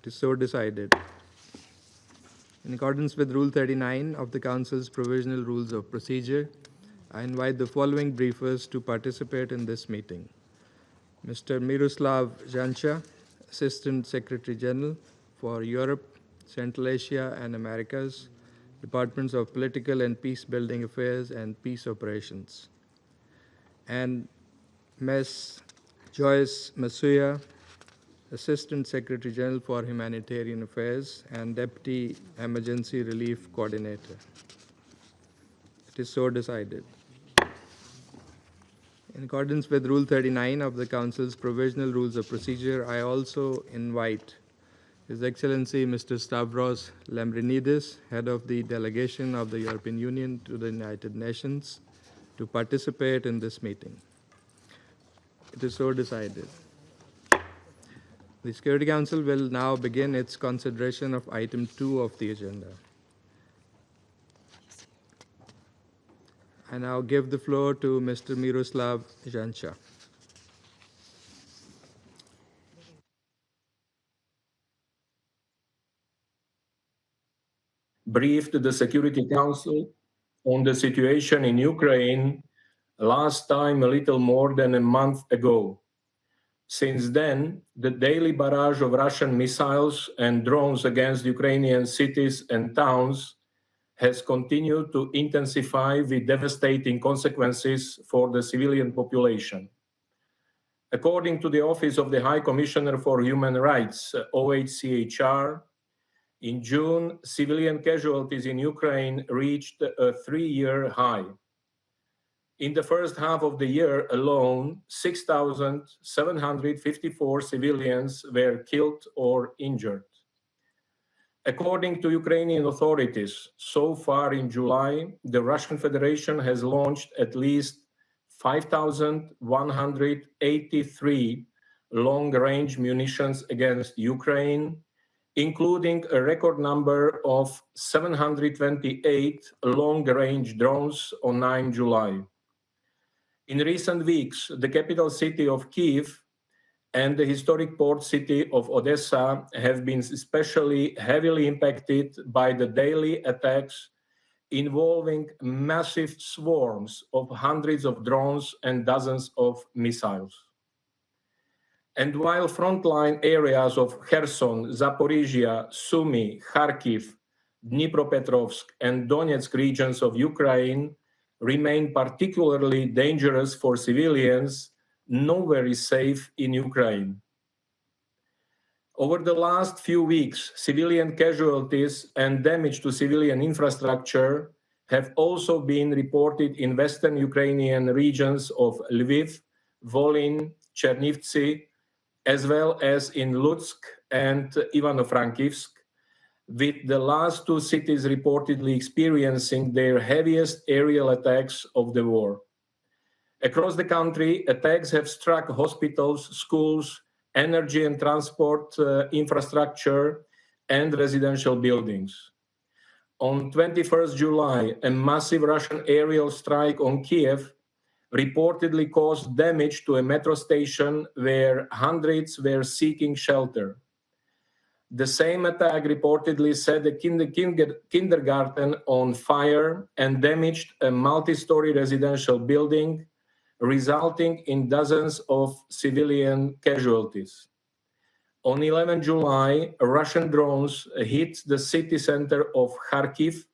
It is so decided. In accordance with Rule 39 of the Council's Provisional Rules of Procedure, I invite the following briefers to participate in this meeting. Mr. Miroslav Jenca, Assistant Secretary General for Europe, Central Asia and Americas, Departments of Political and Peace Building Affairs and Peace Operations. And Ms. Joyce Msuya, Assistant Secretary General for Humanitarian Affairs and Deputy Emergency Relief Coordinator. It is so decided. In accordance with Rule 39 of the Council's Provisional Rules of Procedure, I also invite His Excellency Mr. Stavros Lambrinidis, Head of the Delegation of the European Union to the United Nations, to participate in this meeting. It is so decided. The Security Council will now begin its consideration of item 2 of the agenda. I now give the floor to Mr. Miroslav Jenca. Briefed the Security Council on the situation in Ukraine last time a little more than a month ago. Since then, the daily barrage of Russian missiles and drones against Ukrainian cities and towns has continued to intensify with devastating consequences for the civilian population. According to the Office of the High Commissioner for Human Rights, OHCHR, in June, civilian casualties in Ukraine reached a 3-year high. In the first half of the year alone, 6,754 civilians were killed or injured. According to Ukrainian authorities, so far in July, the Russian Federation has launched at least 5,183 long-range munitions against Ukraine, including a record number of 728 long-range drones on 9 July. In recent weeks, the capital city of Kyiv and the historic port city of Odessa have been especially heavily impacted by the daily attacks involving massive swarms of hundreds of drones and dozens of missiles. And while frontline areas of Kherson, Zaporizhia, Sumy, Kharkiv, Dnipropetrovsk, and Donetsk regions of Ukraine remain particularly dangerous for civilians, nowhere is safe in Ukraine. Over the last few weeks, civilian casualties and damage to civilian infrastructure have also been reported in western Ukrainian regions of Lviv, Volyn, Chernivtsi, as well as in Lutsk and Ivano-Frankivsk, with the last two cities reportedly experiencing their heaviest aerial attacks of the war. Across the country, attacks have struck hospitals, schools, energy and transport infrastructure, and residential buildings. On 21st July, a massive Russian aerial strike on Kiev reportedly caused damage to a metro station where hundreds were seeking shelter. The same attack reportedly set a kindergarten on fire and damaged a multi-story residential building, resulting in dozens of civilian casualties. On 11 July, Russian drones hit the city center of Kharkiv,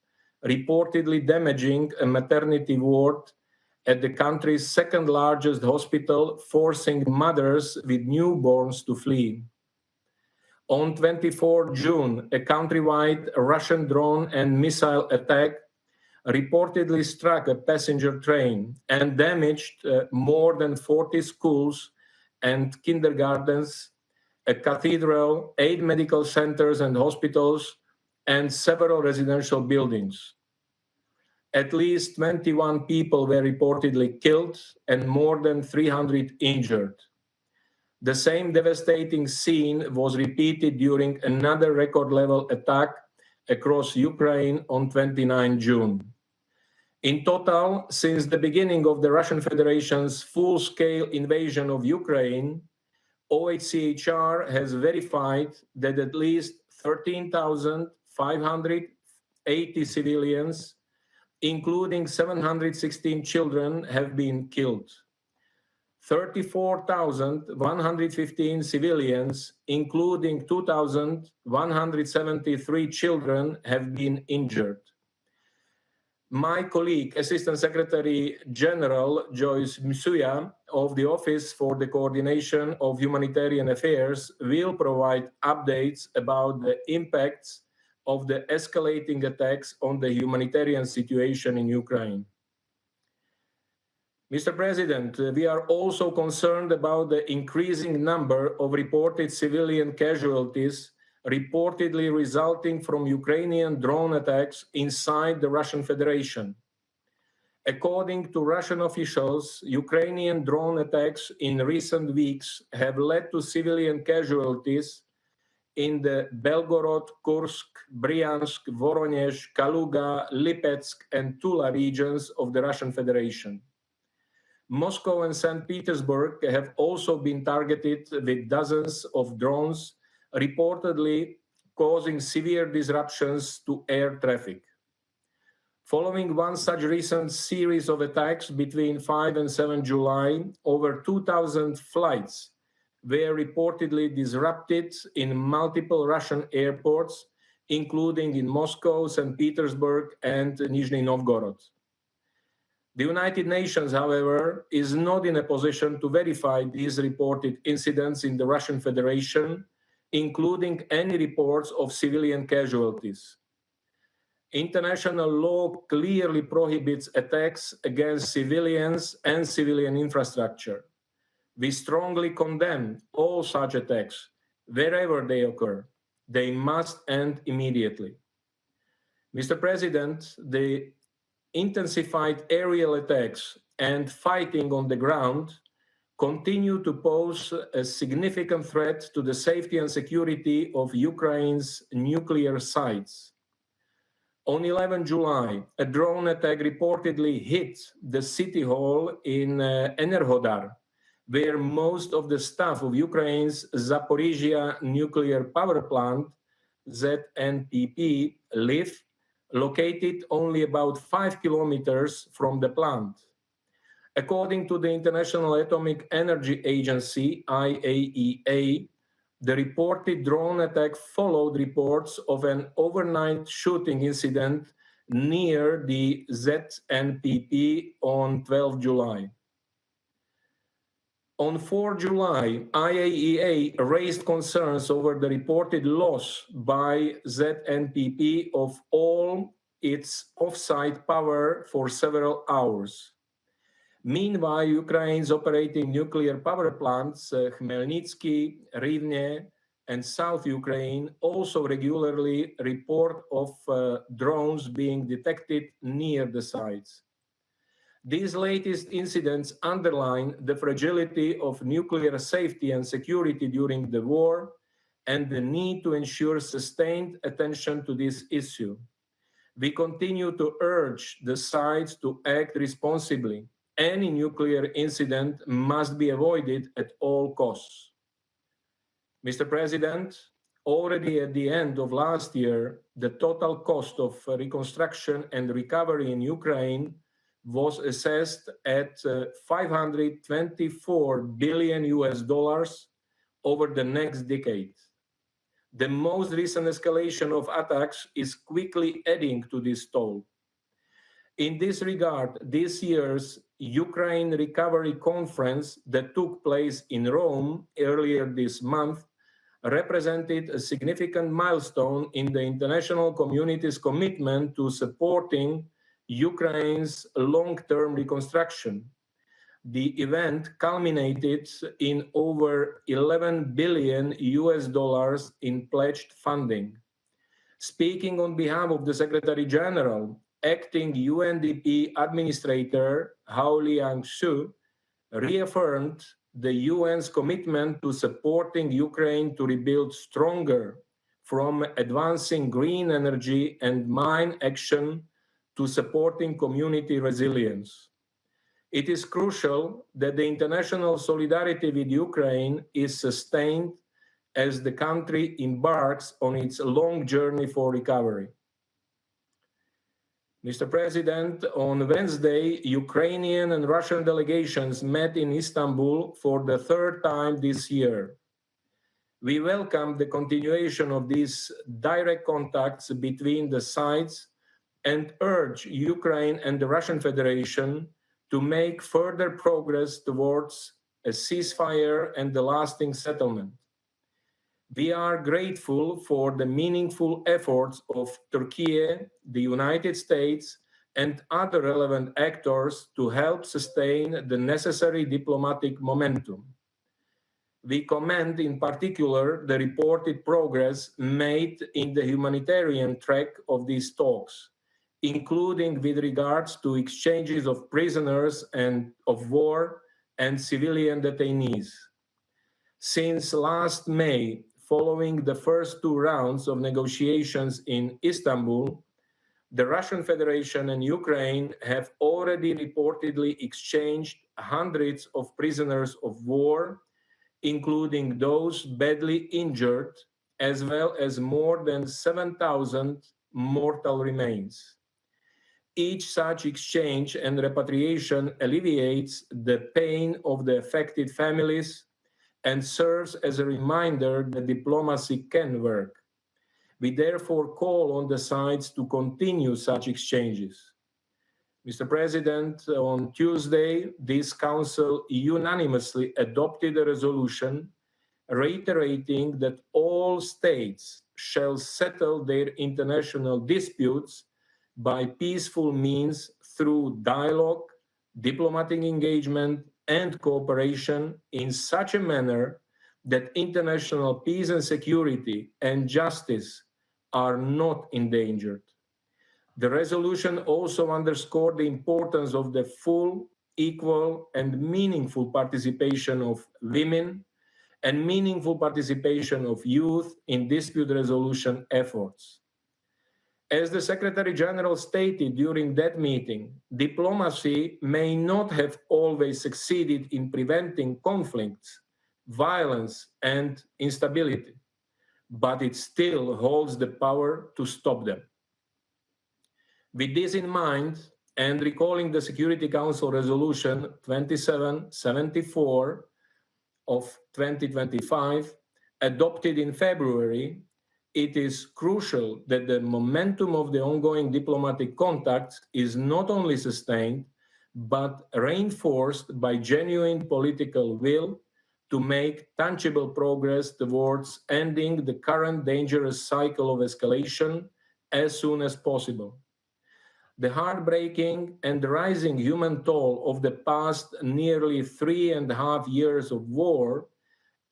reportedly damaging a maternity ward at the country's second largest hospital, forcing mothers with newborns to flee. On 24 June, a countrywide Russian drone and missile attack reportedly struck a passenger train and damaged more than 40 schools and kindergartens, a cathedral, 8 medical centers and hospitals, and several residential buildings. At least 21 people were reportedly killed and more than 300 injured. The same devastating scene was repeated during another record-level attack across Ukraine on 29 June. In total, since the beginning of the Russian Federation's full-scale invasion of Ukraine, OHCHR has verified that at least 13,580 civilians, including 716 children, have been killed. 34,115 civilians, including 2,173 children, have been injured. My colleague, Assistant Secretary General Joyce Msuya of the Office for the Coordination of Humanitarian Affairs, will provide updates about the impacts of the escalating attacks on the humanitarian situation in Ukraine. Mr. President, we are also concerned about the increasing number of reported civilian casualties reportedly resulting from Ukrainian drone attacks inside the Russian Federation. According to Russian officials, Ukrainian drone attacks in recent weeks have led to civilian casualties in the Belgorod, Kursk, Bryansk, Voronezh, Kaluga, Lipetsk, and Tula regions of the Russian Federation. Moscow and St. Petersburg have also been targeted with dozens of drones, reportedly causing severe disruptions to air traffic. Following one such recent series of attacks between 5 and 7 July, over 2,000 flights were reportedly disrupted in multiple Russian airports, including in Moscow, St. Petersburg, and Nizhny Novgorod. The United Nations, however, is not in a position to verify these reported incidents in the Russian Federation, including any reports of civilian casualties. International law clearly prohibits attacks against civilians and civilian infrastructure. We strongly condemn all such attacks, wherever they occur. They must end immediately. Mr. President, the intensified aerial attacks and fighting on the ground continue to pose a significant threat to the safety and security of Ukraine's nuclear sites. On 11 July, a drone attack reportedly hit the city hall in Enerhodar, where most of the staff of Ukraine's Zaporizhia nuclear power plant, ZNPP, live, located only about 5 kilometers from the plant. According to the International Atomic Energy Agency, IAEA, the reported drone attack followed reports of an overnight shooting incident near the ZNPP on 12 July. On 4 July, IAEA raised concerns over the reported loss by ZNPP of all its off-site power for several hours. Meanwhile, Ukraine's operating nuclear power plants, Khmelnytsky, Rivne, and South Ukraine, also regularly report of drones being detected near the sites. These latest incidents underline the fragility of nuclear safety and security during the war and the need to ensure sustained attention to this issue. We continue to urge the sides to act responsibly. Any nuclear incident must be avoided at all costs. Mr. President, already at the end of last year, the total cost of reconstruction and recovery in Ukraine was assessed at $524 billion over the next decade. The most recent escalation of attacks is quickly adding to this toll. In this regard, this year's Ukraine Recovery Conference that took place in Rome earlier this month represented a significant milestone in the international community's commitment to supporting Ukraine's long-term reconstruction. The event culminated in over $11 billion in pledged funding. Speaking on behalf of the Secretary General, acting UNDP Administrator Hao Liang-shu reaffirmed the UN's commitment to supporting Ukraine to rebuild stronger, from advancing green energy and mine action to supporting community resilience. It is crucial that the international solidarity with Ukraine is sustained as the country embarks on its long journey for recovery. Mr. President, on Wednesday, Ukrainian and Russian delegations met in Istanbul for the third time this year. We welcome the continuation of these direct contacts between the sides and urge Ukraine and the Russian Federation to make further progress towards a ceasefire and a lasting settlement. We are grateful for the meaningful efforts of Turkey, the United States, and other relevant actors to help sustain the necessary diplomatic momentum. We commend in particular the reported progress made in the humanitarian track of these talks, including with regards to exchanges of prisoners and of war and civilian detainees. Since last May, following the first two rounds of negotiations in Istanbul, the Russian Federation and Ukraine have already reportedly exchanged hundreds of prisoners of war, including those badly injured, as well as more than 7,000 mortal remains. Each such exchange and repatriation alleviates the pain of the affected families and serves as a reminder that diplomacy can work. We therefore call on the sides to continue such exchanges. Mr. President, on Tuesday, this Council unanimously adopted a resolution reiterating that all states shall settle their international disputes by peaceful means through dialogue, diplomatic engagement, and cooperation in such a manner that international peace and security and justice are not endangered. The resolution also underscored the importance of the full, equal, and meaningful participation of women and meaningful participation of youth in dispute resolution efforts. As the Secretary General stated during that meeting, diplomacy may not have always succeeded in preventing conflicts, violence, and instability, but it still holds the power to stop them. With this in mind, and recalling the Security Council Resolution 2774 of 2025, adopted in February, it is crucial that the momentum of the ongoing diplomatic contacts is not only sustained, but reinforced by genuine political will to make tangible progress towards ending the current dangerous cycle of escalation as soon as possible. The heartbreaking and rising human toll of the past nearly 3.5 years of war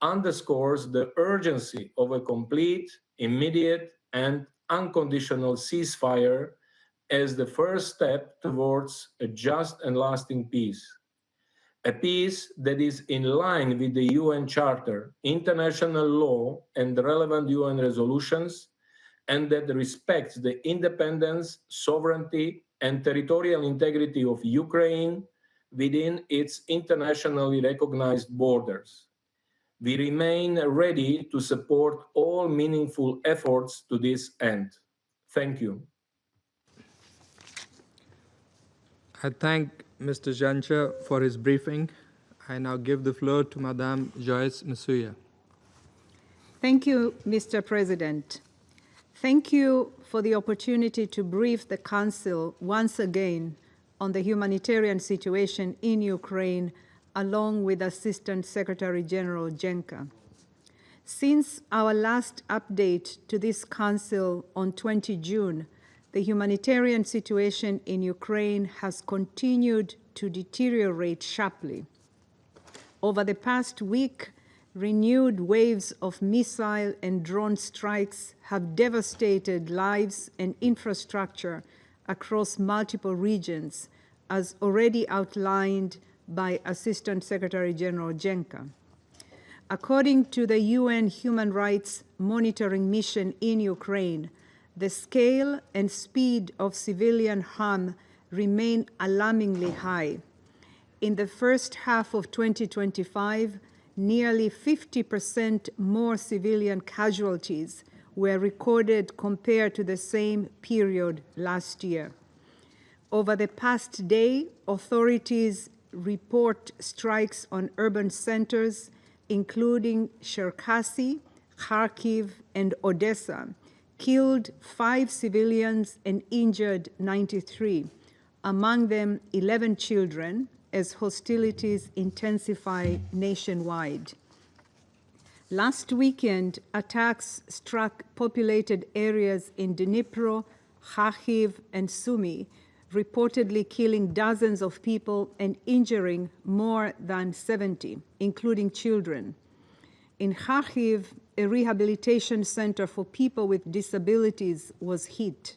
underscores the urgency of a complete, immediate, and unconditional ceasefire as the first step towards a just and lasting peace. A peace that is in line with the UN Charter, international law, and relevant UN resolutions, and that respects the independence, sovereignty, and territorial integrity of Ukraine within its internationally recognized borders. We remain ready to support all meaningful efforts to this end. Thank you. I thank Mr. Jenca for his briefing. I now give the floor to Madame Joyce Msuya. Thank you, Mr. President. Thank you for the opportunity to brief the Council once again on the humanitarian situation in Ukraine, along with Assistant Secretary General Jenca. Since our last update to this Council on 20 June, the humanitarian situation in Ukraine has continued to deteriorate sharply. Over the past week, renewed waves of missile and drone strikes have devastated lives and infrastructure across multiple regions, as already outlined by Assistant Secretary General Jenca. According to the UN Human Rights Monitoring Mission in Ukraine, the scale and speed of civilian harm remain alarmingly high. in the first half of 2025, nearly 50% more civilian casualties were recorded compared to the same period last year. Over the past day, authorities report strikes on urban centers, including Cherkasy, Kharkiv, and Odessa, killed 5 civilians and injured 93, among them 11 children, as hostilities intensify nationwide. Last weekend, attacks struck populated areas in Dnipro, Kharkiv, and Sumy, reportedly killing dozens of people and injuring more than 70, including children. In Kharkiv, a rehabilitation center for people with disabilities was hit.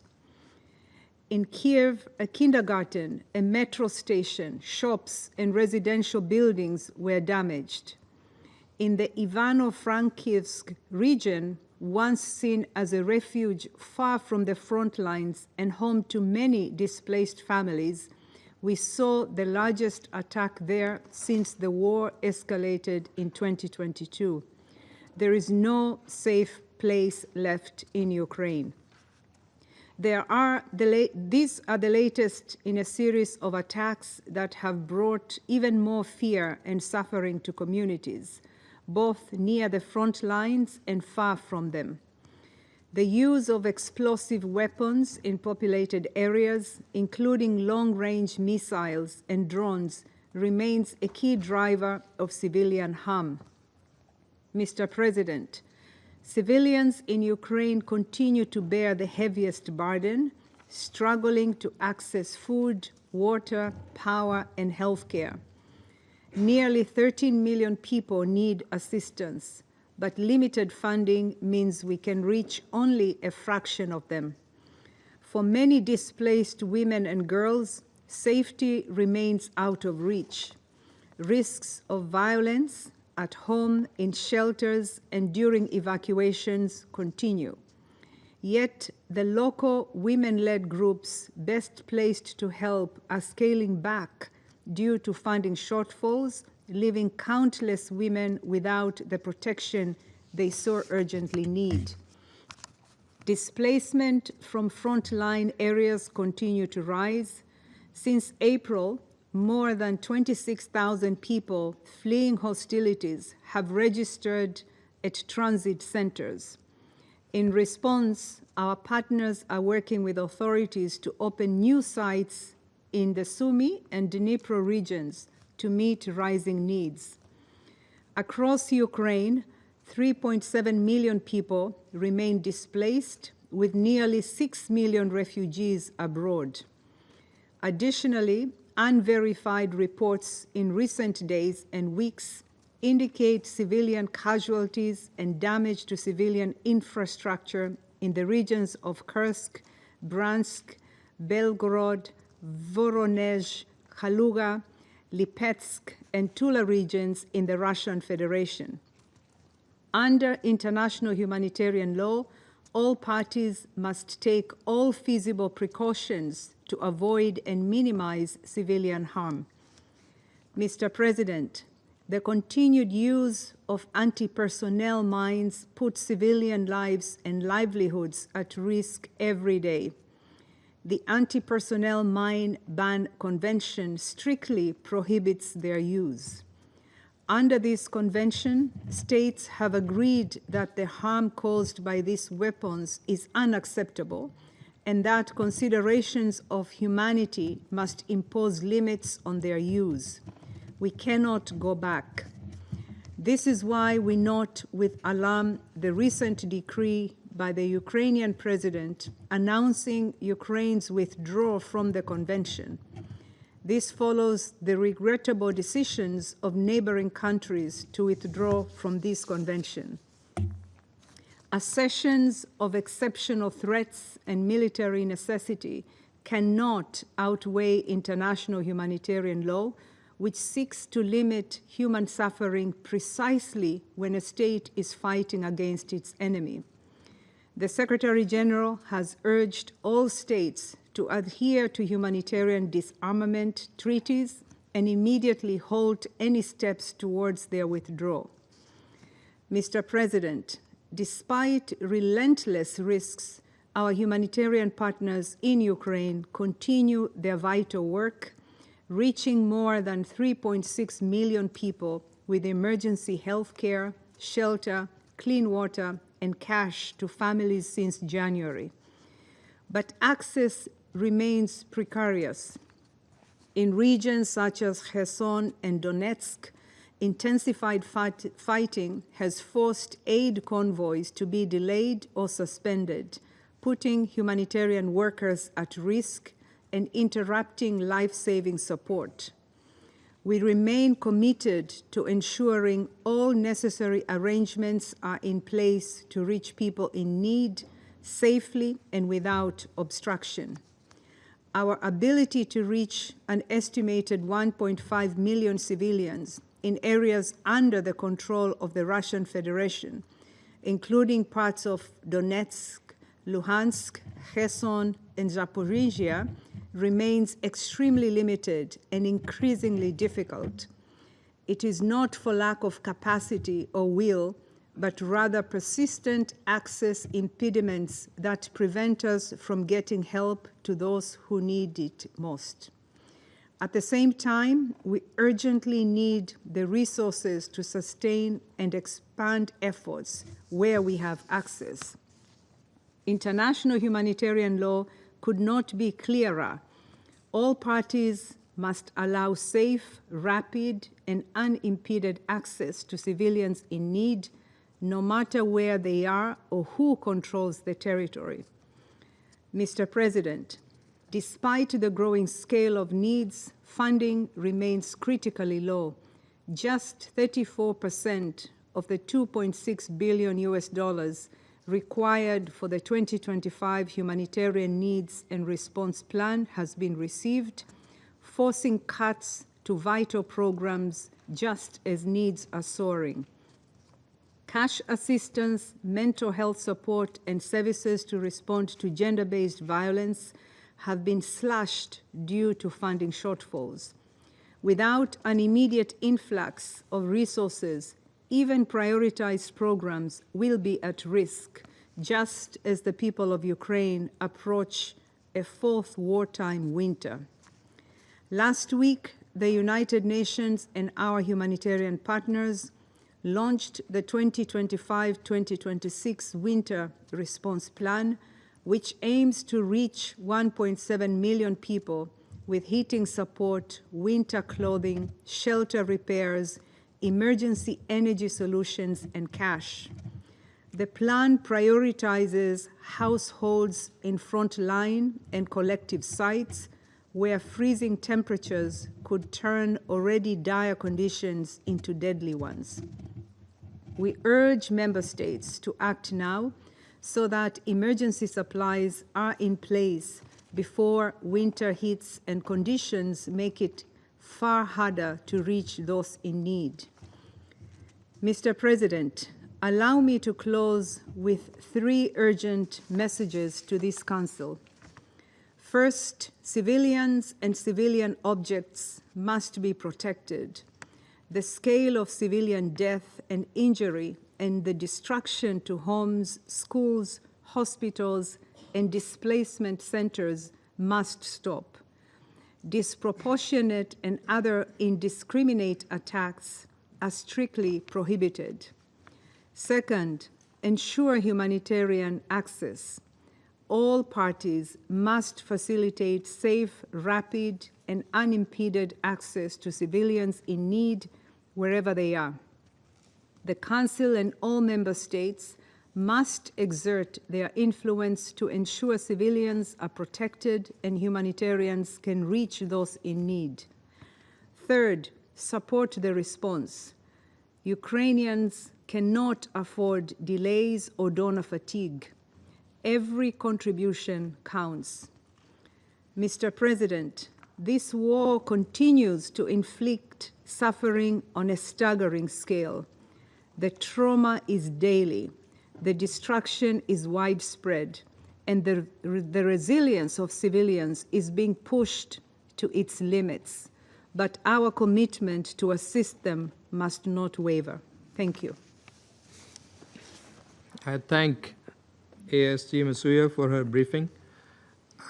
In Kiev, a kindergarten, a metro station, shops, and residential buildings were damaged. In the Ivano-Frankivsk region, once seen as a refuge far from the front lines and home to many displaced families, we saw the largest attack there since the war escalated in 2022. There is no safe place left in Ukraine. These are the latest in a series of attacks that have brought even more fear and suffering to communities, both near the front lines and far from them. The use of explosive weapons in populated areas, including long-range missiles and drones, remains a key driver of civilian harm. Mr. President, civilians in Ukraine continue to bear the heaviest burden, struggling to access food, water, power, and healthcare. Nearly 13 million people need assistance, but limited funding means we can reach only a fraction of them. For many displaced women and girls, safety remains out of reach. Risks of violence at home, in shelters, and during evacuations continue. Yet, the local women-led groups best placed to help are scaling back due to funding shortfalls, leaving countless women without the protection they so urgently need. Displacement from frontline areas continue to rise. Since April, more than 26,000 people fleeing hostilities have registered at transit centers. In response, our partners are working with authorities to open new sites in the Sumy and Dnipro regions to meet rising needs. Across Ukraine, 3.7 million people remain displaced, with nearly 6 million refugees abroad. Additionally, unverified reports in recent days and weeks indicate civilian casualties and damage to civilian infrastructure in the regions of Kursk, Bryansk, Belgorod, Voronezh, Kaluga, Lipetsk, and Tula regions in the Russian Federation. Under international humanitarian law, all parties must take all feasible precautions to avoid and minimize civilian harm. Mr. President, the continued use of anti-personnel mines puts civilian lives and livelihoods at risk every day. The Anti-Personnel Mine Ban Convention strictly prohibits their use. Under this convention, states have agreed that the harm caused by these weapons is unacceptable and that considerations of humanity must impose limits on their use. We cannot go back. This is why we note with alarm the recent decree by the Ukrainian president announcing Ukraine's withdrawal from the convention. This follows the regrettable decisions of neighboring countries to withdraw from this convention. Assertions of exceptional threats and military necessity cannot outweigh international humanitarian law, which seeks to limit human suffering precisely when a state is fighting against its enemy. The Secretary General has urged all states to adhere to humanitarian disarmament treaties and immediately halt any steps towards their withdrawal. Mr. President, despite relentless risks, our humanitarian partners in Ukraine continue their vital work, reaching more than 3.6 million people with emergency health care, shelter, clean water, and cash to families since January. But access remains precarious. In regions such as Kherson and Donetsk, intensified fighting has forced aid convoys to be delayed or suspended, putting humanitarian workers at risk and interrupting life-saving support. We remain committed to ensuring all necessary arrangements are in place to reach people in need safely and without obstruction. Our ability to reach an estimated 1.5 million civilians in areas under the control of the Russian Federation, including parts of Donetsk, Luhansk, Kherson, and Zaporizhia, remains extremely limited and increasingly difficult. It is not for lack of capacity or will, but rather persistent access impediments that prevent us from getting help to those who need it most. At the same time, we urgently need the resources to sustain and expand efforts where we have access. International humanitarian law could not be clearer. All parties must allow safe, rapid, and unimpeded access to civilians in need, no matter where they are or who controls the territory. Mr. President, despite the growing scale of needs, funding remains critically low. Just 34% of the $2.6 billion required for the 2025 Humanitarian Needs and Response Plan has been received, forcing cuts to vital programs just as needs are soaring. Cash assistance, mental health support, and services to respond to gender-based violence have been slashed due to funding shortfalls. Without an immediate influx of resources, even prioritized programs will be at risk, just as the people of Ukraine approach a fourth wartime winter. Last week, the United Nations and our humanitarian partners launched the 2025-2026 Winter Response Plan, which aims to reach 1.7 million people with heating support, winter clothing, shelter repairs, emergency energy solutions, and cash. The plan prioritizes households in frontline and collective sites where freezing temperatures could turn already dire conditions into deadly ones. We urge member states to act now so that emergency supplies are in place before winter hits and conditions make it far harder to reach those in need. Mr. President, allow me to close with 3 urgent messages to this Council. First, civilians and civilian objects must be protected. The scale of civilian death and injury and the destruction to homes, schools, hospitals, and displacement centers must stop. Disproportionate and other indiscriminate attacks are strictly prohibited. Second, ensure humanitarian access. All parties must facilitate safe, rapid, and unimpeded access to civilians in need wherever they are. The Council and all member states must exert their influence to ensure civilians are protected and humanitarians can reach those in need. Third, support the response. Ukrainians cannot afford delays or donor fatigue. Every contribution counts. Mr. President, this war continues to inflict suffering on a staggering scale. The trauma is daily, the destruction is widespread, and the resilience of civilians is being pushed to its limits. but our commitment to assist them must not waver. Thank you. I thank ASG Msuya for her briefing.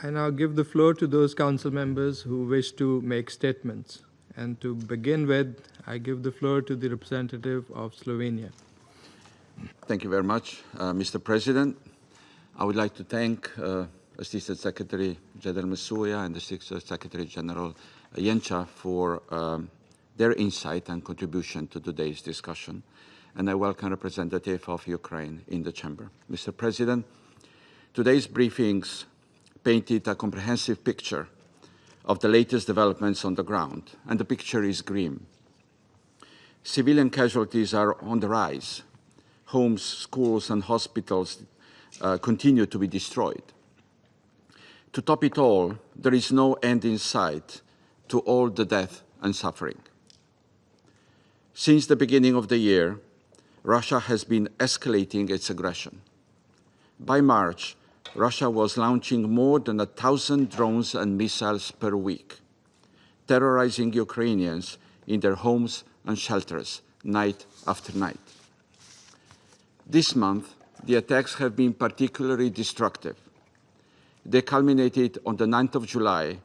I now give the floor to those council members who wish to make statements. And to begin with, I give the floor to the representative of Slovenia. Thank you very much, Mr. President. I would like to thank Assistant Secretary General Msuya and Assistant Secretary General Jenca for their insight and contribution to today's discussion. And I welcome representative of Ukraine in the chamber. Mr. President, today's briefings painted a comprehensive picture of the latest developments on the ground, and the picture is grim. Civilian casualties are on the rise. Homes, schools, and hospitals continue to be destroyed. To top it all, there is no end in sight to all the death and suffering. Since the beginning of the year, Russia has been escalating its aggression. By March, Russia was launching more than 1,000 drones and missiles per week, terrorizing Ukrainians in their homes and shelters night after night. This month, the attacks have been particularly destructive. They culminated on the 9th of July,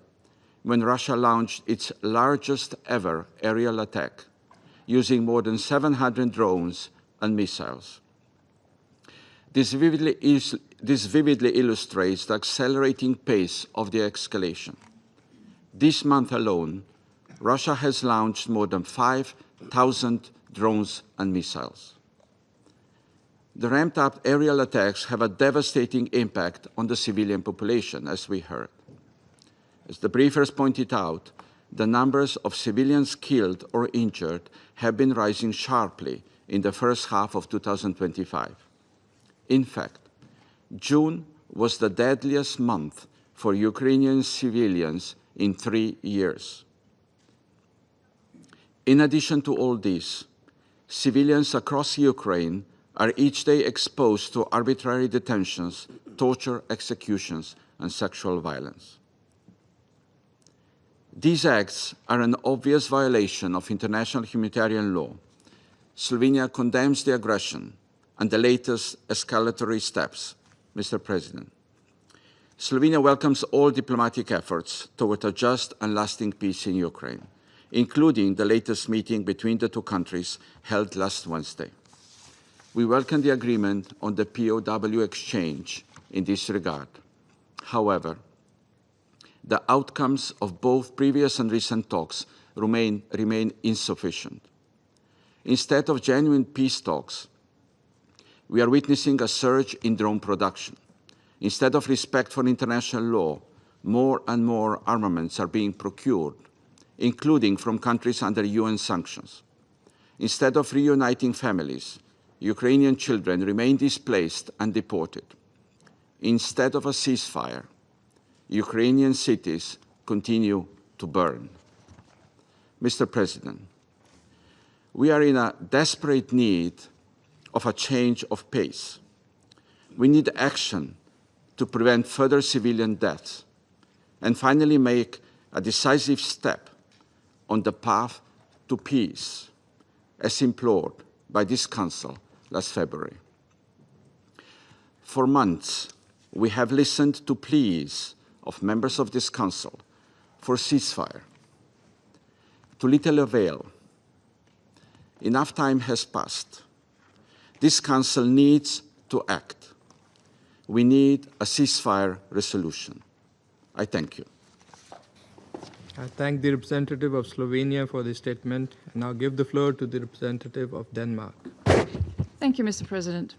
when Russia launched its largest ever aerial attack, using more than 700 drones and missiles. This vividly illustrates the accelerating pace of the escalation. This month alone, Russia has launched more than 5,000 drones and missiles. The ramped-up aerial attacks have a devastating impact on the civilian population, as we heard. As the briefers pointed out, the numbers of civilians killed or injured have been rising sharply in the first half of 2025. In fact, June was the deadliest month for Ukrainian civilians in 3 years. In addition to all this, civilians across Ukraine are each day exposed to arbitrary detentions, torture, executions, and sexual violence. These acts are an obvious violation of international humanitarian law. Slovenia condemns the aggression and the latest escalatory steps, Mr. President. Slovenia welcomes all diplomatic efforts toward a just and lasting peace in Ukraine, including the latest meeting between the two countries held last Wednesday. We welcome the agreement on the POW exchange in this regard. However, the outcomes of both previous and recent talks remain insufficient. Instead of genuine peace talks, we are witnessing a surge in drone production. Instead of respect for international law, more and more armaments are being procured, including from countries under UN sanctions. Instead of reuniting families, Ukrainian children remain displaced and deported. Instead of a ceasefire, Ukrainian cities continue to burn. Mr. President, we are in a desperate need of a change of pace. We need action to prevent further civilian deaths and finally make a decisive step on the path to peace, as implored by this Council last February. For months, we have listened to pleas of members of this Council for ceasefire. To little avail. Enough time has passed. This Council needs to act. We need a ceasefire resolution. I thank you. I thank the representative of Slovenia for the statement, and now give the floor to the representative of Denmark. Thank you, Mr. President.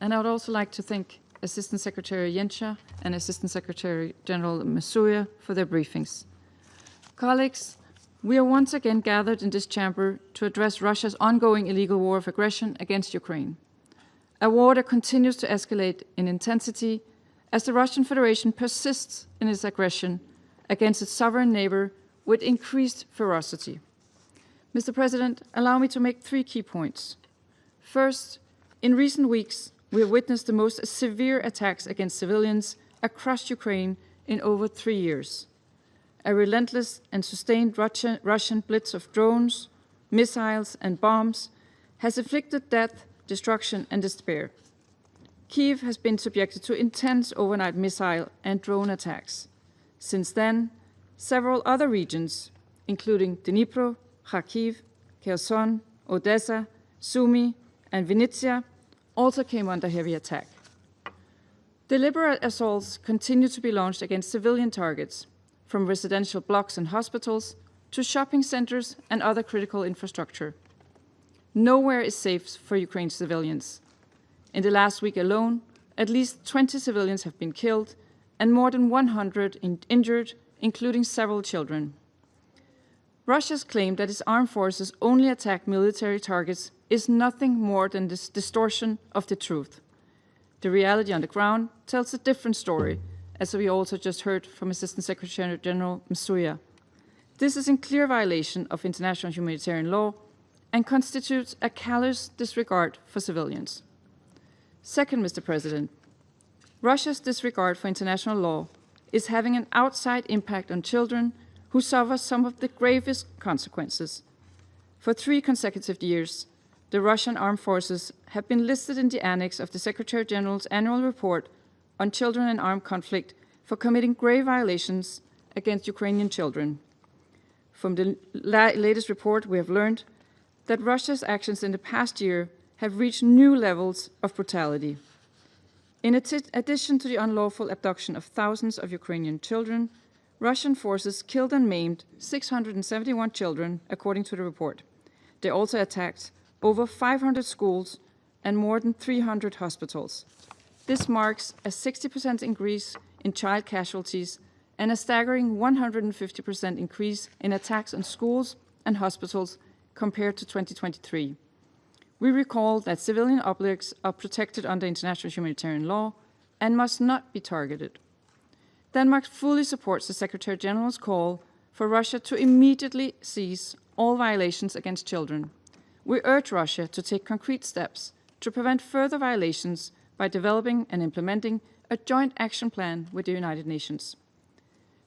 And I would also like to thank Assistant Secretary Jenca and Assistant Secretary General Msuya for their briefings. Colleagues, we are once again gathered in this chamber to address Russia's ongoing illegal war of aggression against Ukraine. A war that continues to escalate in intensity as the Russian Federation persists in its aggression against its sovereign neighbor with increased ferocity. Mr. President, allow me to make 3 key points. First, in recent weeks, we have witnessed the most severe attacks against civilians across Ukraine in over 3 years. a relentless and sustained Russian blitz of drones, missiles, and bombs has inflicted death, destruction, and despair. Kyiv has been subjected to intense overnight missile and drone attacks. Since then, several other regions, including Dnipro, Kharkiv, Kherson, Odessa, Sumy, and Vinnytsia, also came under heavy attack. Deliberate assaults continue to be launched against civilian targets, from residential blocks and hospitals to shopping centers and other critical infrastructure. Nowhere is safe for Ukraine's civilians. In the last week alone, at least 20 civilians have been killed and more than 100 injured, including several children. Russia's claim that its armed forces only attack military targets is nothing more than this distortion of the truth. The reality on the ground tells a different story, as we also just heard from Assistant Secretary General Msuya. This is in clear violation of international humanitarian law and constitutes a callous disregard for civilians. Second, Mr. President, Russia's disregard for international law is having an outside impact on children who suffer some of the gravest consequences. For 3 consecutive years, the Russian armed forces have been listed in the annex of the Secretary General's annual report on children in armed conflict for committing grave violations against Ukrainian children. From the latest report, we have learned that Russia's actions in the past year have reached new levels of brutality. In addition to the unlawful abduction of thousands of Ukrainian children, Russian forces killed and maimed 671 children, according to the report. They also attacked over 500 schools and more than 300 hospitals. This marks a 60% increase in child casualties and a staggering 150% increase in attacks on schools and hospitals compared to 2023. We recall that civilian objects are protected under international humanitarian law and must not be targeted. Denmark fully supports the Secretary General's call for Russia to immediately cease all violations against children. We urge Russia to take concrete steps to prevent further violations by developing and implementing a joint action plan with the United Nations.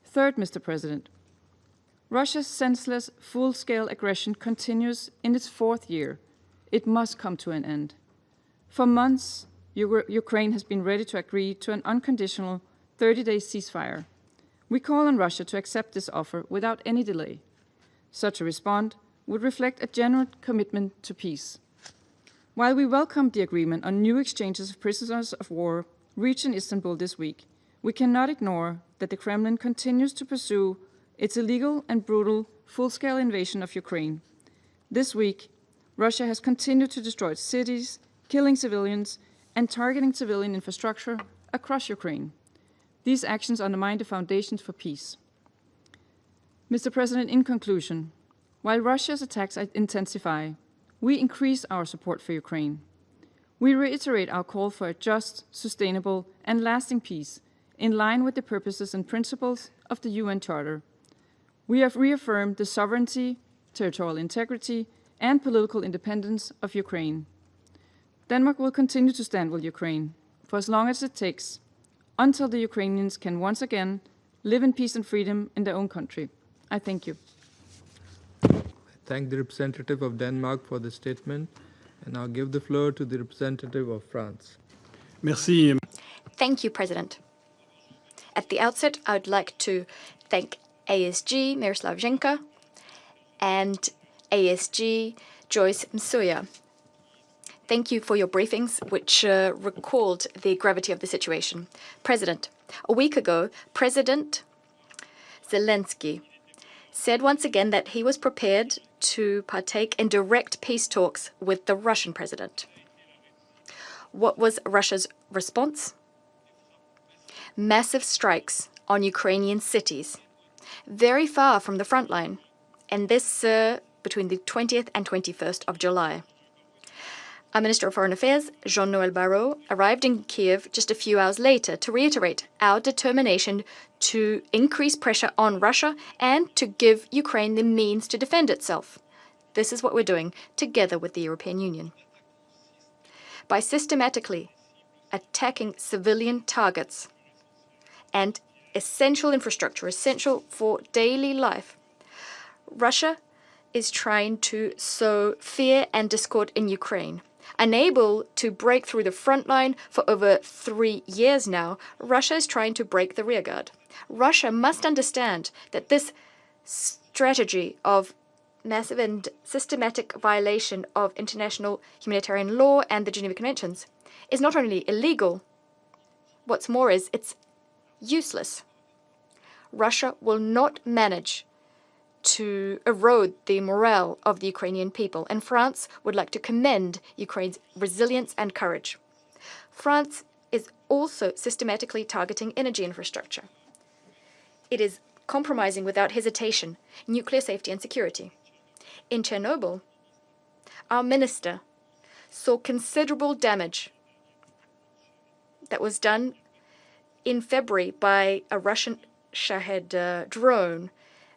Third, Mr. President, Russia's senseless, full-scale aggression continues in its 4th year. It must come to an end. For months, Ukraine has been ready to agree to an unconditional 30-day ceasefire. We call on Russia to accept this offer without any delay. Such a response would reflect a genuine commitment to peace. While we welcome the agreement on new exchanges of prisoners of war reached in Istanbul this week, we cannot ignore that the Kremlin continues to pursue its illegal and brutal full-scale invasion of Ukraine. This week, Russia has continued to destroy cities, killing civilians, and targeting civilian infrastructure across Ukraine. These actions undermine the foundations for peace. Mr. President, in conclusion, while Russia's attacks intensify, we increase our support for Ukraine. We reiterate our call for a just, sustainable, and lasting peace in line with the purposes and principles of the UN Charter. We have reaffirmed the sovereignty, territorial integrity, and political independence of Ukraine. Denmark will continue to stand with Ukraine for as long as it takes, until the Ukrainians can once again live in peace and freedom in their own country. I thank you. Thank the representative of Denmark for the statement, and I'll give the floor to the representative of France. Merci. Thank you, President. At the outset, I would like to thank ASG Miroslav Jenca and ASG Joyce Msuya. Thank you for your briefings, which recalled the gravity of the situation. President, a week ago, President Zelensky said once again that he was prepared to partake in direct peace talks with the Russian president. What was Russia's response? Massive strikes on Ukrainian cities, very far from the front line, and this between the 20th and 21st of July. Our Minister of Foreign Affairs, Jean-Noël Barrot, arrived in Kiev just a few hours later to reiterate our determination to increase pressure on Russia and to give Ukraine the means to defend itself. This is what we're doing together with the European Union. By systematically attacking civilian targets and essential infrastructure, essential for daily life. Russia is trying to sow fear and discord in Ukraine. Unable to break through the front line for over 3 years now, Russia is trying to break the rearguard. Russia must understand that this strategy of massive and systematic violation of international humanitarian law and the Geneva Conventions is not only illegal, what's more is it's useless. Russia will not manage to erode the morale of the Ukrainian people, and France would like to commend Ukraine's resilience and courage. France is also systematically targeting energy infrastructure. It is compromising without hesitation nuclear safety and security. In Chernobyl, our minister saw considerable damage that was done in February by a Russian Shahed drone,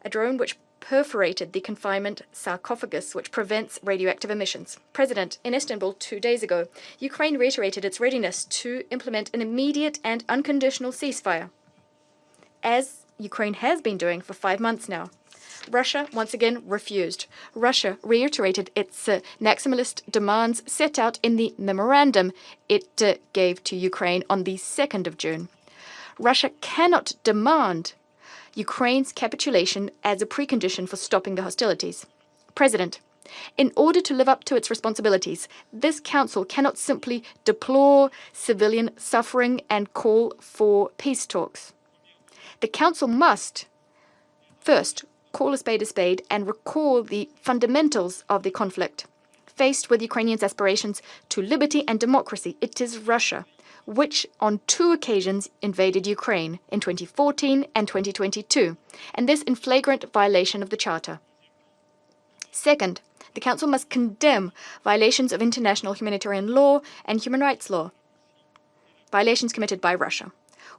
a drone which perforated the confinement sarcophagus, which prevents radioactive emissions. President, in Istanbul 2 days ago, Ukraine reiterated its readiness to implement an immediate and unconditional ceasefire, as Ukraine has been doing for 5 months now. Russia once again refused. Russia reiterated its maximalist demands set out in the memorandum it gave to Ukraine on the 2nd of June. Russia cannot demand Ukraine's capitulation as a precondition for stopping the hostilities. President, in order to live up to its responsibilities, this Council cannot simply deplore civilian suffering and call for peace talks. The Council must, first, call a spade and recall the fundamentals of the conflict. Faced with Ukrainians' aspirations to liberty and democracy, it is Russia which on 2 occasions invaded Ukraine in 2014 and 2022, and this in flagrant violation of the Charter. Second, the Council must condemn violations of international humanitarian law and human rights law, violations committed by Russia.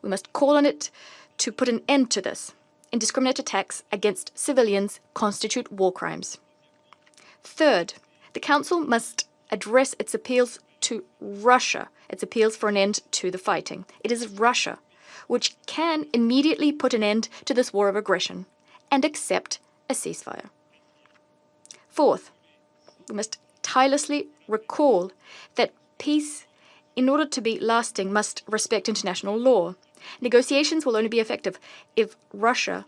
We must call on it to put an end to this. Indiscriminate attacks against civilians constitute war crimes. Third, the Council must address its appeals to Russia, its appeals for an end to the fighting. It is Russia which can immediately put an end to this war of aggression and accept a ceasefire. Fourth, we must tirelessly recall that peace, in order to be lasting, must respect international law. Negotiations will only be effective if Russia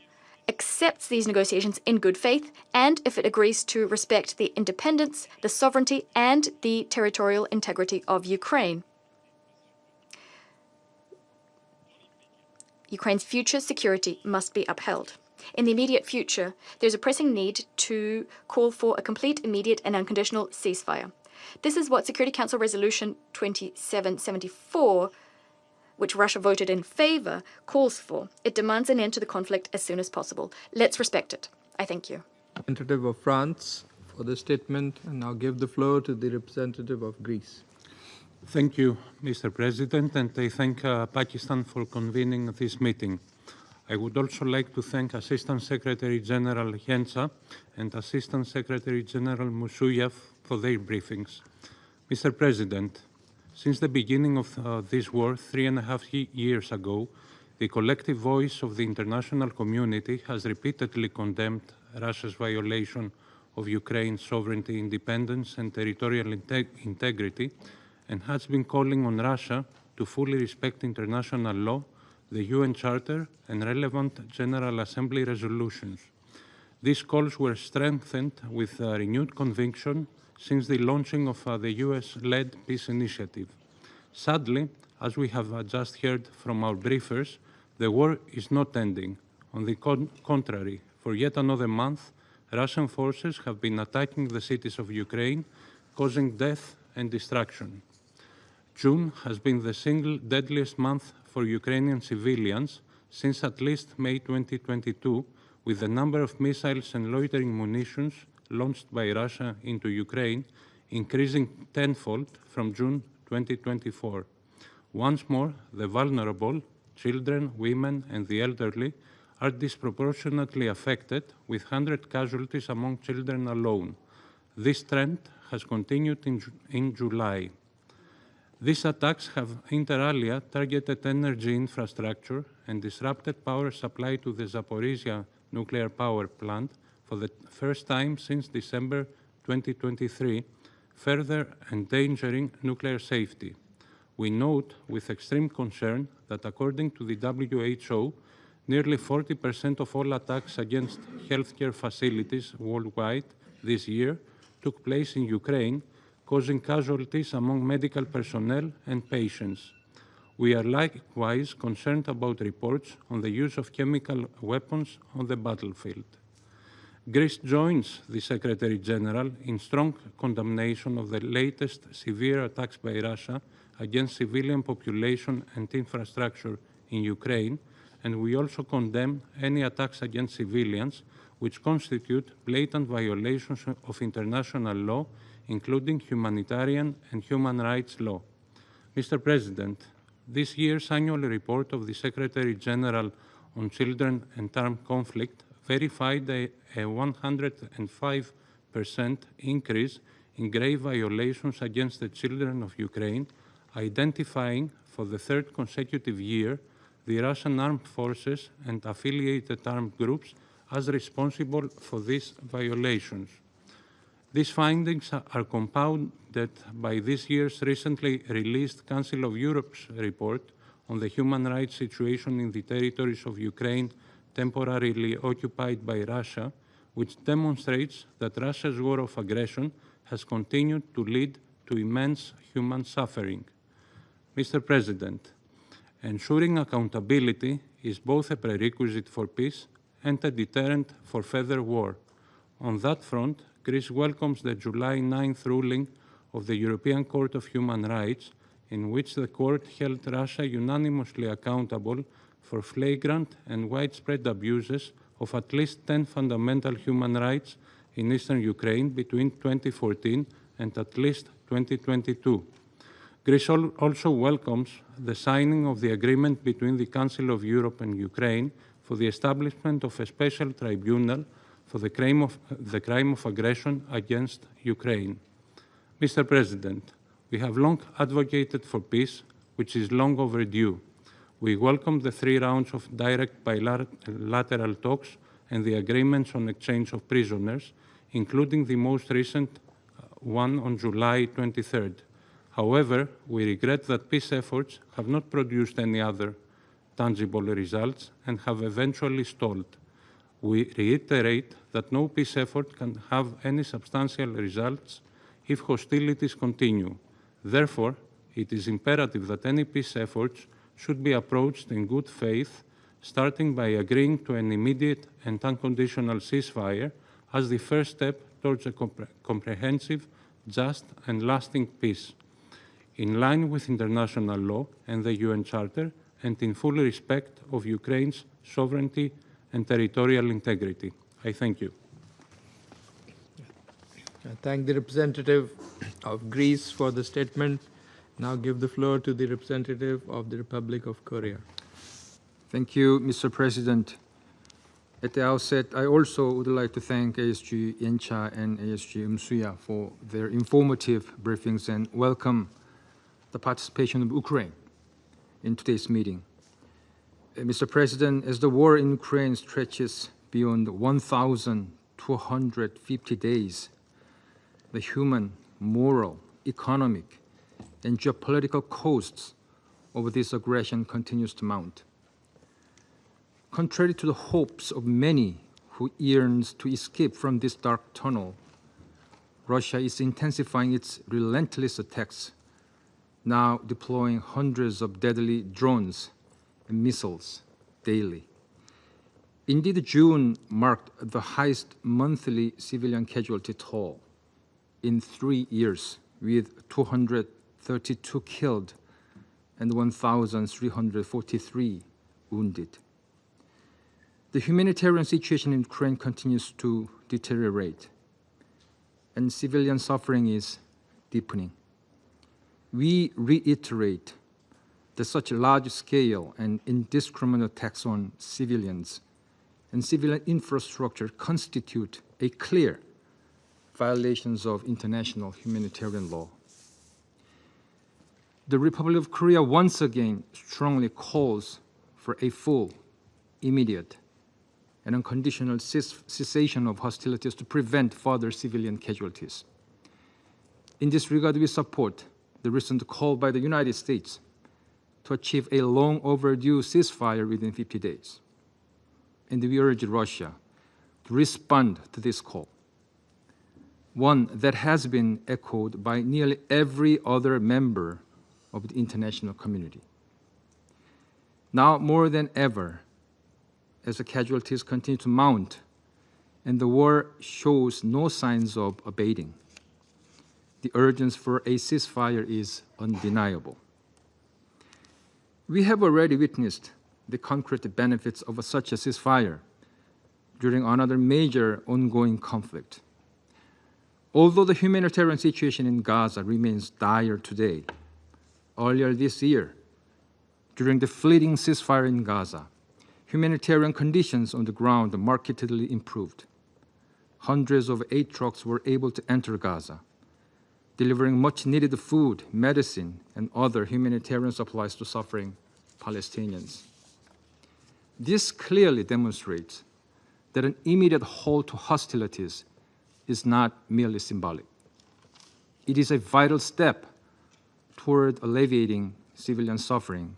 accepts these negotiations in good faith and if it agrees to respect the independence, the sovereignty, and the territorial integrity of Ukraine. Ukraine's future security must be upheld. In the immediate future, there's a pressing need to call for a complete, immediate, and unconditional ceasefire. This is what Security Council Resolution 2774, which Russia voted in favor, calls for. It demands an end to the conflict as soon as possible. Let's respect it. I thank you. Representative of France for the statement, and now give the floor to the representative of Greece. Thank you, Mr. President, and I thank Pakistan for convening this meeting. I would also like to thank Assistant Secretary General Jenca and Assistant Secretary General Msuya for their briefings. Mr. President, since the beginning of this war 3.5 years ago, the collective voice of the international community has repeatedly condemned Russia's violation of Ukraine's sovereignty, independence, and territorial integrity, and has been calling on Russia to fully respect international law, the UN Charter, and relevant General Assembly resolutions. These calls were strengthened with renewed conviction since the launching of the US-led peace initiative. Sadly, as we have just heard from our briefers, the war is not ending. On the contrary, for yet another month, Russian forces have been attacking the cities of Ukraine, causing death and destruction. June has been the single deadliest month for Ukrainian civilians since at least May 2022, with the number of missiles and loitering munitions launched by Russia into Ukraine increasing tenfold from June 2024. Once more, the vulnerable, children, women, and the elderly are disproportionately affected, with 100 casualties among children alone. This trend has continued in July. These attacks have inter alia targeted energy infrastructure and disrupted power supply to the Zaporizhia nuclear power plant for the first time since December 2023, further endangering nuclear safety. We note with extreme concern that according to the WHO, nearly 40% of all attacks against healthcare facilities worldwide this year took place in Ukraine, causing casualties among medical personnel and patients. We are likewise concerned about reports on the use of chemical weapons on the battlefield. Greece joins the Secretary General in strong condemnation of the latest severe attacks by Russia against civilian population and infrastructure in Ukraine, and we also condemn any attacks against civilians which constitute blatant violations of international law, including humanitarian and human rights law. Mr. President, this year's annual report of the Secretary General on Children and Armed Conflict verified a 105% increase in grave violations against the children of Ukraine, identifying for the third consecutive year the Russian armed forces and affiliated armed groups as responsible for these violations. These findings are compounded by this year's recently released Council of Europe's report on the human rights situation in the territories of Ukraine temporarily occupied by Russia, which demonstrates that Russia's war of aggression has continued to lead to immense human suffering. Mr. President, ensuring accountability is both a prerequisite for peace and a deterrent for further war. On that front, Greece welcomes the July 9th ruling of the European Court of Human Rights, in which the court held Russia unanimously accountable for flagrant and widespread abuses of at least 10 fundamental human rights in eastern Ukraine between 2014 and at least 2022. Greece also welcomes the signing of the agreement between the Council of Europe and Ukraine for the establishment of a special tribunal for the crime of aggression against Ukraine. Mr. President, we have long advocated for peace, which is long overdue. We welcome the 3 rounds of direct bilateral talks and the agreements on exchange of prisoners, including the most recent one on July 23rd. However, we regret that peace efforts have not produced any other tangible results and have eventually stalled. We reiterate that no peace effort can have any substantial results if hostilities continue. Therefore, it is imperative that any peace efforts should be approached in good faith, starting by agreeing to an immediate and unconditional ceasefire as the first step towards a comprehensive, just, and lasting peace, in line with international law and the UN Charter, and in full respect of Ukraine's sovereignty and territorial integrity. I thank you. I thank the representative of Greece for the statement. Now give the floor to the representative of the Republic of Korea. Thank you, Mr. President. At the outset, I also would like to thank ASG Jenca and ASG Msuya for their informative briefings and welcome the participation of Ukraine in today's meeting. Mr. President, as the war in Ukraine stretches beyond 1,250 days, the human, moral, economic, and geopolitical costs of this aggression continues to mount. Contrary to the hopes of many who yearns to escape from this dark tunnel, Russia is intensifying its relentless attacks, now deploying hundreds of deadly drones and missiles daily. Indeed, June marked the highest monthly civilian casualty toll in 3 years, with 232 killed and 1,343 wounded. The humanitarian situation in Ukraine continues to deteriorate, and civilian suffering is deepening. We reiterate that such large-scale and indiscriminate attacks on civilians and civilian infrastructure constitute a clear violations of international humanitarian law. the Republic of Korea once again strongly calls for a full, immediate, and unconditional cessation of hostilities to prevent further civilian casualties. In this regard, we support the recent call by the United States to achieve a long overdue ceasefire within 50 days. And we urge Russia to respond to this call, one that has been echoed by nearly every other member of the international community. Now more than ever, as the casualties continue to mount and the war shows no signs of abating, the urgency for a ceasefire is undeniable. We have already witnessed the concrete benefits of such a ceasefire during another major ongoing conflict. Although the humanitarian situation in Gaza remains dire today, earlier this year, during the fleeting ceasefire in Gaza, humanitarian conditions on the ground markedly improved. Hundreds of aid trucks were able to enter Gaza, delivering much-needed food, medicine, and other humanitarian supplies to suffering Palestinians. This clearly demonstrates that an immediate halt to hostilities is not merely symbolic. It is a vital step toward alleviating civilian suffering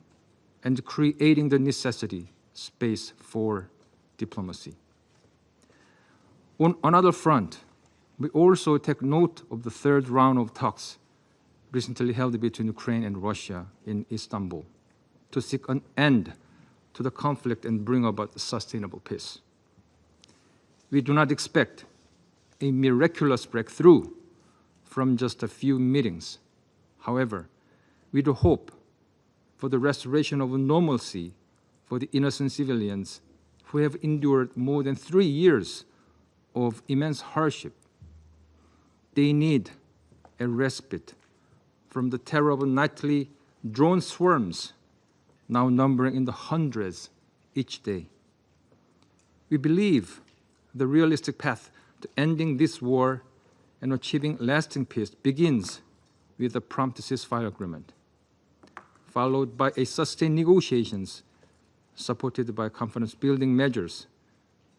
and creating the necessary space for diplomacy. On another front, we also take note of the third round of talks recently held between Ukraine and Russia in Istanbul to seek an end to the conflict and bring about sustainable peace. We do not expect a miraculous breakthrough from just a few meetings. However, we do hope for the restoration of normalcy for the innocent civilians who have endured more than 3 years of immense hardship. They need a respite from the terrible nightly drone swarms, now numbering in the hundreds each day. We believe the realistic path to ending this war and achieving lasting peace begins with a prompt ceasefire agreement, followed by a sustained negotiations supported by confidence-building measures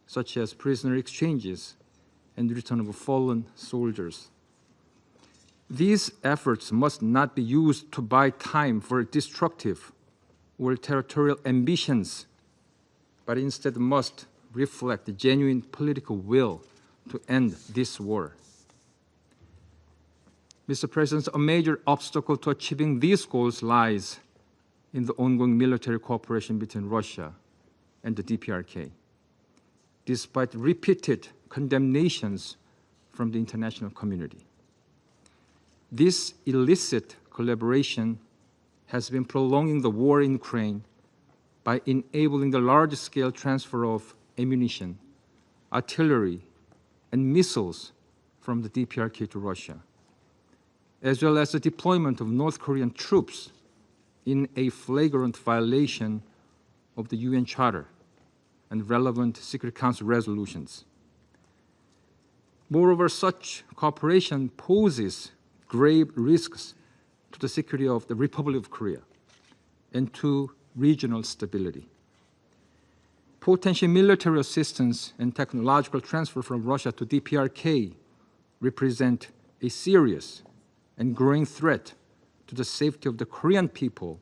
such as prisoner exchanges and the return of fallen soldiers. These efforts must not be used to buy time for destructive or territorial ambitions, but instead must reflect the genuine political will to end this war. Mr. President, a major obstacle to achieving these goals lies in the ongoing military cooperation between Russia and the DPRK. Despite repeated condemnations from the international community, this illicit collaboration has been prolonging the war in Ukraine by enabling the large-scale transfer of ammunition, artillery, and missiles from the DPRK to Russia, as well as the deployment of North Korean troops in a flagrant violation of the UN Charter and relevant Security Council resolutions. Moreover, such cooperation poses grave risks to the security of the Republic of Korea and to regional stability. Potential military assistance and technological transfer from Russia to DPRK represent a serious and growing threat to the safety of the Korean people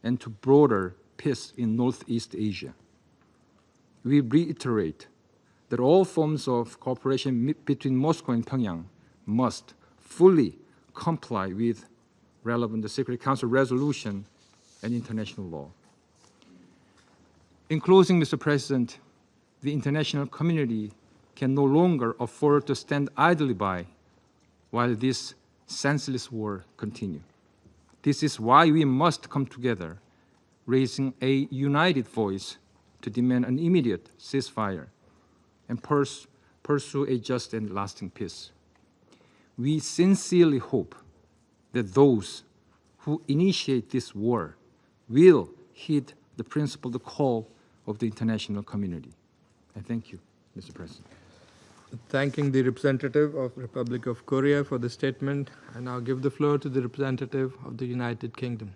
and to broader peace in Northeast Asia. We reiterate that all forms of cooperation between Moscow and Pyongyang must fully comply with relevant Security Council resolution and international law. In closing, Mr. President, the international community can no longer afford to stand idly by while this senseless war continues. This is why we must come together, raising a united voice to demand an immediate ceasefire and pursue a just and lasting peace. We sincerely hope that those who initiate this war will heed the principled call of the international community. I thank you, Mr. President. thanking the representative of Republic of Korea for the statement. I now give the floor to the representative of the United Kingdom.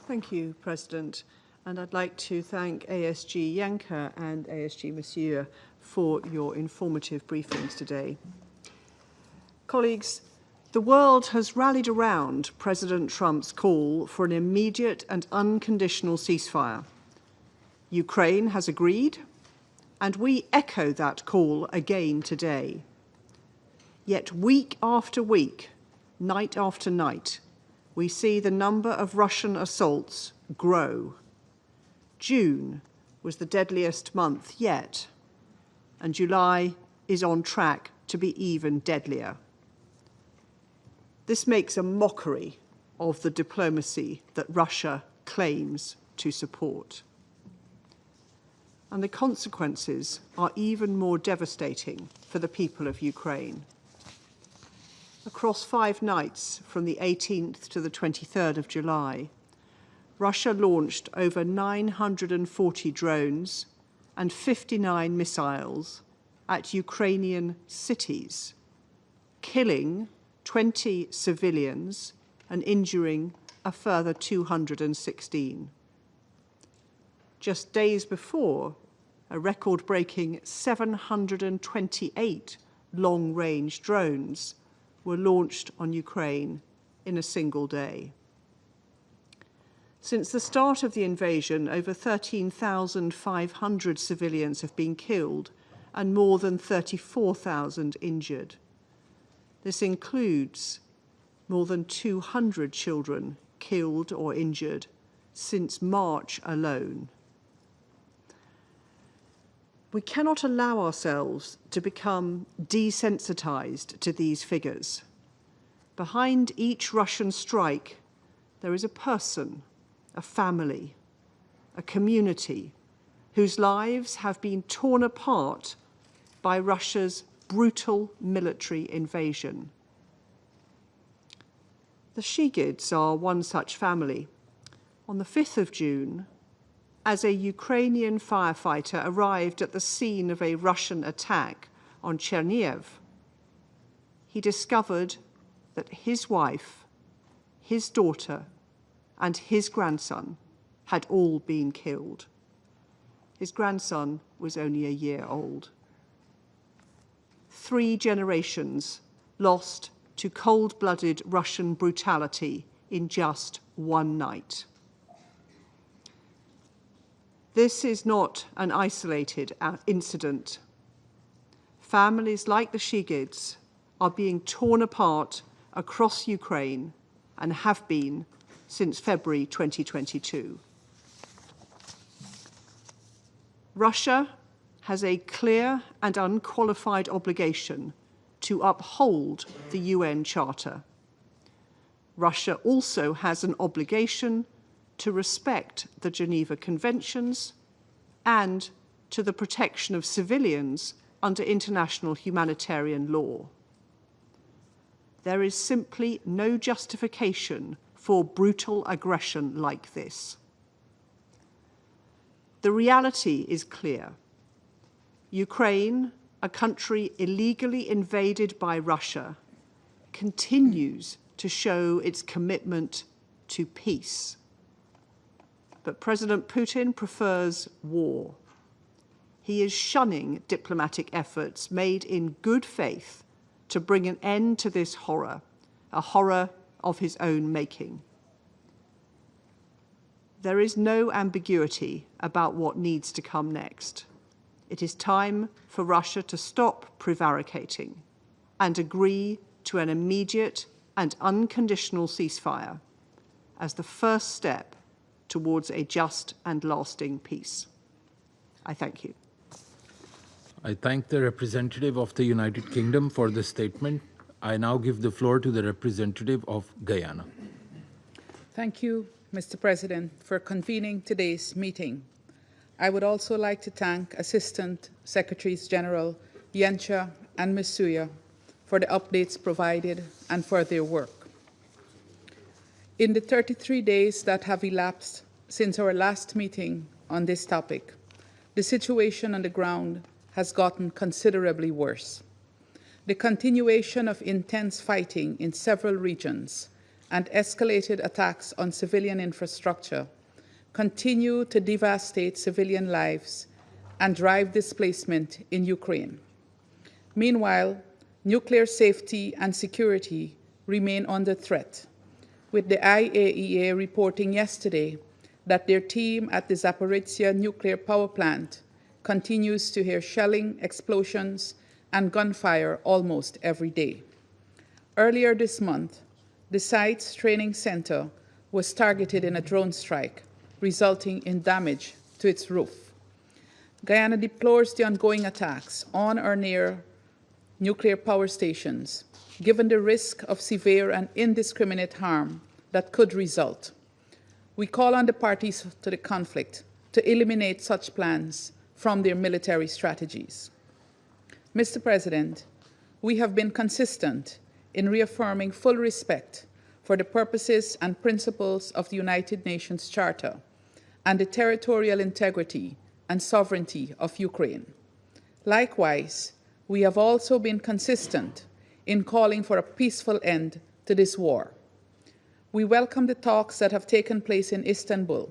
Thank you, President. And I'd like to thank ASG Jenca and ASG Msuya for your informative briefings today. Colleagues, the world has rallied around President Trump's call for an immediate and unconditional ceasefire. Ukraine has agreed, and we echo that call again today. Yet week after week, night after night, we see the number of Russian assaults grow. June was the deadliest month yet, and July is on track to be even deadlier. This makes a mockery of the diplomacy that Russia claims to support. And the consequences are even more devastating for the people of Ukraine. Across 5 nights, from the 18th to the 23rd of July, Russia launched over 940 drones and 59 missiles at Ukrainian cities, killing 20 civilians and injuring a further 216. Just days before, a record-breaking 728 long-range drones were launched on Ukraine in a single day. Since the start of the invasion, over 13,500 civilians have been killed and more than 34,000 injured. This includes more than 200 children killed or injured since March alone. We cannot allow ourselves to become desensitized to these figures. Behind each Russian strike, there is a person, a family, a community whose lives have been torn apart by Russia's brutal military invasion. The Shigids are one such family. On the 5th of June, as a Ukrainian firefighter arrived at the scene of a Russian attack on Chernihiv, he discovered that his wife, his daughter, and his grandson had all been killed. His grandson was only a year old. 3 generations lost to cold-blooded Russian brutality in just one night. This is not an isolated incident. Families like the Shigids are being torn apart across Ukraine and have been since February 2022. Russia has a clear and unqualified obligation to uphold the UN Charter. Russia also has an obligation to respect the Geneva Conventions and to the protection of civilians under international humanitarian law. There is simply no justification for brutal aggression like this. The reality is clear. Ukraine, a country illegally invaded by Russia, continues to show its commitment to peace. But President Putin prefers war. He is shunning diplomatic efforts made in good faith to bring an end to this horror, a horror of his own making. There is no ambiguity about what needs to come next. It is time for Russia to stop prevaricating and agree to an immediate and unconditional ceasefire as the first step towards a just and lasting peace. I thank you. I thank the representative of the United Kingdom for the statement. I now give the floor to the representative of Guyana. Thank you, Mr. President, for convening today's meeting. I would also like to thank Assistant Secretaries General Jenca and Msuya for the updates provided and for their work. In the 33 days that have elapsed since our last meeting on this topic, the situation on the ground has gotten considerably worse. The continuation of intense fighting in several regions and escalated attacks on civilian infrastructure continue to devastate civilian lives and drive displacement in Ukraine. Meanwhile, nuclear safety and security remain under threat, with the IAEA reporting yesterday that their team at the Zaporizhzhia nuclear power plant continues to hear shelling, explosions, and gunfire almost every day. Earlier this month, the site's training center was targeted in a drone strike, resulting in damage to its roof. Guyana deplores the ongoing attacks on or near nuclear power stations, given the risk of severe and indiscriminate harm that could result. We call on the parties to the conflict to eliminate such plans from their military strategies. Mr. President, we have been consistent in reaffirming full respect for the purposes and principles of the United Nations Charter and the territorial integrity and sovereignty of Ukraine. Likewise, we have also been consistent in calling for a peaceful end to this war. We welcome the talks that have taken place in Istanbul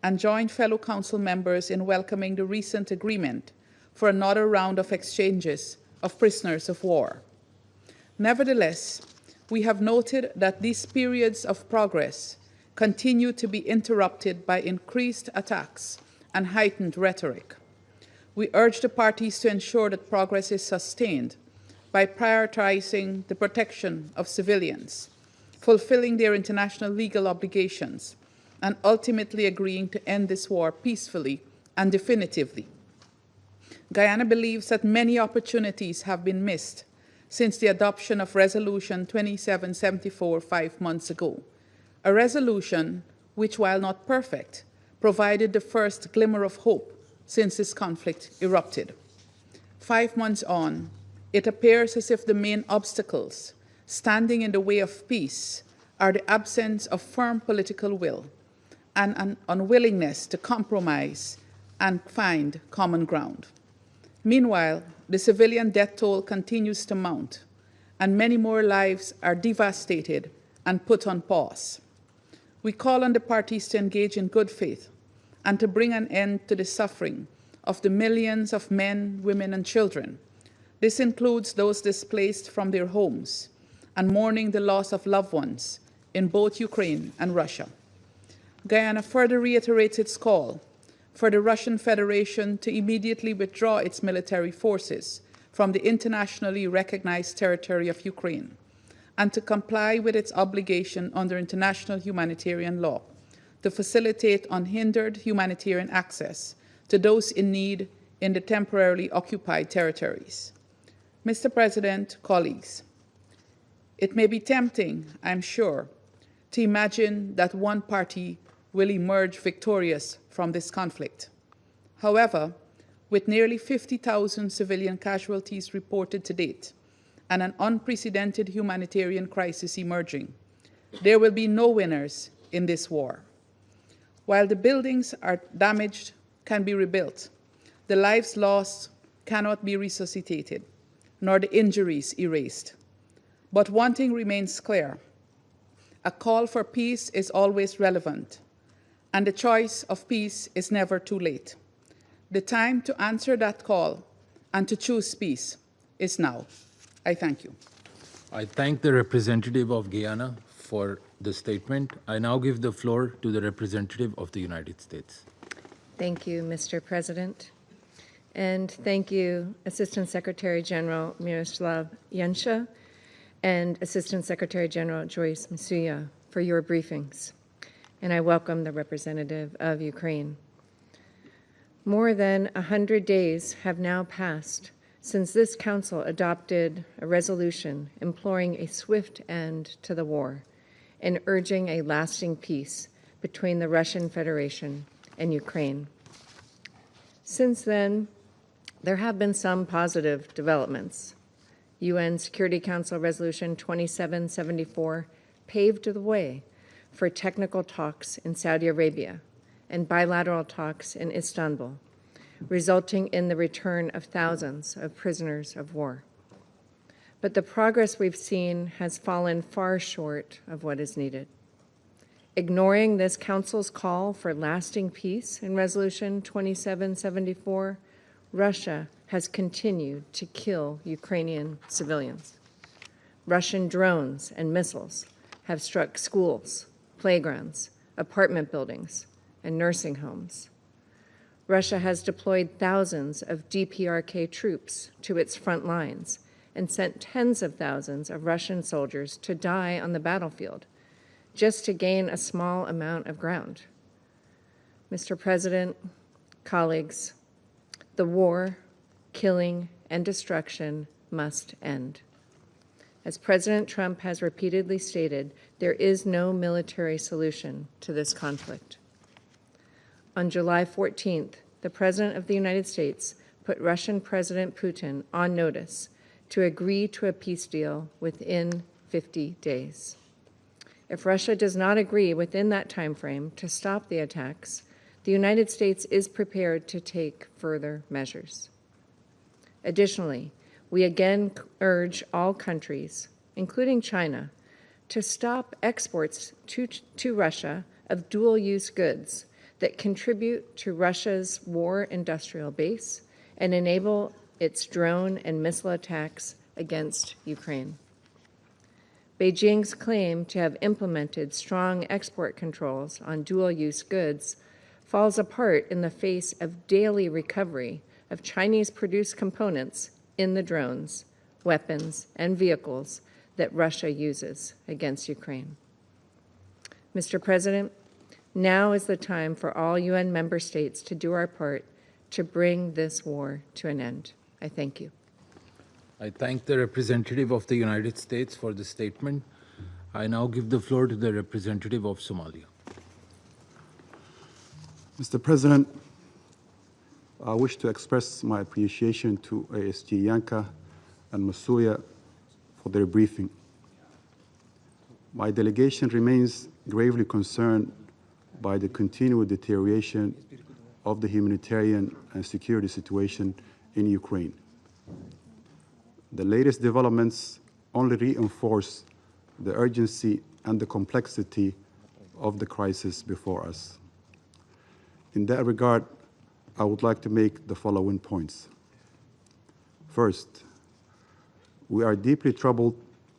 and join fellow council members in welcoming the recent agreement for another round of exchanges of prisoners of war. Nevertheless, we have noted that these periods of progress continue to be interrupted by increased attacks and heightened rhetoric. We urge the parties to ensure that progress is sustained by prioritizing the protection of civilians, fulfilling their international legal obligations, and ultimately agreeing to end this war peacefully and definitively. Guyana believes that many opportunities have been missed since the adoption of Resolution 2774 5 months ago, a resolution which, while not perfect, provided the first glimmer of hope since this conflict erupted. 5 months on, it appears as if the main obstacles standing in the way of peace are the absence of firm political will and an unwillingness to compromise and find common ground. Meanwhile, the civilian death toll continues to mount, and many more lives are devastated and put on pause. We call on the parties to engage in good faith and to bring an end to the suffering of the millions of men, women, and children. This includes those displaced from their homes and mourning the loss of loved ones in both Ukraine and Russia. Guyana further reiterates its call for the Russian Federation to immediately withdraw its military forces from the internationally recognized territory of Ukraine and to comply with its obligation under international humanitarian law to facilitate unhindered humanitarian access to those in need in the temporarily occupied territories. Mr. President, colleagues, it may be tempting, I'm sure, to imagine that one party will emerge victorious from this conflict. However, with nearly 50,000 civilian casualties reported to date and an unprecedented humanitarian crisis emerging, there will be no winners in this war. While the buildings are damaged can be rebuilt, the lives lost cannot be resuscitated, nor the injuries erased. But one thing remains clear: a call for peace is always relevant, and the choice of peace is never too late. The time to answer that call and to choose peace is now. I thank you. I thank the representative of Guyana for the statement. I now give the floor to the representative of the United States. Thank you, Mr. President. And thank you, Assistant Secretary General Miroslav Jenca and Assistant Secretary General Joyce Msuya for your briefings. And I welcome the representative of Ukraine. More than 100 days have now passed since this Council adopted a resolution imploring a swift end to the war and urging a lasting peace between the Russian Federation and Ukraine. Since then, there have been some positive developments. UN Security Council Resolution 2774 paved the way for technical talks in Saudi Arabia and bilateral talks in Istanbul, resulting in the return of thousands of prisoners of war. But the progress we've seen has fallen far short of what is needed. Ignoring this Council's call for lasting peace in Resolution 2774, Russia has continued to kill Ukrainian civilians. Russian drones and missiles have struck schools, playgrounds, apartment buildings, and nursing homes. Russia has deployed thousands of DPRK troops to its front lines and sent tens of thousands of Russian soldiers to die on the battlefield just to gain a small amount of ground. Mr. President, colleagues, the war, killing, and destruction must end. As President Trump has repeatedly stated, there is no military solution to this conflict. On July 14th, the President of the United States put Russian President Putin on notice to agree to a peace deal within 50 days. If Russia does not agree within that time frame to stop the attacks, the United States is prepared to take further measures. Additionally, we again urge all countries, including China, to stop exports to Russia of dual-use goods that contribute to Russia's war industrial base and enable its drone and missile attacks against Ukraine. Beijing's claim to have implemented strong export controls on dual-use goods falls apart in the face of daily recovery of Chinese-produced components in the drones, weapons, and vehicles that Russia uses against Ukraine. Mr. President, now is the time for all UN member states to do our part to bring this war to an end. I thank you. I thank the representative of the United States for the statement. I now give the floor to the representative of Somalia. Mr. President, I wish to express my appreciation to ASG Jenca and Msuya for their briefing. My delegation remains gravely concerned by the continued deterioration of the humanitarian and security situation in Ukraine. The latest developments only reinforce the urgency and the complexity of the crisis before us. In that regard, I would like to make the following points. First, we are deeply troubled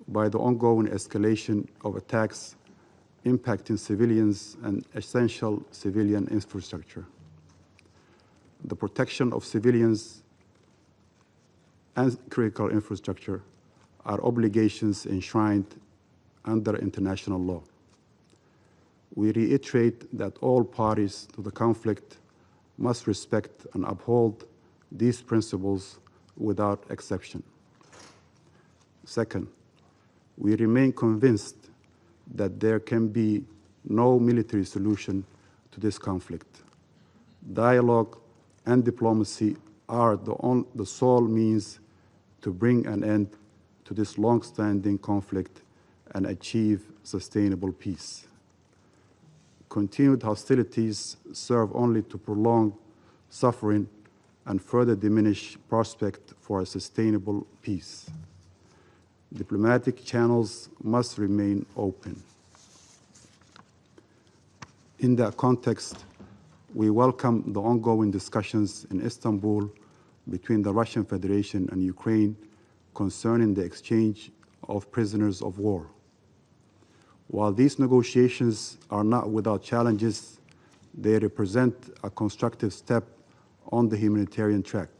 by the ongoing escalation of attacks impacting civilians and essential civilian infrastructure. The protection of civilians and critical infrastructure are obligations enshrined under international law. We reiterate that all parties to the conflict must respect and uphold these principles without exception. Second, we remain convinced that there can be no military solution to this conflict. Dialogue and diplomacy are the sole means to bring an end to this long-standing conflict and achieve sustainable peace. Continued hostilities serve only to prolong suffering and further diminish prospect for a sustainable peace. Diplomatic channels must remain open. In that context, we welcome the ongoing discussions in Istanbul between the Russian Federation and Ukraine concerning the exchange of prisoners of war. While these negotiations are not without challenges, they represent a constructive step on the humanitarian track.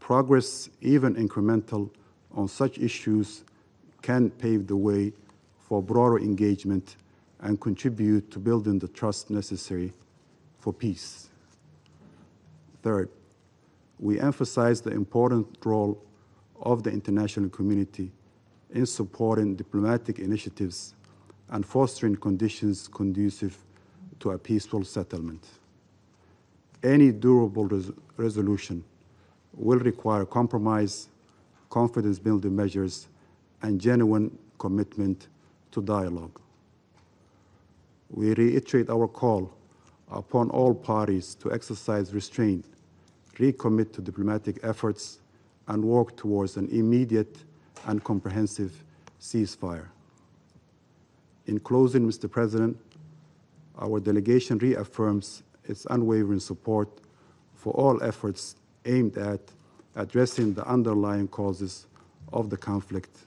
Progress, even incremental, on such issues can pave the way for broader engagement and contribute to building the trust necessary for peace. Third, we emphasize the important role of the international community in supporting diplomatic initiatives and fostering conditions conducive to a peaceful settlement. Any durable resolution will require compromise, confidence-building measures, and genuine commitment to dialogue. We reiterate our call upon all parties to exercise restraint, recommit to diplomatic efforts, and work towards an immediate and comprehensive ceasefire. In closing, Mr. President, our delegation reaffirms its unwavering support for all efforts aimed at addressing the underlying causes of the conflict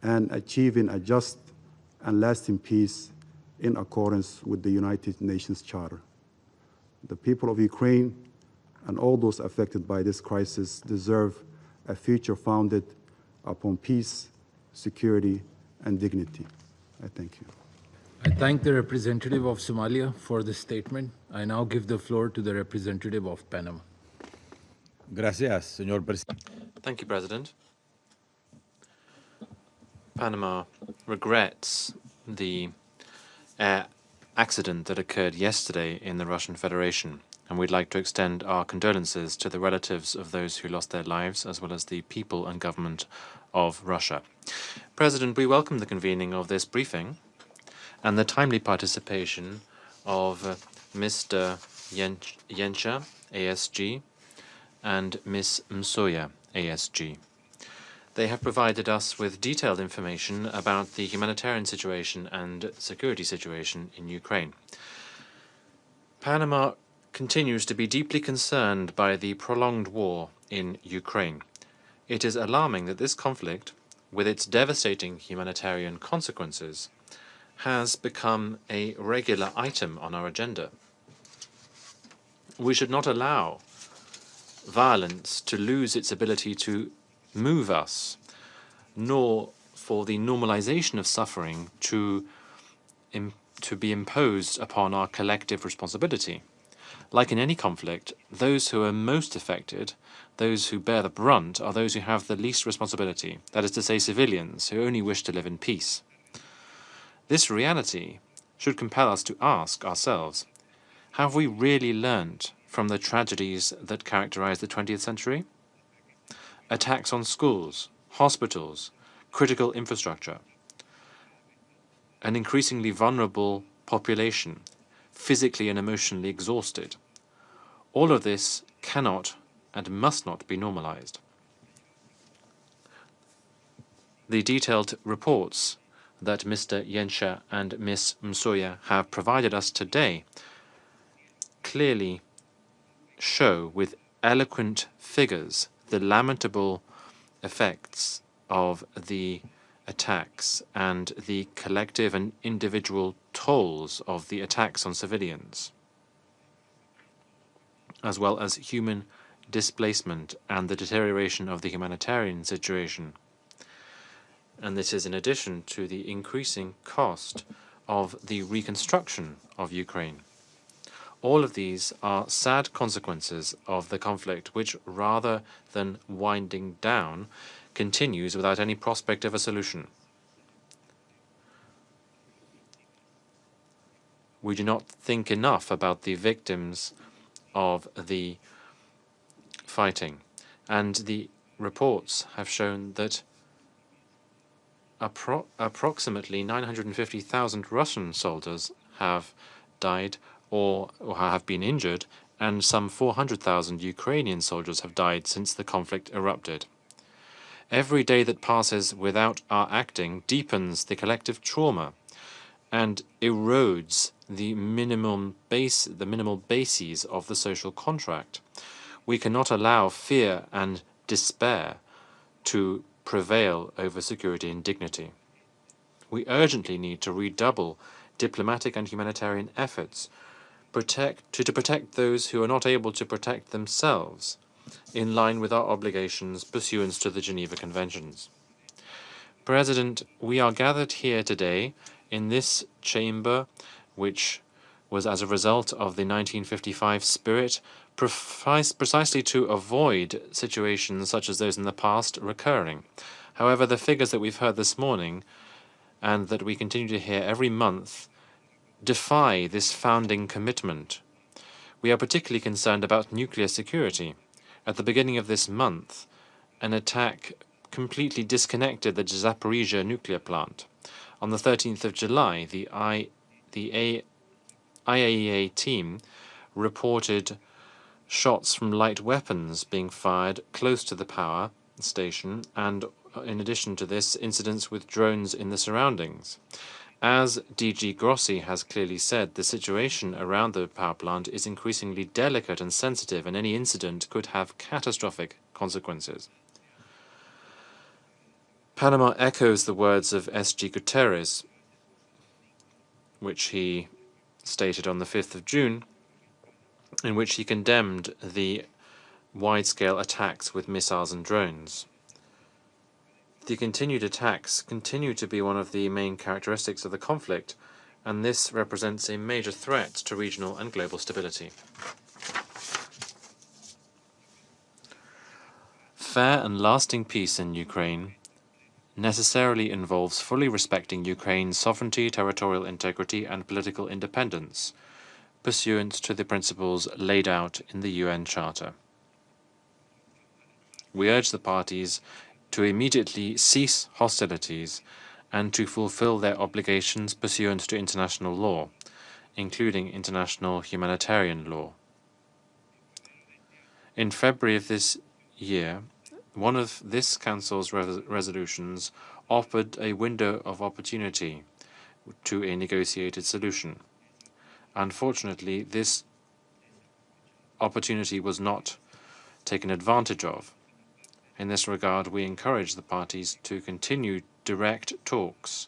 and achieving a just and lasting peace in accordance with the United Nations Charter. The people of Ukraine and all those affected by this crisis deserve a future founded upon peace, security, and dignity. I thank you. I thank the representative of Somalia for the statement. I now give the floor to the representative of Panama. Gracias, señor presidente. Thank you, President. Panama regrets the air accident that occurred yesterday in the Russian Federation, and we'd like to extend our condolences to the relatives of those who lost their lives, as well as the people and government of Russia. President, we welcome the convening of this briefing and the timely participation of Mr. Jenca, ASG, and Ms. Msuya, ASG. They have provided us with detailed information about the humanitarian situation and security situation in Ukraine. Panama continues to be deeply concerned by the prolonged war in Ukraine. It is alarming that this conflict, with its devastating humanitarian consequences, has become a regular item on our agenda. We should not allow violence to lose its ability to move us, nor for the normalization of suffering to be imposed upon our collective responsibility. Like in any conflict, those who are most affected, those who bear the brunt, are those who have the least responsibility, that is to say, civilians who only wish to live in peace. This reality should compel us to ask ourselves, have we really learned from the tragedies that characterize the 20th century? Attacks on schools, hospitals, critical infrastructure, an increasingly vulnerable population, physically and emotionally exhausted. All of this cannot and must not be normalized. The detailed reports that Mr. Jenca and Ms. Msuya have provided us today clearly show with eloquent figures the lamentable effects of the attacks and the collective and individual tolls of the attacks on civilians, as well as human displacement and the deterioration of the humanitarian situation. And this is in addition to the increasing cost of the reconstruction of Ukraine. All of these are sad consequences of the conflict, which, rather than winding down, continues without any prospect of a solution. We do not think enough about the victims of the fighting, and the reports have shown that approximately 950,000 Russian soldiers have died or have been injured, and some 400,000 Ukrainian soldiers have died since the conflict erupted. Every day that passes without our acting deepens the collective trauma and erodes the minimal bases of the social contract. We cannot allow fear and despair to prevail over security and dignity. We urgently need to redouble diplomatic and humanitarian efforts to protect those who are not able to protect themselves, in line with our obligations pursuant to the Geneva Conventions. President, we are gathered here today in this chamber, which was as a result of the 1955 spirit, precisely to avoid situations such as those in the past recurring. However, the figures that we've heard this morning, and that we continue to hear every month, defy this founding commitment. We are particularly concerned about nuclear security. At the beginning of this month, an attack completely disconnected the Zaporizhzhia nuclear plant. On the 13th of July, the IAEA team reported shots from light weapons being fired close to the power station, and in addition to this, incidents with drones in the surroundings. As DG Grossi has clearly said, the situation around the power plant is increasingly delicate and sensitive, and any incident could have catastrophic consequences. Panama echoes the words of SG Guterres, which he stated on the 5th of June, in which he condemned the wide-scale attacks with missiles and drones. The continued attacks continue to be one of the main characteristics of the conflict, and this represents a major threat to regional and global stability. Fair and lasting peace in Ukraine necessarily involves fully respecting Ukraine's sovereignty, territorial integrity, and political independence, pursuant to the principles laid out in the UN Charter. We urge the parties to immediately cease hostilities and to fulfill their obligations pursuant to international law, including international humanitarian law. In February of this year, one of this Council's resolutions offered a window of opportunity to a negotiated solution. Unfortunately, this opportunity was not taken advantage of. In this regard, we encourage the parties to continue direct talks,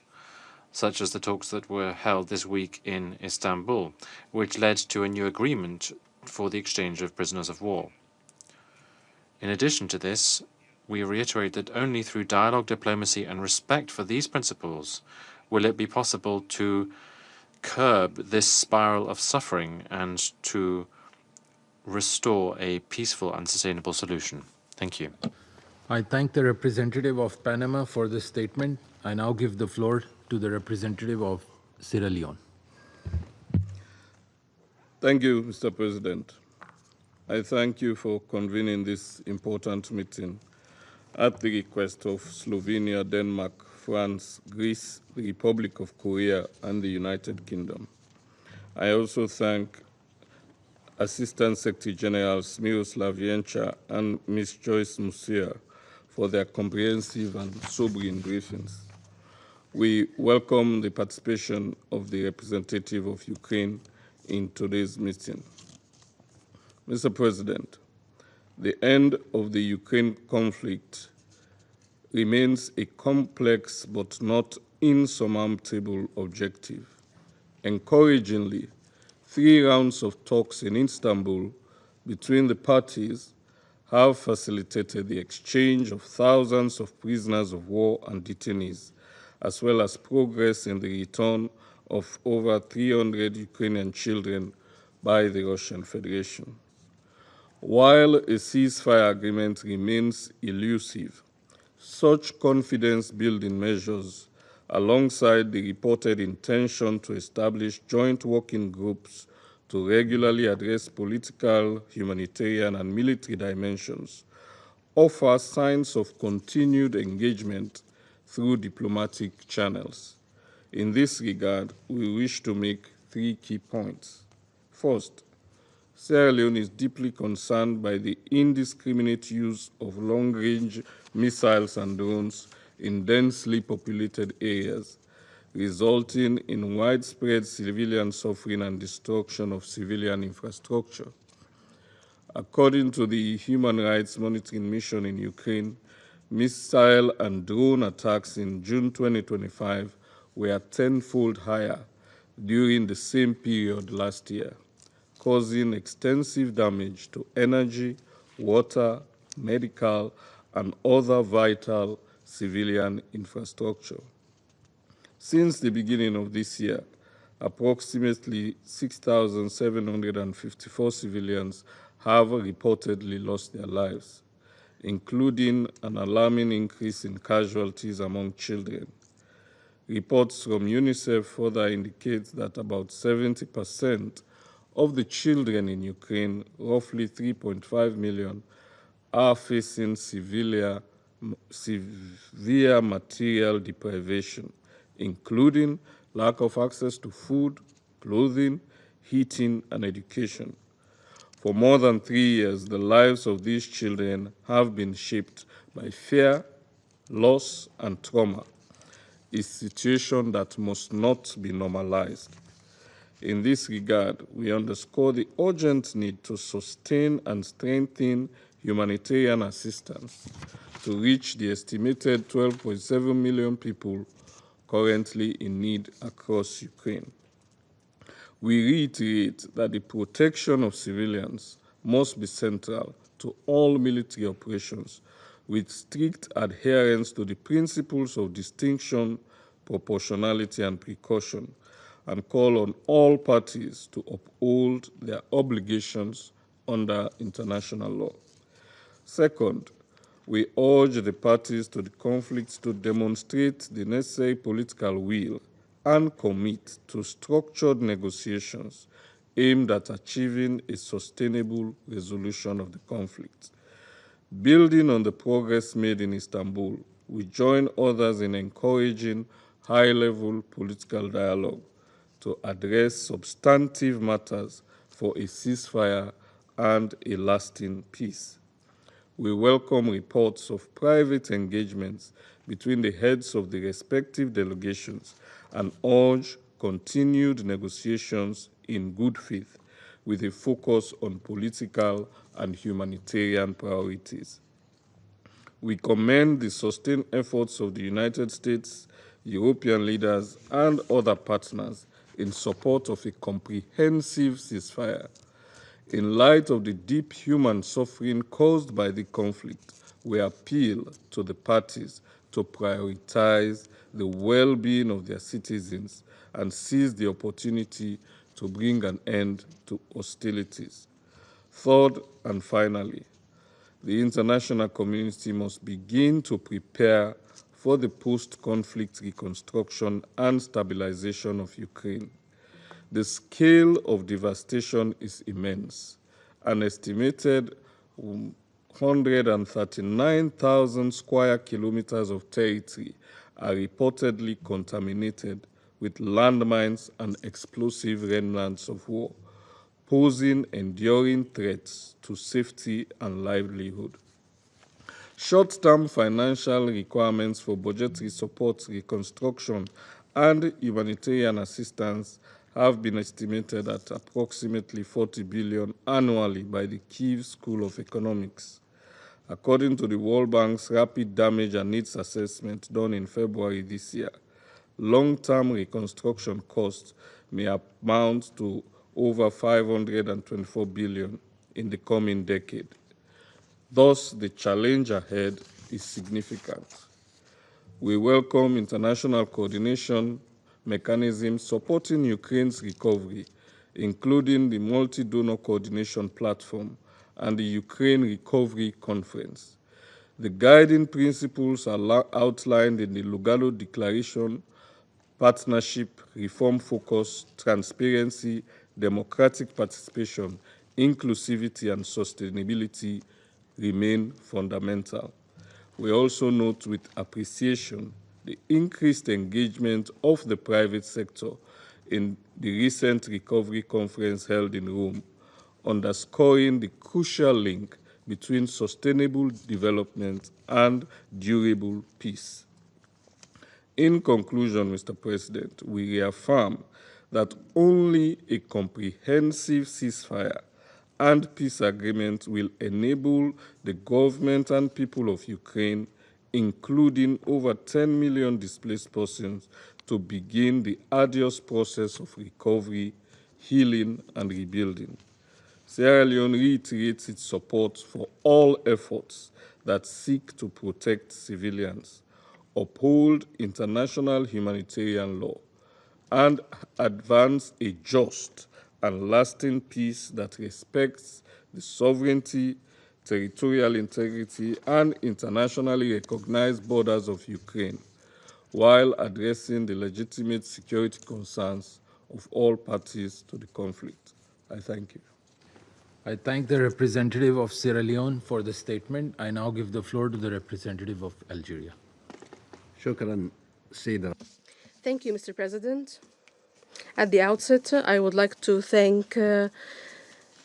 such as the talks that were held this week in Istanbul, which led to a new agreement for the exchange of prisoners of war. In addition to this, we reiterate that only through dialogue, diplomacy, and respect for these principles will it be possible to curb this spiral of suffering and to restore a peaceful and sustainable solution. Thank you. I thank the representative of Panama for this statement. I now give the floor to the representative of Sierra Leone. Thank you, Mr. President. I thank you for convening this important meeting at the request of Slovenia, Denmark, France, Greece, the Republic of Korea, and the United Kingdom. I also thank Assistant Secretary Generals Miroslav Jenca and Ms. Joyce Msuya for their comprehensive and sobering briefings. We welcome the participation of the representative of Ukraine in today's meeting. Mr. President, the end of the Ukraine conflict remains a complex but not insurmountable objective. Encouragingly, 3 rounds of talks in Istanbul between the parties have facilitated the exchange of thousands of prisoners of war and detainees, as well as progress in the return of over 300 Ukrainian children by the Russian Federation. While a ceasefire agreement remains elusive, such confidence-building measures, alongside the reported intention to establish joint working groups to regularly address political, humanitarian, and military dimensions, offer signs of continued engagement through diplomatic channels. In this regard, we wish to make 3 key points. First, Sierra Leone is deeply concerned by the indiscriminate use of long-range missiles and drones in densely populated areas, resulting in widespread civilian suffering and destruction of civilian infrastructure. According to the Human Rights Monitoring Mission in Ukraine, missile and drone attacks in June 2025 were 10-fold higher during the same period last year, causing extensive damage to energy, water, medical, and other vital civilian infrastructure. Since the beginning of this year, approximately 6,754 civilians have reportedly lost their lives, including an alarming increase in casualties among children. Reports from UNICEF further indicate that about 70% of the children in Ukraine, roughly 3.5 million, are facing severe material deprivation, including lack of access to food, clothing, heating, and education. For more than 3 years, the lives of these children have been shaped by fear, loss, and trauma, a situation that must not be normalized. In this regard, we underscore the urgent need to sustain and strengthen humanitarian assistance to reach the estimated 12.7 million people currently in need across Ukraine. We reiterate that the protection of civilians must be central to all military operations, with strict adherence to the principles of distinction, proportionality, and precaution, and call on all parties to uphold their obligations under international law. Second, we urge the parties to the conflict to demonstrate the necessary political will and commit to structured negotiations aimed at achieving a sustainable resolution of the conflict. Building on the progress made in Istanbul, we join others in encouraging high-level political dialogue to address substantive matters for a ceasefire and a lasting peace. We welcome reports of private engagements between the heads of the respective delegations and urge continued negotiations in good faith with a focus on political and humanitarian priorities. We commend the sustained efforts of the United States, European leaders, and other partners in support of a comprehensive ceasefire. In light of the deep human suffering caused by the conflict, we appeal to the parties to prioritize the well-being of their citizens and seize the opportunity to bring an end to hostilities. Third and finally, the international community must begin to prepare for the post-conflict reconstruction and stabilization of Ukraine. The scale of devastation is immense. An estimated 139,000 square kilometers of territory are reportedly contaminated with landmines and explosive remnants of war, posing enduring threats to safety and livelihood. Short-term financial requirements for budgetary support, reconstruction, and humanitarian assistance have been estimated at approximately 40 billion annually by the Kyiv School of Economics. According to the World Bank's Rapid Damage and Needs Assessment done in February this year, long-term reconstruction costs may amount to over 524 billion in the coming decade. Thus, the challenge ahead is significant. We welcome international coordination mechanisms supporting Ukraine's recovery, including the Multi-Donor Coordination Platform and the Ukraine Recovery Conference. The guiding principles are outlined in the Lugalo Declaration: partnership, reform focus, transparency, democratic participation, inclusivity, and sustainability remain fundamental. We also note with appreciation the increased engagement of the private sector in the recent recovery conference held in Rome, underscoring the crucial link between sustainable development and durable peace. In conclusion, Mr. President, we reaffirm that only a comprehensive ceasefire and peace agreement will enable the government and people of Ukraine, including over 10 million displaced persons, to begin the arduous process of recovery, healing, and rebuilding. Sierra Leone reiterates its support for all efforts that seek to protect civilians, uphold international humanitarian law, and advance a just and lasting peace that respects the sovereignty, territorial integrity, and internationally recognized borders of Ukraine, while addressing the legitimate security concerns of all parties to the conflict. I thank you. I thank the representative of Sierra Leone for the statement. I now give the floor to the representative of Algeria. Thank you, Mr. President. At the outset, I would like to thank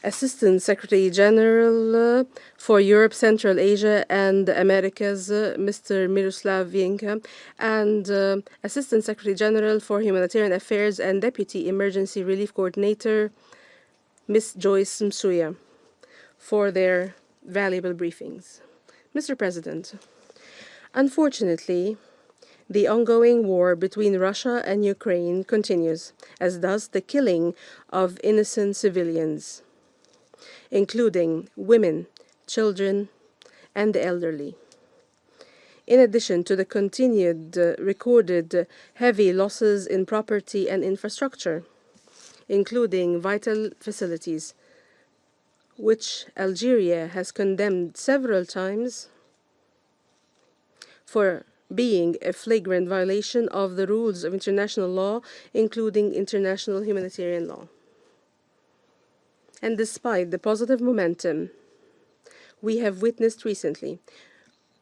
Assistant Secretary General for Europe, Central Asia and the Americas, Mr. Miroslav Jenca, and Assistant Secretary General for Humanitarian Affairs and Deputy Emergency Relief Coordinator, Ms. Joyce Msuya, for their valuable briefings. Mr. President, unfortunately, the ongoing war between Russia and Ukraine continues, as does the killing of innocent civilians, including women, children, and the elderly. In addition to the continued recorded heavy losses in property and infrastructure, including vital facilities, which Algeria has condemned several times for being a flagrant violation of the rules of international law, including international humanitarian law. And despite the positive momentum we have witnessed recently,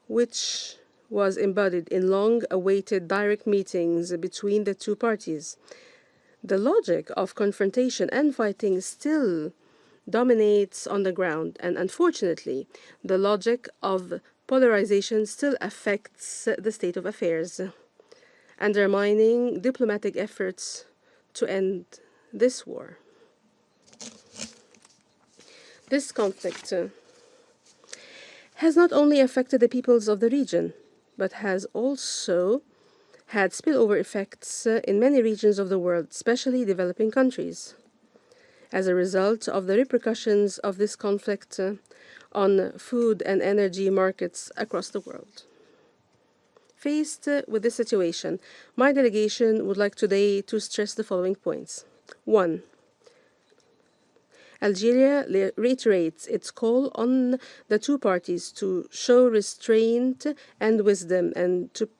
which was embodied in long-awaited direct meetings between the two parties, the logic of confrontation and fighting still dominates on the ground, and unfortunately, the logic of polarization still affects the state of affairs, undermining diplomatic efforts to end this war. This conflict has not only affected the peoples of the region, but has also had spillover effects in many regions of the world, especially developing countries, as a result of the repercussions of this conflict on food and energy markets across the world. Faced with this situation, my delegation would like today to stress the following points. 1. Algeria reiterates its call on the two parties to show restraint and wisdom and to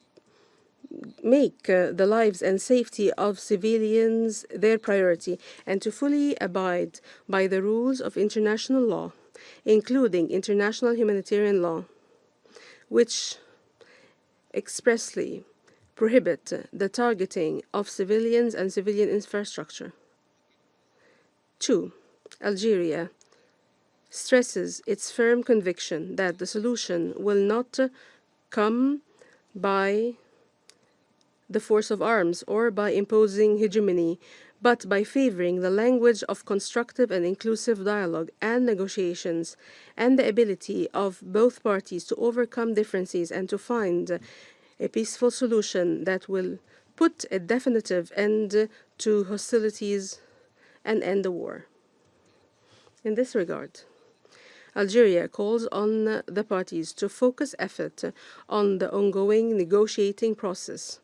make the lives and safety of civilians their priority and to fully abide by the rules of international law, including international humanitarian law, which expressly prohibit the targeting of civilians and civilian infrastructure. 2. Algeria stresses its firm conviction that the solution will not come by the force of arms or by imposing hegemony, but by favoring the language of constructive and inclusive dialogue and negotiations, and the ability of both parties to overcome differences and to find a peaceful solution that will put a definitive end to hostilities and end the war. In this regard, Algeria calls on the parties to focus effort on the ongoing negotiating process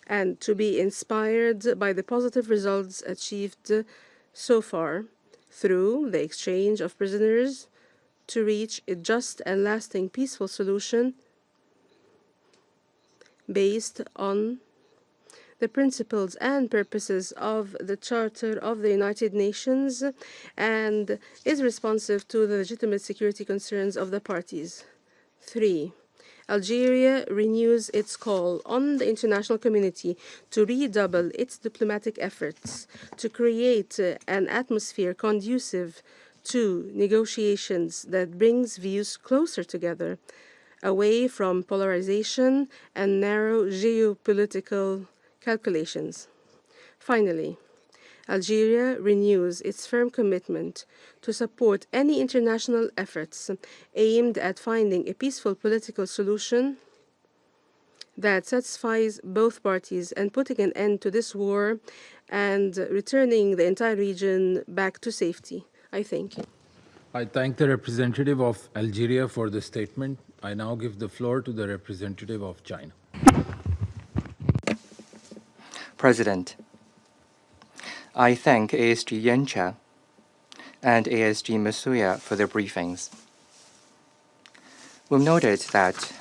and to be inspired by the positive results achieved so far through the exchange of prisoners to reach a just and lasting peaceful solution based on the principles and purposes of the Charter of the United Nations and is responsive to the legitimate security concerns of the parties. 3. Algeria renews its call on the international community to redouble its diplomatic efforts to create an atmosphere conducive to negotiations that brings views closer together, away from polarization and narrow geopolitical calculations. Finally, Algeria renews its firm commitment to support any international efforts aimed at finding a peaceful political solution that satisfies both parties and putting an end to this war and returning the entire region back to safety. I thank you. I thank the representative of Algeria for the statement. I now give the floor to the representative of China. President, I thank ASG Jenca and ASG Msuya for their briefings. We've noted that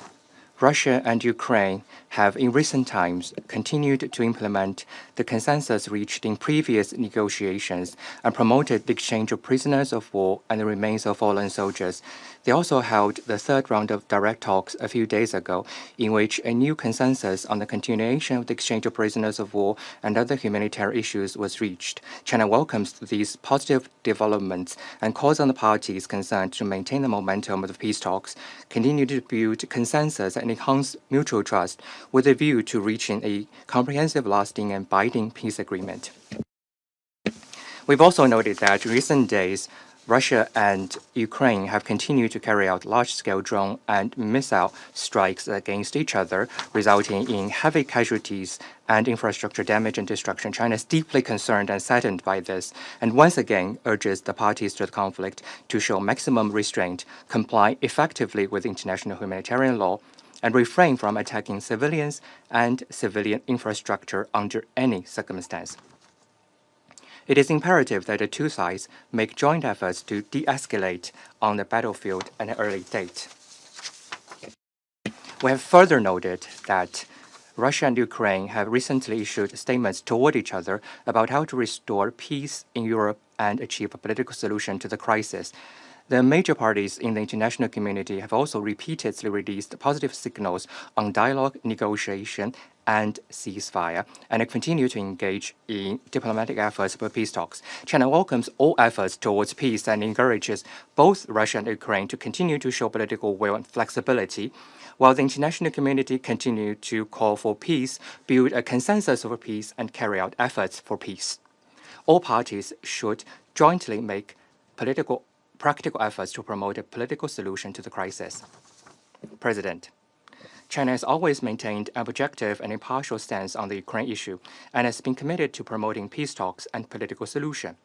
Russia and Ukraine have in recent times continued to implement the consensus reached in previous negotiations and promoted the exchange of prisoners of war and the remains of fallen soldiers. They also held the third round of direct talks a few days ago, in which a new consensus on the continuation of the exchange of prisoners of war and other humanitarian issues was reached. China welcomes these positive developments and calls on the parties concerned to maintain the momentum of the peace talks, continue to build consensus and enhance mutual trust with a view to reaching a comprehensive, lasting, and binding peace agreement. We've also noted that in recent days, Russia and Ukraine have continued to carry out large-scale drone and missile strikes against each other, resulting in heavy casualties and infrastructure damage and destruction. China is deeply concerned and saddened by this, and once again urges the parties to the conflict to show maximum restraint, comply effectively with international humanitarian law, and refrain from attacking civilians and civilian infrastructure under any circumstance. It is imperative that the two sides make joint efforts to de-escalate on the battlefield at an early date. We have further noted that Russia and Ukraine have recently issued statements toward each other about how to restore peace in Europe and achieve a political solution to the crisis. The major parties in the international community have also repeatedly released positive signals on dialogue, negotiation, and ceasefire, and continue to engage in diplomatic efforts for peace talks. China welcomes all efforts towards peace and encourages both Russia and Ukraine to continue to show political will and flexibility, while the international community continue to call for peace, build a consensus over peace, and carry out efforts for peace. All parties should jointly make practical efforts to promote a political solution to the crisis. President, China has always maintained an objective and impartial stance on the Ukraine issue and has been committed to promoting peace talks and political solution.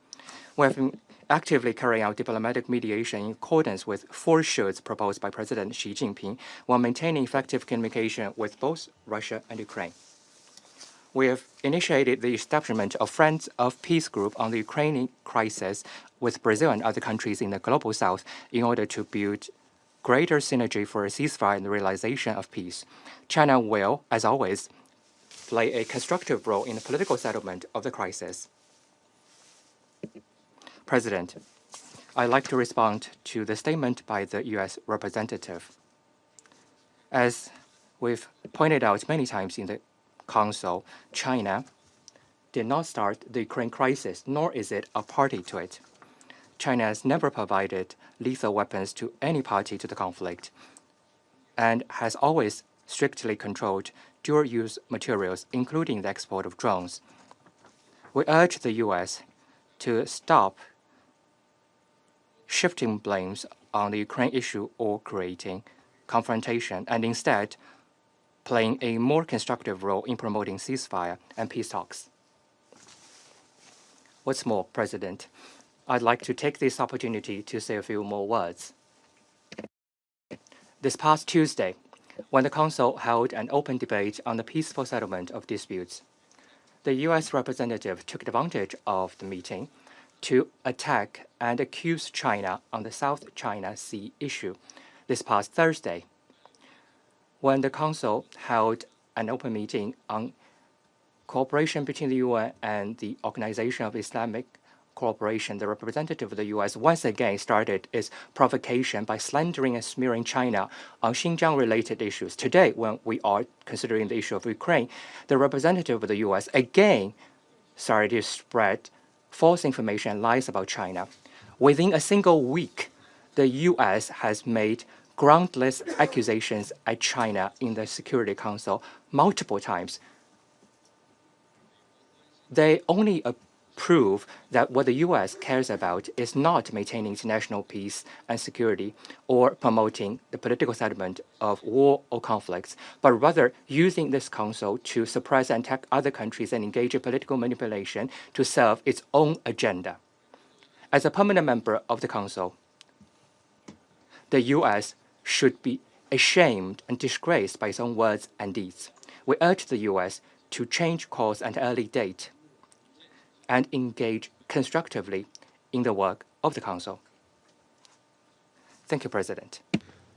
We have been actively carrying out diplomatic mediation in accordance with 4 shoulds proposed by President Xi Jinping while maintaining effective communication with both Russia and Ukraine. We have initiated the establishment of Friends of Peace Group on the Ukrainian crisis with Brazil and other countries in the Global South in order to build greater synergy for a ceasefire and the realization of peace. China will, as always, play a constructive role in the political settlement of the crisis. President, I'd like to respond to the statement by the U.S. representative. As we've pointed out many times in the Council, China did not start the Ukraine crisis, nor is it a party to it. China has never provided lethal weapons to any party to the conflict and has always strictly controlled dual-use materials, including the export of drones. We urge the U.S. to stop shifting blames on the Ukraine issue or creating confrontation, and instead playing a more constructive role in promoting ceasefire and peace talks. What's more, President, I'd like to take this opportunity to say a few more words. This past Tuesday, when the Council held an open debate on the peaceful settlement of disputes, the U.S. representative took advantage of the meeting to attack and accuse China on the South China Sea issue this past Thursday. When the Council held an open meeting on cooperation between the UN and the Organization of Islamic Cooperation, the representative of the U.S. once again started its provocation by slandering and smearing China on Xinjiang-related issues. Today, when we are considering the issue of Ukraine, the representative of the U.S. again started to spread false information and lies about China. Within a single week, the U.S. has made groundless accusations at China in the Security Council multiple times. They only prove that what the U.S. cares about is not maintaining international peace and security or promoting the political settlement of war or conflicts, but rather using this council to suppress and attack other countries and engage in political manipulation to serve its own agenda. As a permanent member of the council, the U.S. should be ashamed and disgraced by its own words and deeds. We urge the U.S. to change course at an early date and engage constructively in the work of the Council. Thank you, President.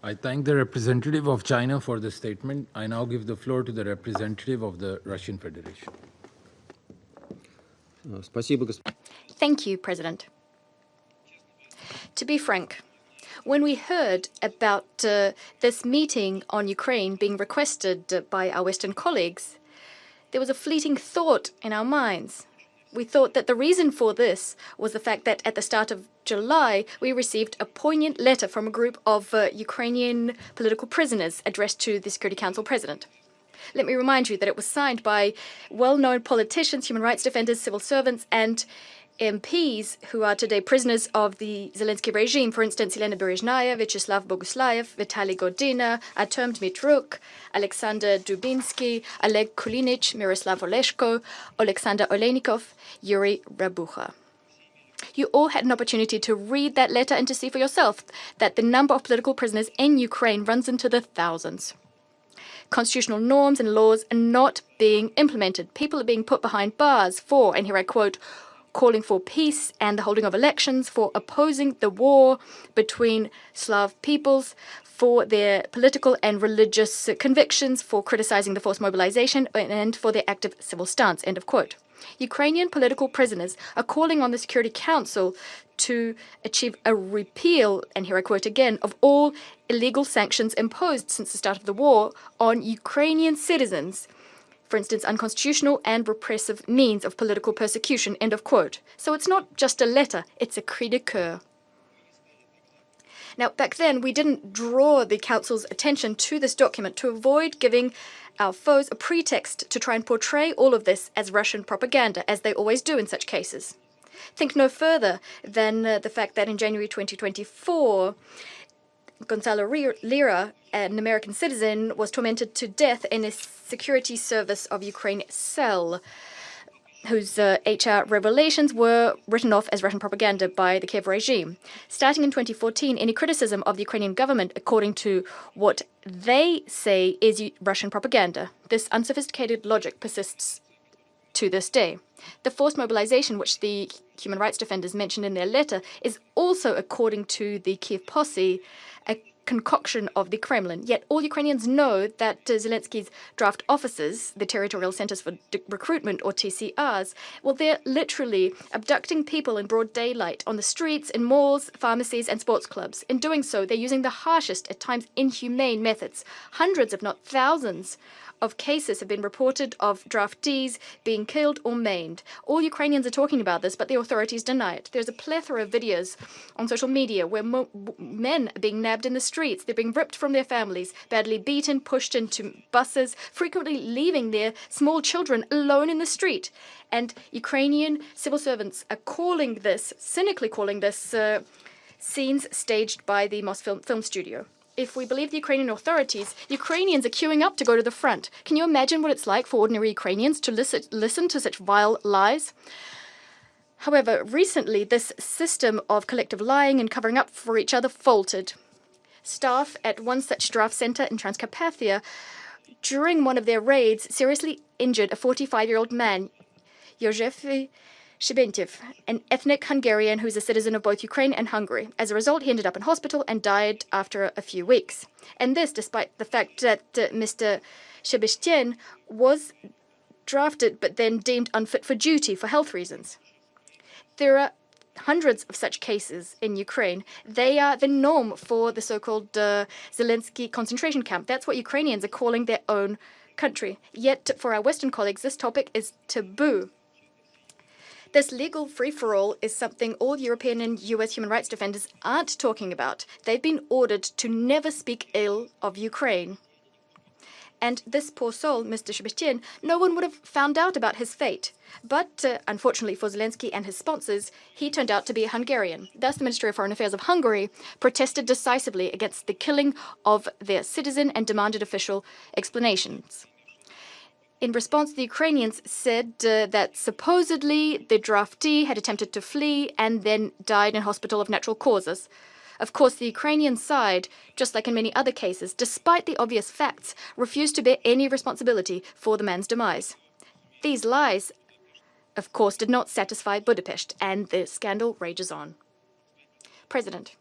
I thank the representative of China for the statement. I now give the floor to the representative of the Russian Federation. Thank you, President. To be frank, when we heard about this meeting on Ukraine being requested by our Western colleagues, there was a fleeting thought in our minds. We thought that the reason for this was the fact that at the start of July, we received a poignant letter from a group of Ukrainian political prisoners addressed to the Security Council President. Let me remind you that it was signed by well-known politicians, human rights defenders, civil servants, and MPs who are today prisoners of the Zelensky regime. For instance, Elena Berezhnaya, Vyacheslav Boguslayev, Vitaly Godina, Artem Dmitruk, Alexander Dubinsky, Oleg Kulinich, Miroslav Oleshko, Alexander Oleynikov, Yuri Rabucha. You all had an opportunity to read that letter and to see for yourself that the number of political prisoners in Ukraine runs into the thousands. Constitutional norms and laws are not being implemented. People are being put behind bars for, and here I quote, calling for peace and the holding of elections, for opposing the war between Slav peoples, for their political and religious convictions, for criticizing the forced mobilization, and for their active civil stance, end of quote. Ukrainian political prisoners are calling on the Security Council to achieve a repeal, and here I quote again, of all illegal sanctions imposed since the start of the war on Ukrainian citizens. For instance, unconstitutional and repressive means of political persecution, end of quote. So it's not just a letter, it's a cri de coeur. Now, back then, we didn't draw the Council's attention to this document to avoid giving our foes a pretext to try and portray all of this as Russian propaganda, as they always do in such cases. Think no further than the fact that in January 2024, Gonzalo Lira, an American citizen, was tormented to death in a security service of Ukraine cell, whose HR revelations were written off as Russian propaganda by the Kiev regime. Starting in 2014, any criticism of the Ukrainian government, according to what they say is Russian propaganda, this unsophisticated logic persists to this day. The forced mobilization, which the human rights defenders mentioned in their letter, is also, according to the Kiev posse, a concoction of the Kremlin. Yet all Ukrainians know that Zelensky's draft officers, the Territorial Centers for Recruitment, or TCRs, well, they're literally abducting people in broad daylight on the streets, in malls, pharmacies, and sports clubs. In doing so, they're using the harshest, at times inhumane methods. Hundreds, if not thousands, of cases have been reported of draftees being killed or maimed. All Ukrainians are talking about this, but the authorities deny it. There's a plethora of videos on social media where men are being nabbed in the streets. They're being ripped from their families, badly beaten, pushed into buses, frequently leaving their small children alone in the street. And Ukrainian civil servants are calling this, cynically calling this, scenes staged by the Moscow film studio. If we believe the Ukrainian authorities, Ukrainians are queuing up to go to the front. Can you imagine what it's like for ordinary Ukrainians to listen to such vile lies? However, recently, this system of collective lying and covering up for each other faltered. Staff at one such draft center in Transcarpathia, during one of their raids, seriously injured a 45-year-old man, József Szybentiev, an ethnic Hungarian who's a citizen of both Ukraine and Hungary. As a result, he ended up in hospital and died after a few weeks. And this despite the fact that Mr. Szybentiev was drafted but then deemed unfit for duty for health reasons. There are hundreds of such cases in Ukraine. They are the norm for the so-called Zelensky concentration camp. That's what Ukrainians are calling their own country. Yet, for our Western colleagues, this topic is taboo. This legal free-for-all is something all European and US human rights defenders aren't talking about. They've been ordered to never speak ill of Ukraine. And this poor soul, Mr. Szybentiev, no one would have found out about his fate. But, unfortunately for Zelensky and his sponsors, he turned out to be a Hungarian. Thus, the Ministry of Foreign Affairs of Hungary protested decisively against the killing of their citizen and demanded official explanations. In response, the Ukrainians said that supposedly the draftee had attempted to flee and then died in hospital of natural causes. Of course, the Ukrainian side, just like in many other cases, despite the obvious facts, refused to bear any responsibility for the man's demise. These lies, of course, did not satisfy Budapest, and the scandal rages on. President,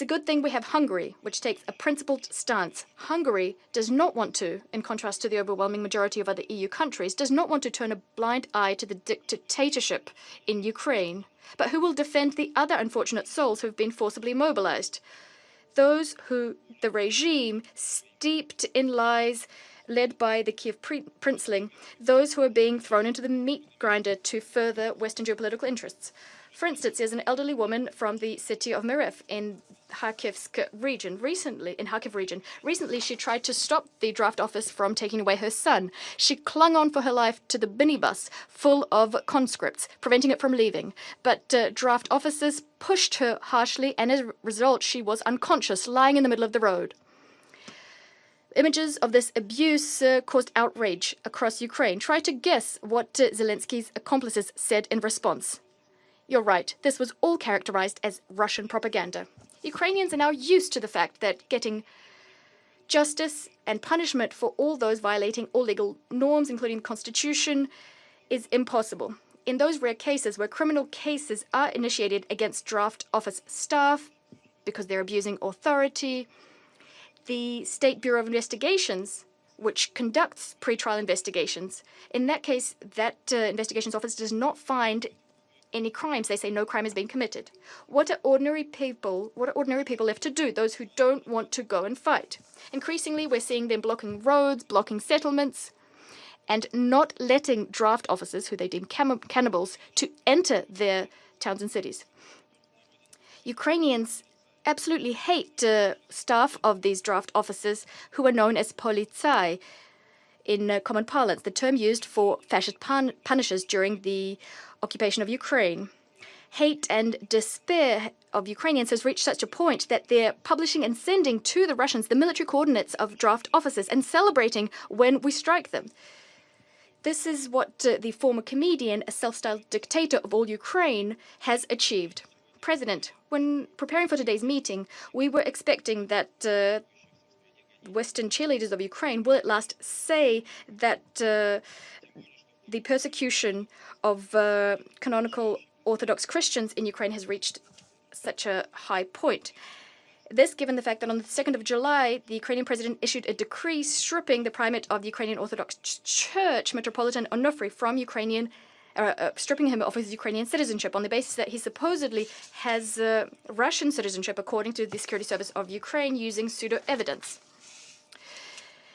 It's a good thing we have Hungary, which takes a principled stance. Hungary does not want to, in contrast to the overwhelming majority of other EU countries, does not want to turn a blind eye to the dictatorship in Ukraine, but who will defend the other unfortunate souls who have been forcibly mobilized. Those who the regime, steeped in lies, led by the Kiev princeling, those who are being thrown into the meat grinder to further Western geopolitical interests. For instance, there's an elderly woman from the city of Mirev in Kharkiv region. Recently, she tried to stop the draft office from taking away her son. She clung on for her life to the minibus full of conscripts, preventing it from leaving. But draft officers pushed her harshly, and as a result, she was unconscious, lying in the middle of the road. Images of this abuse caused outrage across Ukraine. Try to guess what Zelensky's accomplices said in response. You're right, this was all characterized as Russian propaganda. Ukrainians are now used to the fact that getting justice and punishment for all those violating all legal norms, including the Constitution, is impossible. In those rare cases where criminal cases are initiated against draft office staff because they're abusing authority, the State Bureau of Investigations, which conducts pretrial investigations, in that case, that investigations office does not find any crimes. They say no crime has been committed. What are ordinary people left to do? Those who don't want to go and fight. Increasingly, we're seeing them blocking roads, blocking settlements, and not letting draft officers, who they deem cannibals, to enter their towns and cities. Ukrainians absolutely hate staff of these draft officers who are known as politsai in common parlance, the term used for fascist punishers during the occupation of Ukraine. Hate and despair of Ukrainians has reached such a point that they're publishing and sending to the Russians the military coordinates of draft officers and celebrating when we strike them. This is what the former comedian, a self-styled dictator of all Ukraine, has achieved. President, when preparing for today's meeting, we were expecting that Western cheerleaders of Ukraine will at last say that the persecution of canonical Orthodox Christians in Ukraine has reached such a high point. This, given the fact that on the 2nd of July, the Ukrainian president issued a decree stripping the primate of the Ukrainian Orthodox Church, Metropolitan Onufry, from stripping him of his Ukrainian citizenship on the basis that he supposedly has Russian citizenship, according to the Security Service of Ukraine, using pseudo-evidence.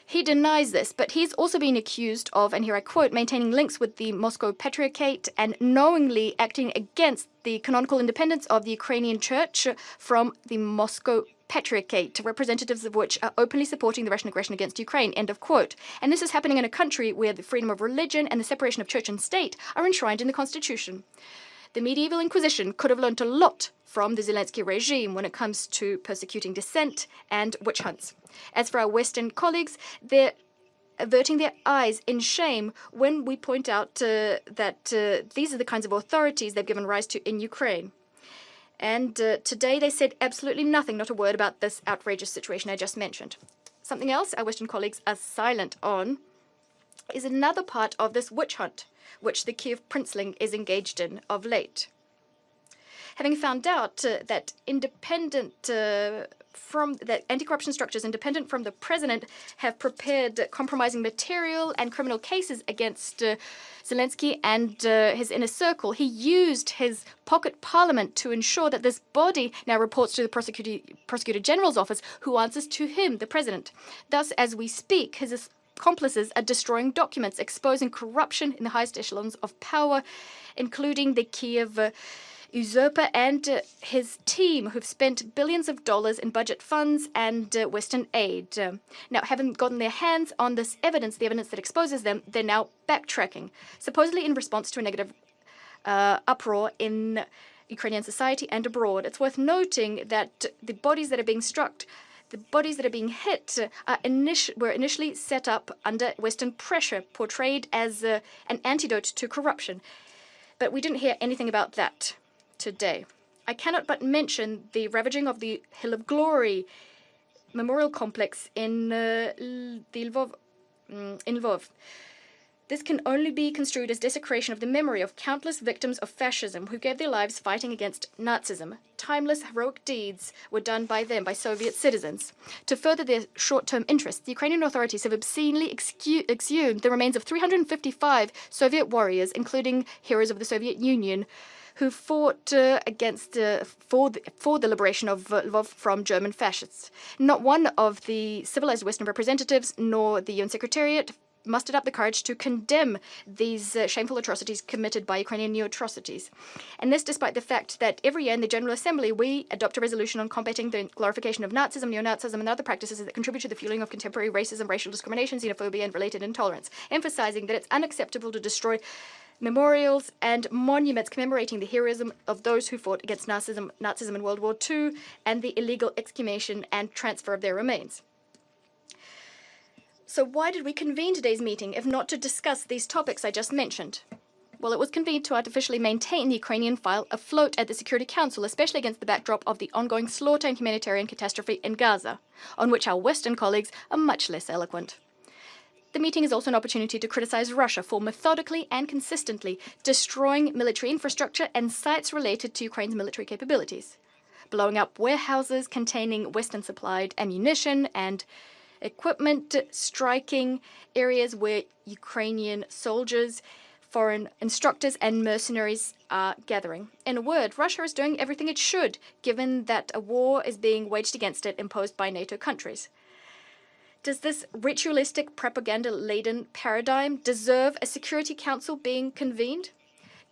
He denies this, but he's also being accused of, and here I quote, maintaining links with the Moscow Patriarchate and knowingly acting against the canonical independence of the Ukrainian Church from the Moscow Patriarchate, representatives of which are openly supporting the Russian aggression against Ukraine, end of quote. And this is happening in a country where the freedom of religion and the separation of church and state are enshrined in the Constitution. The medieval Inquisition could have learned a lot from the Zelensky regime when it comes to persecuting dissent and witch hunts. As for our Western colleagues, they're averting their eyes in shame when we point out that these are the kinds of authorities they've given rise to in Ukraine. And today they said absolutely nothing, not a word about this outrageous situation I just mentioned. Something else our Western colleagues are silent on is another part of this witch hunt, which the Kiev princeling is engaged in of late. Having found out that anti-corruption structures independent from the president have prepared compromising material and criminal cases against Zelensky and his inner circle, he used his pocket parliament to ensure that this body now reports to the Prosecutor General's office, who answers to him, the president. Thus, as we speak, his accomplices are destroying documents exposing corruption in the highest echelons of power, including the Kiev usurper and his team, who've spent billions of dollars in budget funds and Western aid. Now, having gotten their hands on this evidence, the evidence that exposes them, they're now backtracking, supposedly in response to a negative uproar in Ukrainian society and abroad. It's worth noting that the bodies that are being struck, the bodies that are being hit, were initially set up under Western pressure, portrayed as an antidote to corruption. But we didn't hear anything about that today. I cannot but mention the ravaging of the Hill of Glory memorial complex in Lvov. This can only be construed as desecration of the memory of countless victims of fascism who gave their lives fighting against Nazism. Timeless heroic deeds were done by them, by Soviet citizens. To further their short-term interests, the Ukrainian authorities have obscenely exhumed the remains of 355 Soviet warriors, including heroes of the Soviet Union, who fought for the liberation of Lvov from German fascists. Not one of the civilized Western representatives nor the UN Secretariat mustered up the courage to condemn these shameful atrocities committed by Ukrainian neo-atrocities. And this despite the fact that every year in the General Assembly we adopt a resolution on combating the glorification of Nazism, neo-Nazism and other practices that contribute to the fueling of contemporary racism, racial discrimination, xenophobia and related intolerance, emphasizing that it's unacceptable to destroy memorials and monuments commemorating the heroism of those who fought against Nazism in World War II and the illegal exhumation and transfer of their remains. So why did we convene today's meeting if not to discuss these topics I just mentioned? Well, it was convened to artificially maintain the Ukrainian file afloat at the Security Council, especially against the backdrop of the ongoing slaughter and humanitarian catastrophe in Gaza, on which our Western colleagues are much less eloquent. The meeting is also an opportunity to criticize Russia for methodically and consistently destroying military infrastructure and sites related to Ukraine's military capabilities, blowing up warehouses containing Western-supplied ammunition and equipment, striking areas where Ukrainian soldiers, foreign instructors and mercenaries are gathering. In a word, Russia is doing everything it should, given that a war is being waged against it imposed by NATO countries. Does this ritualistic, propaganda-laden paradigm deserve a Security Council being convened?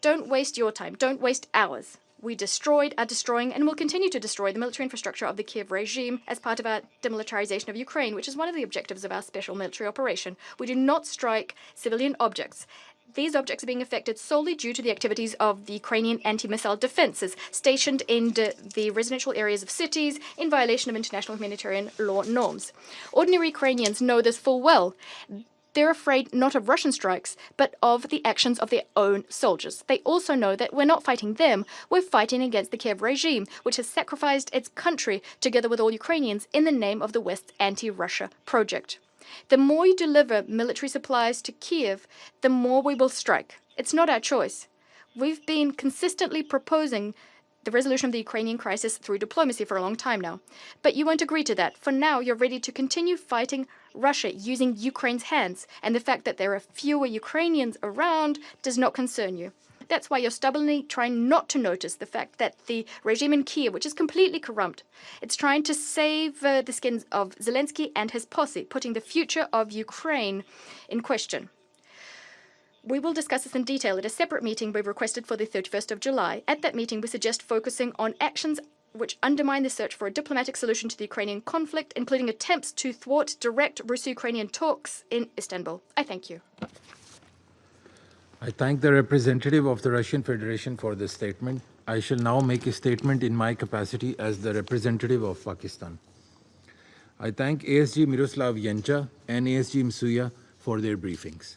Don't waste your time. Don't waste ours. We destroyed, are destroying, and will continue to destroy the military infrastructure of the Kiev regime as part of our demilitarization of Ukraine, which is one of the objectives of our special military operation. We do not strike civilian objects. These objects are being affected solely due to the activities of the Ukrainian anti-missile defenses stationed in the residential areas of cities in violation of international humanitarian law norms. Ordinary Ukrainians know this full well. They're afraid not of Russian strikes, but of the actions of their own soldiers. They also know that we're not fighting them, we're fighting against the Kiev regime, which has sacrificed its country, together with all Ukrainians, in the name of the West's anti-Russia project. The more you deliver military supplies to Kiev, the more we will strike. It's not our choice. We've been consistently proposing the resolution of the Ukrainian crisis through diplomacy for a long time now. But you won't agree to that. For now, you're ready to continue fighting Russia using Ukraine's hands, and the fact that there are fewer Ukrainians around does not concern you. That's why you're stubbornly trying not to notice the fact that the regime in Kiev, which is completely corrupt, it's trying to save the skins of Zelensky and his posse, putting the future of Ukraine in question. We will discuss this in detail at a separate meeting we've requested for the 31st of July. At that meeting, we suggest focusing on actions which undermine the search for a diplomatic solution to the Ukrainian conflict, including attempts to thwart direct Russo-Ukrainian talks in Istanbul. I thank you. I thank the representative of the Russian Federation for this statement. I shall now make a statement in my capacity as the representative of Pakistan. I thank ASG Miroslav Jenca and ASG Msuya for their briefings.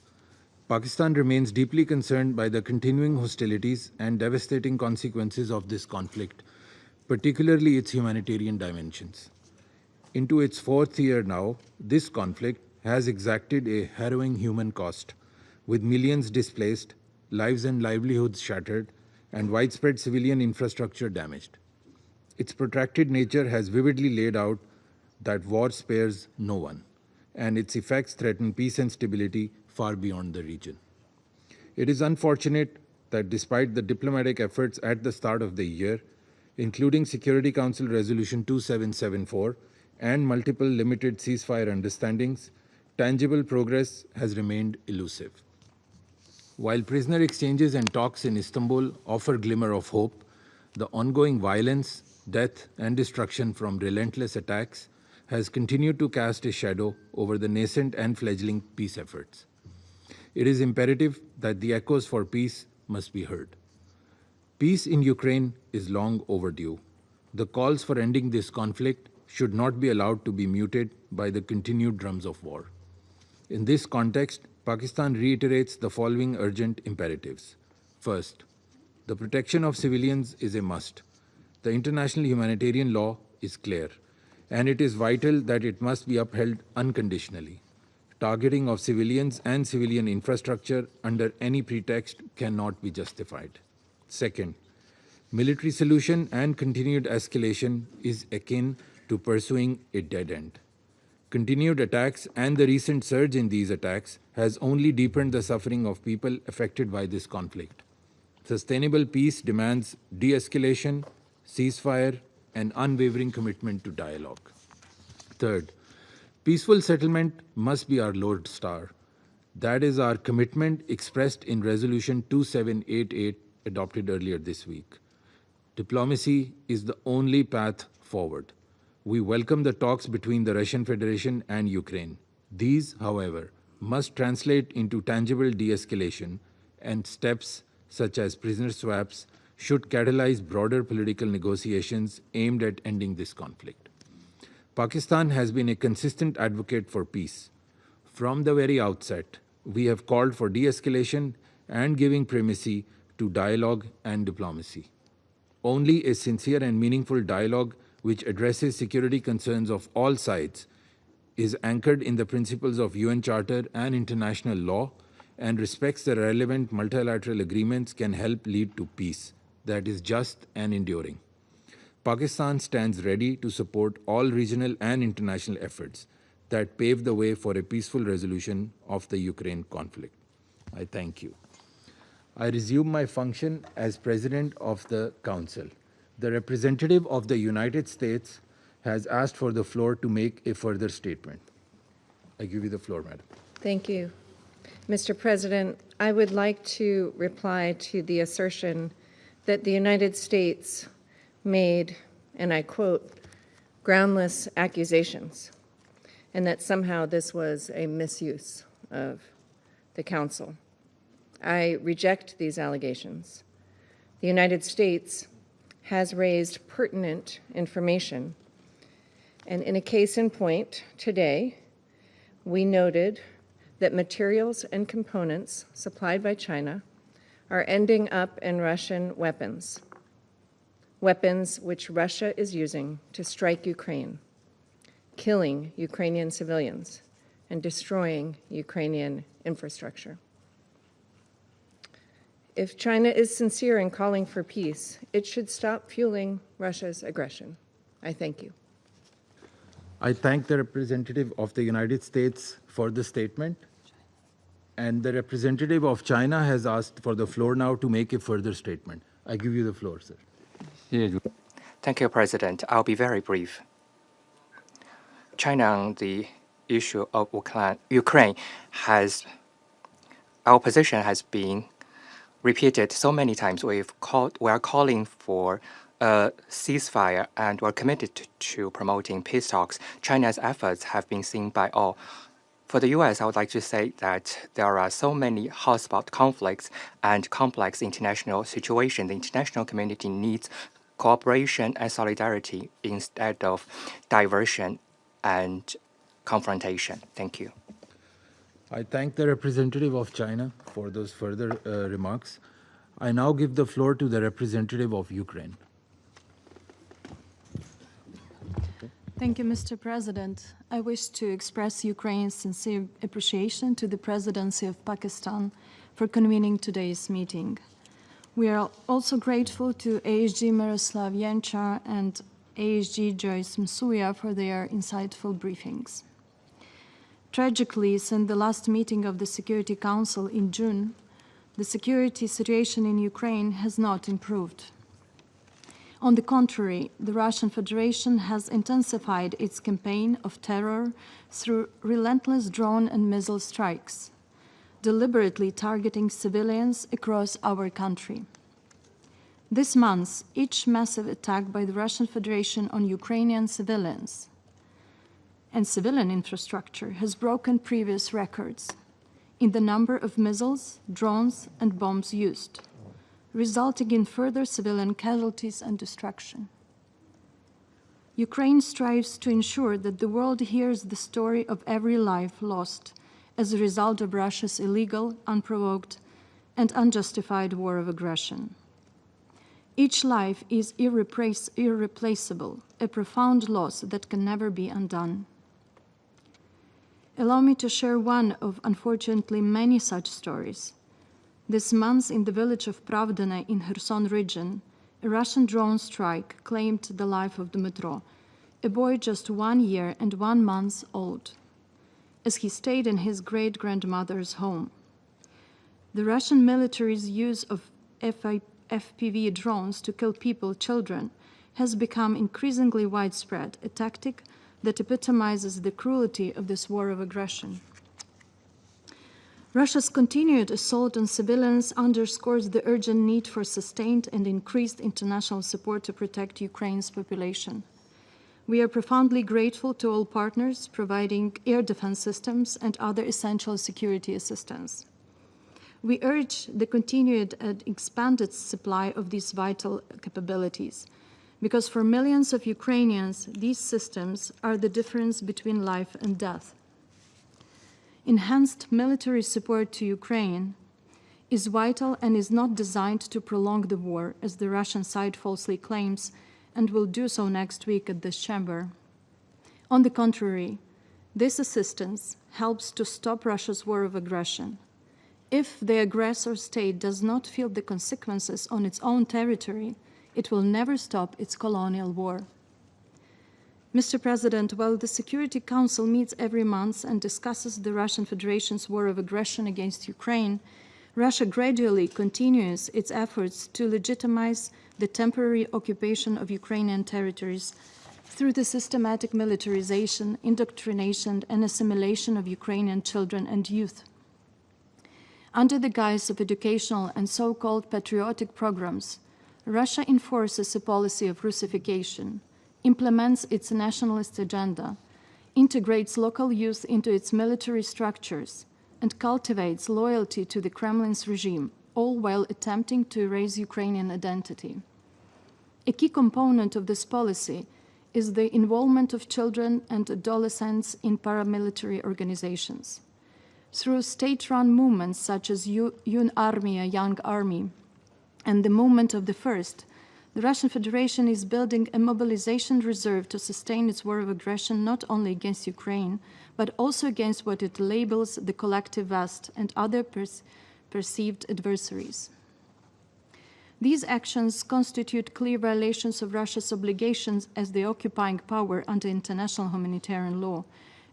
Pakistan remains deeply concerned by the continuing hostilities and devastating consequences of this conflict, particularly its humanitarian dimensions. Into its fourth year now, this conflict has exacted a harrowing human cost, with millions displaced, lives and livelihoods shattered, and widespread civilian infrastructure damaged. Its protracted nature has vividly laid out that war spares no one, and its effects threaten peace and stability far beyond the region. It is unfortunate that despite the diplomatic efforts at the start of the year, including Security Council Resolution 2774 and multiple limited ceasefire understandings, tangible progress has remained elusive. While prisoner exchanges and talks in Istanbul offer glimmer of hope, the ongoing violence, death, and destruction from relentless attacks has continued to cast a shadow over the nascent and fledgling peace efforts. It is imperative that the echoes for peace must be heard. Peace in Ukraine is long overdue. The calls for ending this conflict should not be allowed to be muted by the continued drums of war. In this context, Pakistan reiterates the following urgent imperatives. First, the protection of civilians is a must. The international humanitarian law is clear, and it is vital that it must be upheld unconditionally. targeting of civilians and civilian infrastructure under any pretext cannot be justified. Second, military solution and continued escalation is akin to pursuing a dead end. Continued attacks and the recent surge in these attacks has only deepened the suffering of people affected by this conflict. Sustainable peace demands de-escalation, ceasefire, and unwavering commitment to dialogue. Third, peaceful settlement must be our Lord Star. That is our commitment expressed in Resolution 2788 adopted earlier this week. Diplomacy is the only path forward. We welcome the talks between the Russian Federation and Ukraine. These, however, must translate into tangible de-escalation, and steps such as prisoner swaps should catalyze broader political negotiations aimed at ending this conflict. Pakistan has been a consistent advocate for peace. From the very outset, we have called for de-escalation and giving primacy to dialogue and diplomacy. Only a sincere and meaningful dialogue which addresses security concerns of all sides is anchored in the principles of UN Charter and international law and respects the relevant multilateral agreements can help lead to peace that is just and enduring. Pakistan stands ready to support all regional and international efforts that pave the way for a peaceful resolution of the Ukraine conflict. I thank you. I resume my function as President of the Council. The representative of the United States has asked for the floor to make a further statement. I give you the floor, Madam. Thank you. Mr. President, I would like to reply to the assertion that the United States made, and I quote, groundless accusations, and that somehow this was a misuse of the Council. I reject these allegations. The United States has raised pertinent information, and in a case in point today, we noted that materials and components supplied by China are ending up in Russian weapons, weapons which Russia is using to strike Ukraine, killing Ukrainian civilians, and destroying Ukrainian infrastructure. If China is sincere in calling for peace, it should stop fueling Russia's aggression. I thank you. I thank the representative of the United States for the statement, and the representative of China has asked for the floor now to make a further statement. I give you the floor, sir. Thank you, President. I'll be very brief. China on the issue of Ukraine our position has been repeated so many times. We are calling for a ceasefire, and we're committed to promoting peace talks. China's efforts have been seen by all. For the U.S., I would like to say that there are so many hotspot conflicts and complex international situations. The international community needs cooperation and solidarity instead of diversion and confrontation. Thank you. I thank the representative of China for those further remarks. I now give the floor to the representative of Ukraine. Thank you, Mr. President. I wish to express Ukraine's sincere appreciation to the Presidency of Pakistan for convening today's meeting. We are also grateful to ASG Miroslav Jenca and ASG Joyce Msuya for their insightful briefings. Tragically, since the last meeting of the Security Council in June, the security situation in Ukraine has not improved. On the contrary, the Russian Federation has intensified its campaign of terror through relentless drone and missile strikes, deliberately targeting civilians across our country. This month, each massive attack by the Russian Federation on Ukrainian civilians and civilian infrastructure has broken previous records in the number of missiles, drones, and bombs used, resulting in further civilian casualties and destruction. Ukraine strives to ensure that the world hears the story of every life lost as a result of Russia's illegal, unprovoked, and unjustified war of aggression. Each life is irreplaceable, a profound loss that can never be undone. Allow me to share one of, unfortunately, many such stories. This month, in the village of Pravdane in Kherson region, a Russian drone strike claimed the life of Dmytro, a boy just 1 year and 1 month old, as he stayed in his great-grandmother's home. The Russian military's use of FPV drones to kill people, children, has become increasingly widespread, a tactic that epitomizes the cruelty of this war of aggression. Russia's continued assault on civilians underscores the urgent need for sustained and increased international support to protect Ukraine's population. We are profoundly grateful to all partners providing air defense systems and other essential security assistance. We urge the continued and expanded supply of these vital capabilities, because for millions of Ukrainians, these systems are the difference between life and death. Enhanced military support to Ukraine is vital and is not designed to prolong the war, as the Russian side falsely claims, and will do so next week at this chamber. On the contrary, this assistance helps to stop Russia's war of aggression. If the aggressor state does not feel the consequences on its own territory, it will never stop its colonial war. Mr. President, while the Security Council meets every month and discusses the Russian Federation's war of aggression against Ukraine, Russia gradually continues its efforts to legitimize the temporary occupation of Ukrainian territories through the systematic militarization, indoctrination, and assimilation of Ukrainian children and youth. Under the guise of educational and so-called patriotic programs, Russia enforces a policy of Russification, implements its nationalist agenda, integrates local youth into its military structures, and cultivates loyalty to the Kremlin's regime, all while attempting to erase Ukrainian identity. A key component of this policy is the involvement of children and adolescents in paramilitary organizations. Through state-run movements such as Yun Armia, Young Army, and the Movement of the First, the Russian Federation is building a mobilization reserve to sustain its war of aggression not only against Ukraine, but also against what it labels the collective West and other perceived adversaries. These actions constitute clear violations of Russia's obligations as the occupying power under international humanitarian law,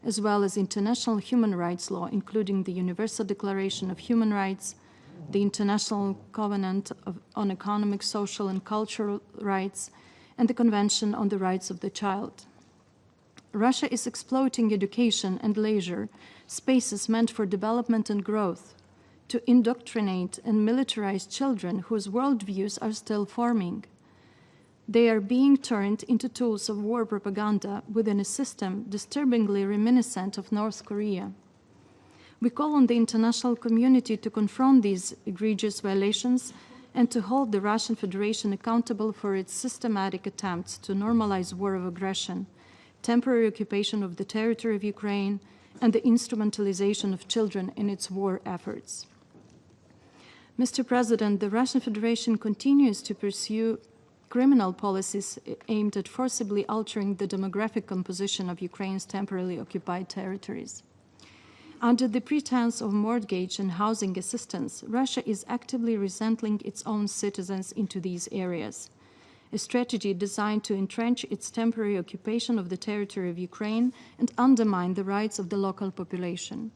as well as international human rights law, including the Universal Declaration of Human Rights, the International Covenant on Economic, Social, and Cultural Rights, and the Convention on the Rights of the Child. Russia is exploiting education and leisure, spaces meant for development and growth, to indoctrinate and militarize children whose worldviews are still forming. They are being turned into tools of war propaganda within a system disturbingly reminiscent of North Korea. We call on the international community to confront these egregious violations and to hold the Russian Federation accountable for its systematic attempts to normalize war of aggression, temporary occupation of the territory of Ukraine, and the instrumentalization of children in its war efforts. Mr. President, the Russian Federation continues to pursue criminal policies aimed at forcibly altering the demographic composition of Ukraine's temporarily occupied territories. Under the pretense of mortgage and housing assistance, Russia is actively resettling its own citizens into these areas, a strategy designed to entrench its temporary occupation of the territory of Ukraine and undermine the rights of the local population.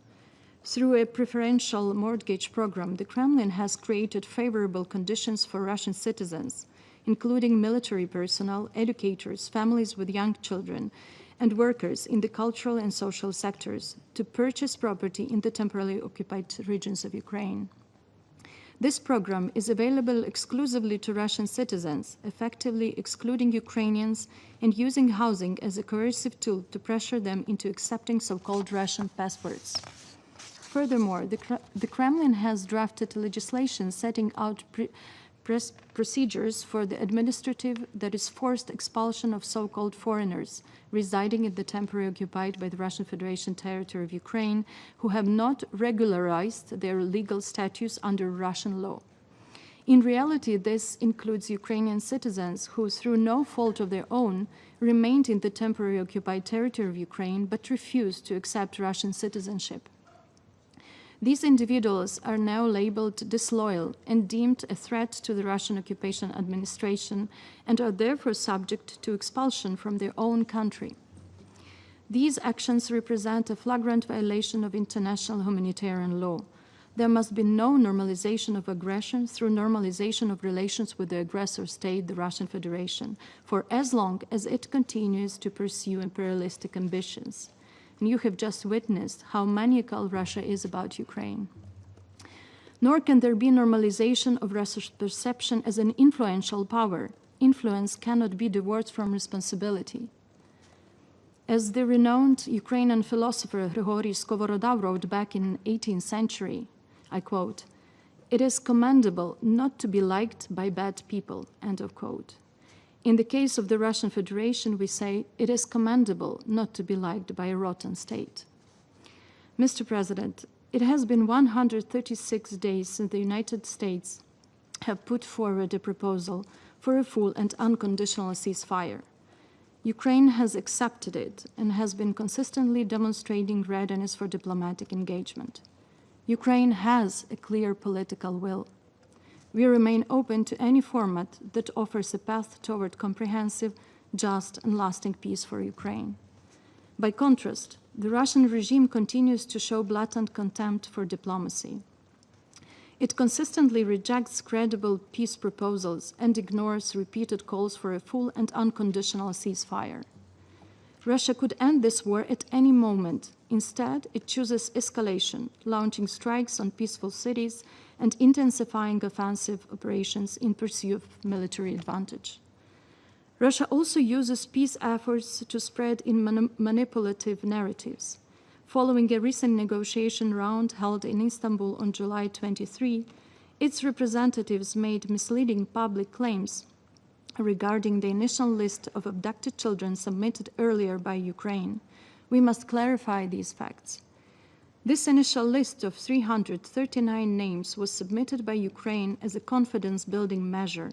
Through a preferential mortgage program, the Kremlin has created favorable conditions for Russian citizens, including military personnel, educators, families with young children, and workers in the cultural and social sectors, to purchase property in the temporarily occupied regions of Ukraine. This program is available exclusively to Russian citizens, effectively excluding Ukrainians and using housing as a coercive tool to pressure them into accepting so-called Russian passports. Furthermore, the Kremlin has drafted legislation setting out procedures for the administrative, that is, forced expulsion of so-called foreigners residing in the temporarily occupied by the Russian Federation territory of Ukraine who have not regularized their legal status under Russian law. In reality, this includes Ukrainian citizens who, through no fault of their own, remained in the temporary occupied territory of Ukraine but refused to accept Russian citizenship. These individuals are now labeled disloyal and deemed a threat to the Russian occupation administration and are therefore subject to expulsion from their own country. These actions represent a flagrant violation of international humanitarian law. There must be no normalization of aggression through normalization of relations with the aggressor state, the Russian Federation, for as long as it continues to pursue imperialistic ambitions. And you have just witnessed how maniacal Russia is about Ukraine. Nor can there be normalization of Russia's perception as an influential power. Influence cannot be divorced from responsibility. As the renowned Ukrainian philosopher Grigory Skovoroda wrote back in the 18th century, I quote, "It is commendable not to be liked by bad people," end of quote. In the case of the Russian Federation, we say it is commendable not to be liked by a rotten state. Mr. President, it has been 136 days since the United States have put forward a proposal for a full and unconditional ceasefire. Ukraine has accepted it and has been consistently demonstrating readiness for diplomatic engagement. Ukraine has a clear political will. We remain open to any format that offers a path toward comprehensive, just, and lasting peace for Ukraine. By contrast, the Russian regime continues to show blatant contempt for diplomacy. It consistently rejects credible peace proposals and ignores repeated calls for a full and unconditional ceasefire. Russia could end this war at any moment. Instead, it chooses escalation, launching strikes on peaceful cities and intensifying offensive operations in pursuit of military advantage. Russia also uses peace efforts to spread in manipulative narratives. Following a recent negotiation round held in Istanbul on July 23, its representatives made misleading public claims regarding the initial list of abducted children submitted earlier by Ukraine. We must clarify these facts. This initial list of 339 names was submitted by Ukraine as a confidence-building measure.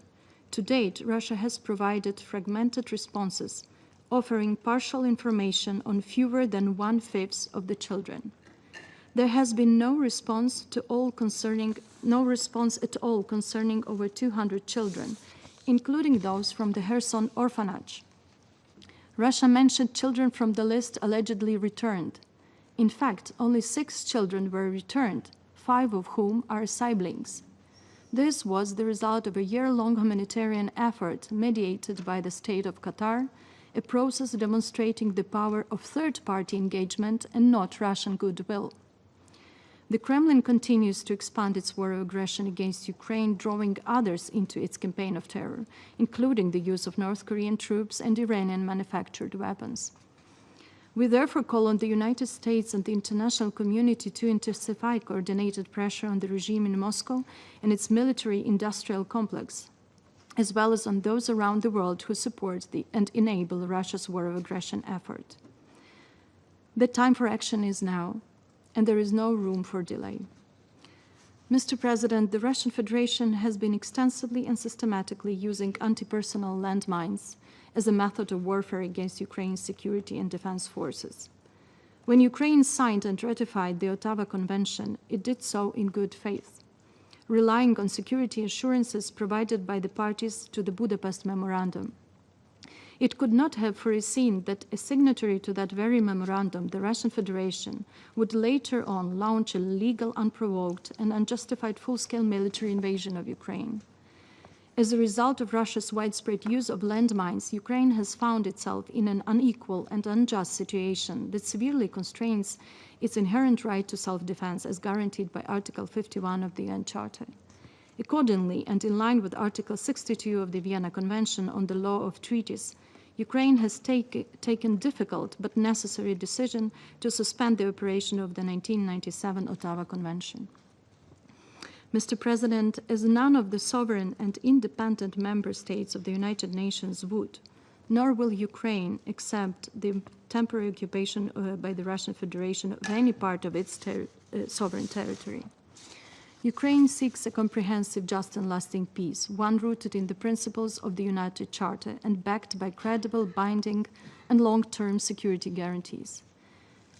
To date, Russia has provided fragmented responses, offering partial information on fewer than 1/5 of the children. There has been no response at all concerning over 200 children, including those from the Kherson orphanage. Russia mentioned children from the list allegedly returned. In fact, only 6 children were returned, 5 of whom are siblings. This was the result of a year-long humanitarian effort mediated by the State of Qatar, a process demonstrating the power of third-party engagement and not Russian goodwill. The Kremlin continues to expand its war of aggression against Ukraine, drawing others into its campaign of terror, including the use of North Korean troops and Iranian-manufactured weapons. We therefore call on the United States and the international community to intensify coordinated pressure on the regime in Moscow and its military-industrial complex, as well as on those around the world who support and enable Russia's war of aggression effort. The time for action is now, and there is no room for delay. Mr. President, the Russian Federation has been extensively and systematically using anti-personnel landmines as a method of warfare against Ukraine's security and defense forces. When Ukraine signed and ratified the Ottawa Convention, it did so in good faith, relying on security assurances provided by the parties to the Budapest Memorandum. It could not have foreseen that a signatory to that very memorandum, the Russian Federation, would later on launch a legal, unprovoked, and unjustified full-scale military invasion of Ukraine. As a result of Russia's widespread use of landmines, Ukraine has found itself in an unequal and unjust situation that severely constrains its inherent right to self-defense as guaranteed by Article 51 of the UN Charter. Accordingly, and in line with Article 62 of the Vienna Convention on the Law of Treaties, Ukraine has taken difficult but necessary decision to suspend the operation of the 1997 Ottawa Convention. Mr. President, as none of the sovereign and independent member states of the United Nations would, nor will Ukraine accept the temporary occupation by the Russian Federation of any part of its sovereign territory. Ukraine seeks a comprehensive, just and lasting peace, one rooted in the principles of the United Charter and backed by credible, binding, and long-term security guarantees.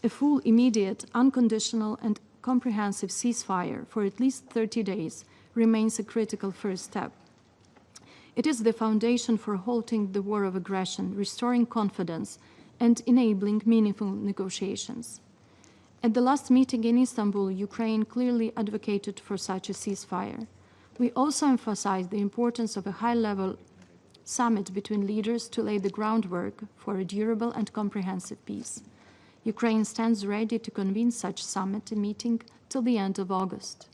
A full, immediate, unconditional, and comprehensive ceasefire for at least 30 days remains a critical first step. It is the foundation for halting the war of aggression, restoring confidence, and enabling meaningful negotiations. At the last meeting in Istanbul, Ukraine clearly advocated for such a ceasefire. We also emphasized the importance of a high-level summit between leaders to lay the groundwork for a durable and comprehensive peace. Ukraine stands ready to convene such summit meeting till the end of August.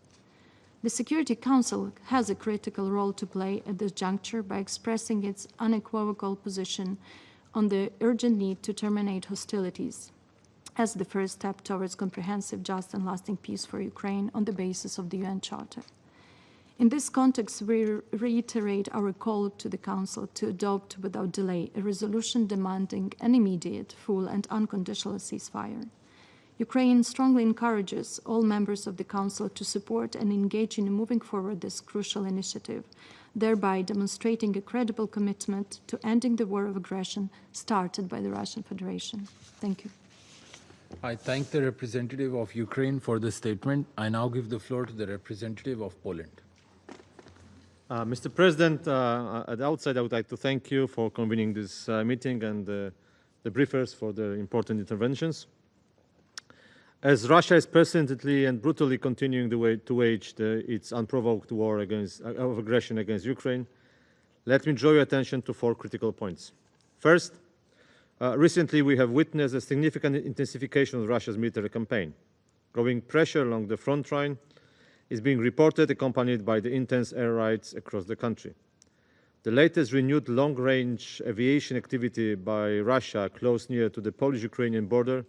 The Security Council has a critical role to play at this juncture by expressing its unequivocal position on the urgent need to terminate hostilities as the first step towards comprehensive, just, and lasting peace for Ukraine on the basis of the UN Charter. In this context, we reiterate our call to the Council to adopt without delay a resolution demanding an immediate, full, and unconditional ceasefire. Ukraine strongly encourages all members of the Council to support and engage in moving forward this crucial initiative, thereby demonstrating a credible commitment to ending the war of aggression started by the Russian Federation. Thank you. I thank the representative of Ukraine for the statement. I now give the floor to the representative of Poland. Mr. President, at the outset, I would like to thank you for convening this meeting and the briefers for their important interventions. As Russia is persistently and brutally continuing to wage its unprovoked war of aggression against Ukraine, let me draw your attention to 4 critical points. First, recently we have witnessed a significant intensification of Russia's military campaign. Growing pressure along the front line is being reported, accompanied by the intense air raids across the country. The latest renewed long-range aviation activity by Russia close near to the Polish-Ukrainian border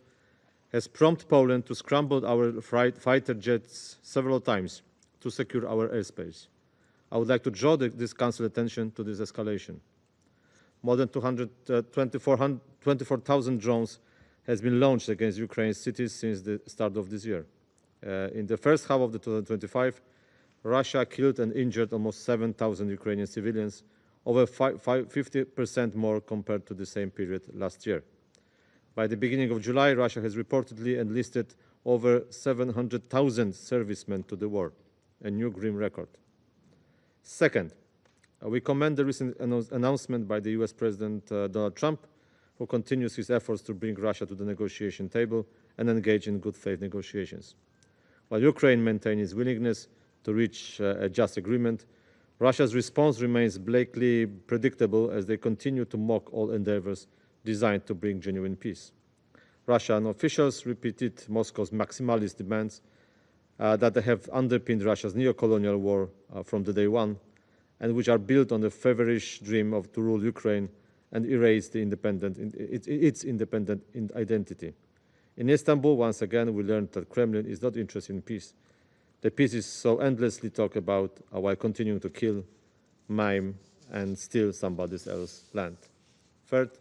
has prompted Poland to scramble our fighter jets several times to secure our airspace. I would like to draw this Council attention to this escalation. More than 24,000 drones has been launched against Ukraine's cities since the start of this year. In the first half of 2025, Russia killed and injured almost 7,000 Ukrainian civilians, over 50% more compared to the same period last year. By the beginning of July, Russia has reportedly enlisted over 700,000 servicemen to the war, a new grim record. Second, we commend the recent announcement by the US President Donald Trump, who continues his efforts to bring Russia to the negotiation table and engage in good faith negotiations. While Ukraine maintains its willingness to reach a just agreement, Russia's response remains blatantly predictable as they continue to mock all endeavors designed to bring genuine peace. Russian officials repeated Moscow's maximalist demands that have underpinned Russia's neo-colonial war from the day one, and which are built on the feverish dream to rule Ukraine and erase its independent identity. In Istanbul, once again, we learned that Kremlin is not interested in peace. The peace is so endlessly talked about while continuing to kill, maim, and steal somebody else's land. Third,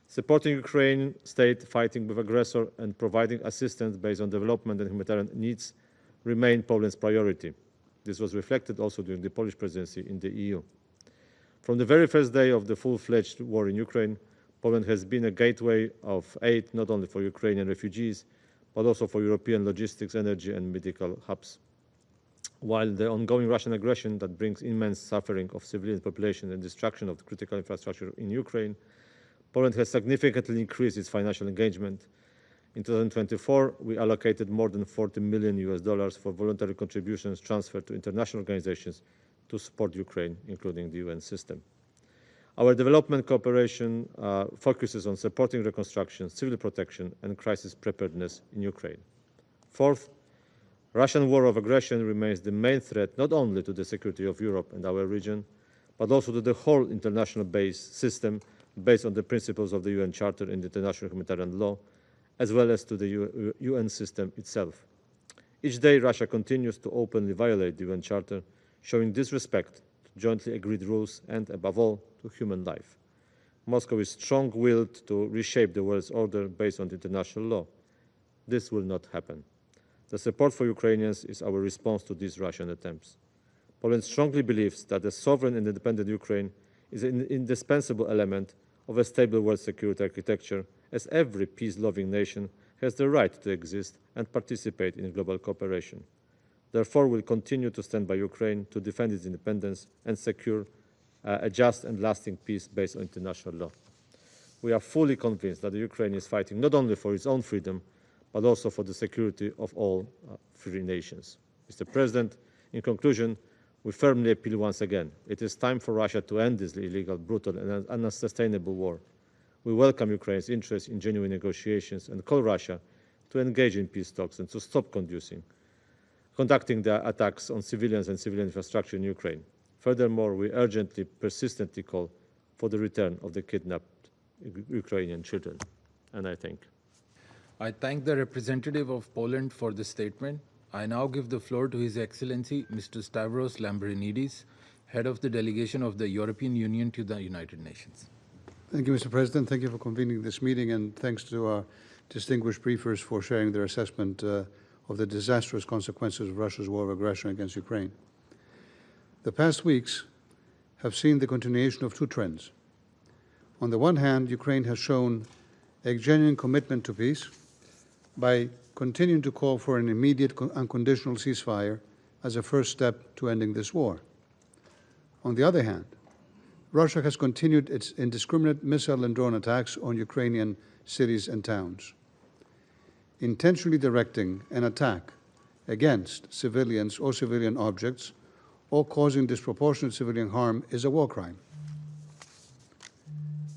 supporting Ukraine state fighting with aggressor and providing assistance based on development and humanitarian needs remain Poland's priority. This was reflected also during the Polish presidency in the EU. From the very first day of the full-fledged war in Ukraine, Poland has been a gateway of aid not only for Ukrainian refugees, but also for European logistics, energy, and medical hubs. While the ongoing Russian aggression that brings immense suffering of civilian population and destruction of critical infrastructure in Ukraine, Poland has significantly increased its financial engagement. In 2024, we allocated more than $40 million for voluntary contributions transferred to international organizations to support Ukraine, including the UN system. Our development cooperation focuses on supporting reconstruction, civil protection, and crisis preparedness in Ukraine. Fourth, Russian war of aggression remains the main threat not only to the security of Europe and our region, but also to the whole international system based on the principles of the UN Charter and international humanitarian law, as well as to the UN system itself. Each day, Russia continues to openly violate the UN Charter, showing disrespect to jointly agreed rules and, above all, to human life. Moscow is strong-willed to reshape the world's order based on international law. This will not happen. The support for Ukrainians is our response to these Russian attempts. Poland strongly believes that a sovereign and independent Ukraine is an indispensable element of a stable world security architecture, as every peace-loving nation has the right to exist and participate in global cooperation. Therefore, we will continue to stand by Ukraine to defend its independence and secure a just and lasting peace based on international law. We are fully convinced that Ukraine is fighting not only for its own freedom, but also for the security of all free nations. Mr. President, in conclusion, we firmly appeal once again. It is time for Russia to end this illegal, brutal, and unsustainable war. We welcome Ukraine's interest in genuine negotiations and call Russia to engage in peace talks and to stop conducting the attacks on civilians and civilian infrastructure in Ukraine. Furthermore, we urgently, persistently call for the return of the kidnapped Ukrainian children. And I thank you. I thank the representative of Poland for the statement. I now give the floor to His Excellency Mr. Stavros Lambrinidis, Head of the Delegation of the European Union to the United Nations. Thank you, Mr. President. Thank you for convening this meeting, and thanks to our distinguished briefers for sharing their assessment of the disastrous consequences of Russia's war of aggression against Ukraine. The past weeks have seen the continuation of two trends. On the one hand, Ukraine has shown a genuine commitment to peace by continuing to call for an immediate unconditional ceasefire as a first step to ending this war. On the other hand, Russia has continued its indiscriminate missile and drone attacks on Ukrainian cities and towns. Intentionally directing an attack against civilians or civilian objects or causing disproportionate civilian harm is a war crime.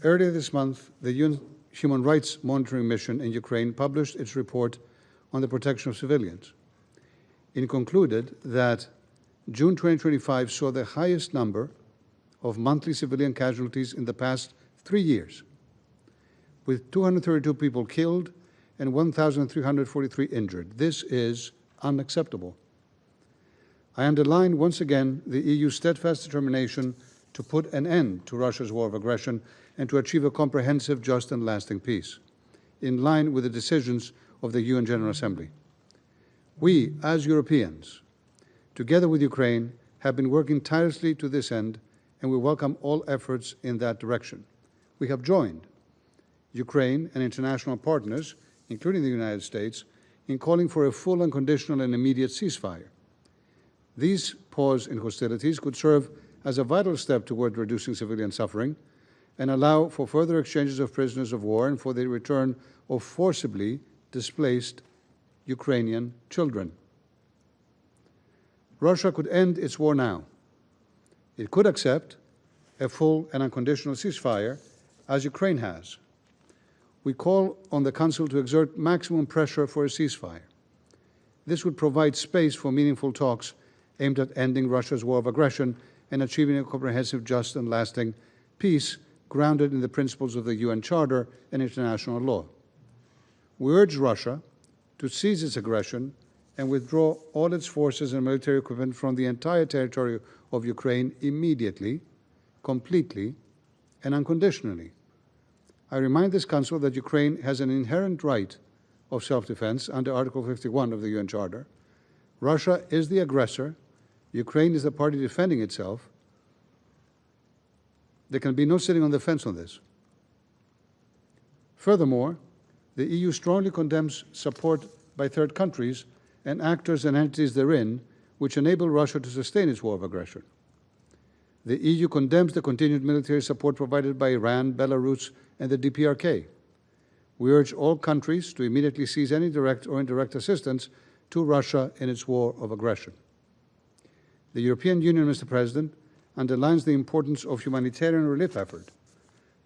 Earlier this month, the UN Human Rights Monitoring Mission in Ukraine published its report on the protection of civilians. It concluded that June 2025 saw the highest number of monthly civilian casualties in the past 3 years, with 232 people killed and 1,343 injured. This is unacceptable. I underline once again the EU's steadfast determination to put an end to Russia's war of aggression and to achieve a comprehensive, just and lasting peace, in line with the decisions of the UN General Assembly. We, as Europeans, together with Ukraine, have been working tirelessly to this end, and we welcome all efforts in that direction. We have joined Ukraine and international partners, including the United States, in calling for a full, unconditional, and immediate ceasefire. These pause in hostilities could serve as a vital step toward reducing civilian suffering and allow for further exchanges of prisoners of war and for the return of forcibly displaced Ukrainian children. Russia could end its war now. It could accept a full and unconditional ceasefire, as Ukraine has. We call on the Council to exert maximum pressure for a ceasefire. This would provide space for meaningful talks aimed at ending Russia's war of aggression and achieving a comprehensive, just, and lasting peace grounded in the principles of the UN Charter and international law. We urge Russia to cease its aggression and withdraw all its forces and military equipment from the entire territory of Ukraine immediately, completely, and unconditionally. I remind this Council that Ukraine has an inherent right of self-defense under Article 51 of the UN Charter. Russia is the aggressor. Ukraine is the party defending itself. There can be no sitting on the fence on this. Furthermore, the EU strongly condemns support by third countries and actors and entities therein which enable Russia to sustain its war of aggression. The EU condemns the continued military support provided by Iran, Belarus, and the DPRK. We urge all countries to immediately cease any direct or indirect assistance to Russia in its war of aggression. The European Union, Mr. President, underlines the importance of humanitarian relief effort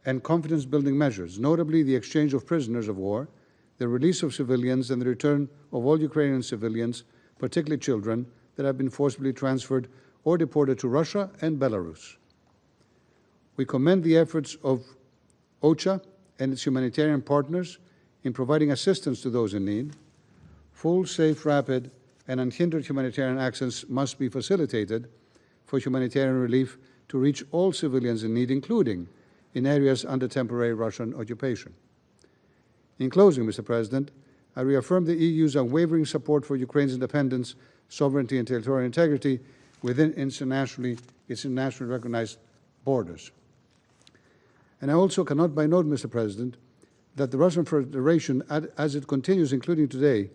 and confidence-building measures, notably the exchange of prisoners of war, the release of civilians, and the return of all Ukrainian civilians, particularly children, that have been forcibly transferred or deported to Russia and Belarus. We commend the efforts of OCHA and its humanitarian partners in providing assistance to those in need. Full, safe, rapid, and unhindered humanitarian access must be facilitated for humanitarian relief to reach all civilians in need, including in areas under temporary Russian occupation. In closing, Mr. President, I reaffirm the EU's unwavering support for Ukraine's independence, sovereignty, and territorial integrity within its internationally recognized borders. And I also cannot but note, Mr. President, that the Russian Federation, as it continues, including today,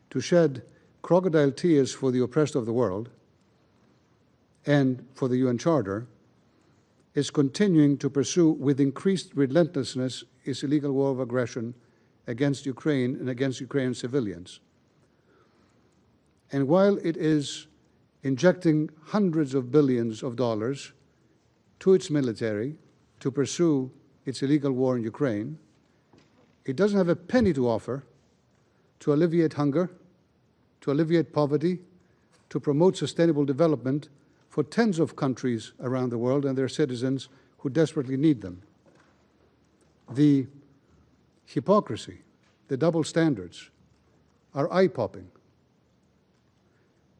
to shed crocodile tears for the oppressed of the world and for the UN Charter, is continuing to pursue with increased relentlessness its illegal war of aggression against Ukraine and against Ukrainian civilians. And while it is injecting hundreds of billions of dollars to its military to pursue its illegal war in Ukraine, it doesn't have a penny to offer to alleviate hunger, to alleviate poverty, to promote sustainable development for tens of countries around the world and their citizens who desperately need them. The hypocrisy, the double standards are eye-popping.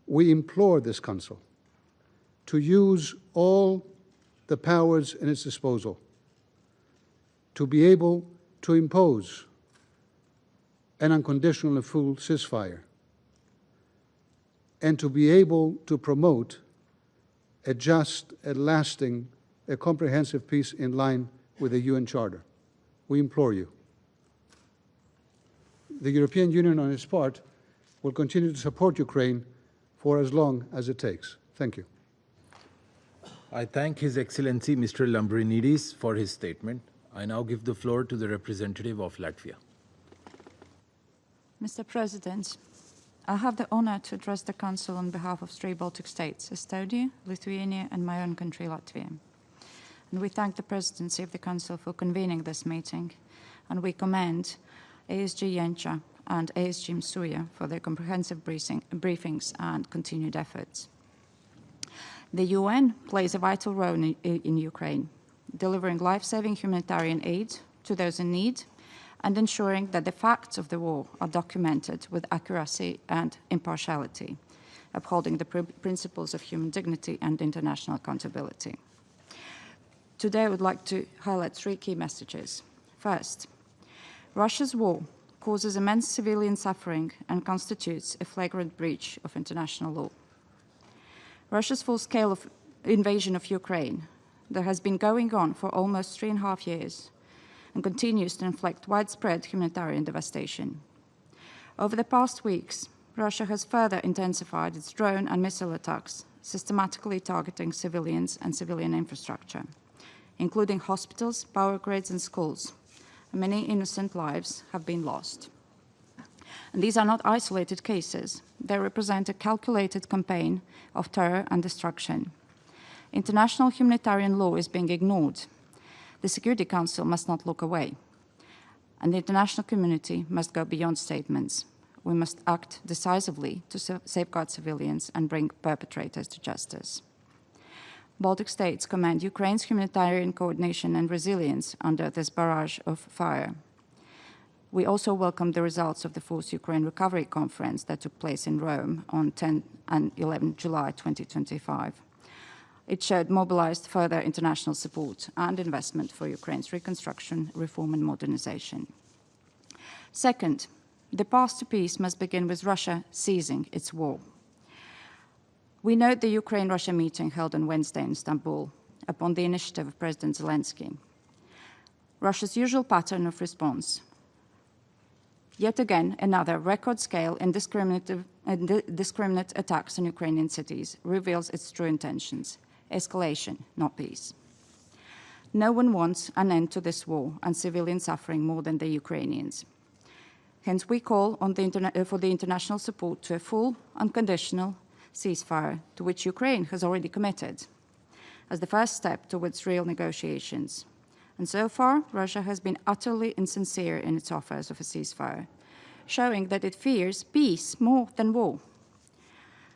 We implore this Council to use all the powers in its disposal to be able to impose an unconditional and full ceasefire and to be able to promote a just, a lasting, a comprehensive peace in line with the UN Charter. We implore you. The European Union, on its part, will continue to support Ukraine for as long as it takes. Thank you. I thank His Excellency Mr. Lambrinidis for his statement. I now give the floor to the representative of Latvia. Mr. President, I have the honor to address the Council on behalf of three Baltic states, Estonia, Lithuania, and my own country, Latvia. And we thank the Presidency of the Council for convening this meeting, and we commend ASG Jenca and ASG Msuya for their comprehensive briefings and continued efforts. The UN plays a vital role in Ukraine, delivering life-saving humanitarian aid to those in need and ensuring that the facts of the war are documented with accuracy and impartiality, upholding the principles of human dignity and international accountability. Today, I would like to highlight three key messages. First, Russia's war causes immense civilian suffering and constitutes a flagrant breach of international law. Russia's full-scale invasion of Ukraine that has been going on for almost 3.5 years and continues to inflict widespread humanitarian devastation. Over the past weeks, Russia has further intensified its drone and missile attacks, systematically targeting civilians and civilian infrastructure, including hospitals, power grids, and schools. Many innocent lives have been lost. And these are not isolated cases. They represent a calculated campaign of terror and destruction. International humanitarian law is being ignored. The Security Council must not look away. And the international community must go beyond statements. We must act decisively to safeguard civilians and bring perpetrators to justice. Baltic states commend Ukraine's humanitarian coordination and resilience under this barrage of fire. We also welcome the results of the Fourth Ukraine Recovery Conference that took place in Rome on 10 and 11 July 2025. It showed mobilized further international support and investment for Ukraine's reconstruction, reform, and modernization. Second, the path to peace must begin with Russia ceasing its war. We note the Ukraine-Russia meeting held on Wednesday in Istanbul upon the initiative of President Zelensky. Russia's usual pattern of response, yet again another record-scale indiscriminate attacks on Ukrainian cities, reveals its true intentions: escalation, not peace. No one wants an end to this war and civilian suffering more than the Ukrainians. Hence, we call on for the international support to a full, unconditional ceasefire, to which Ukraine has already committed, as the first step towards real negotiations. And so far, Russia has been utterly insincere in its offers of a ceasefire, showing that it fears peace more than war.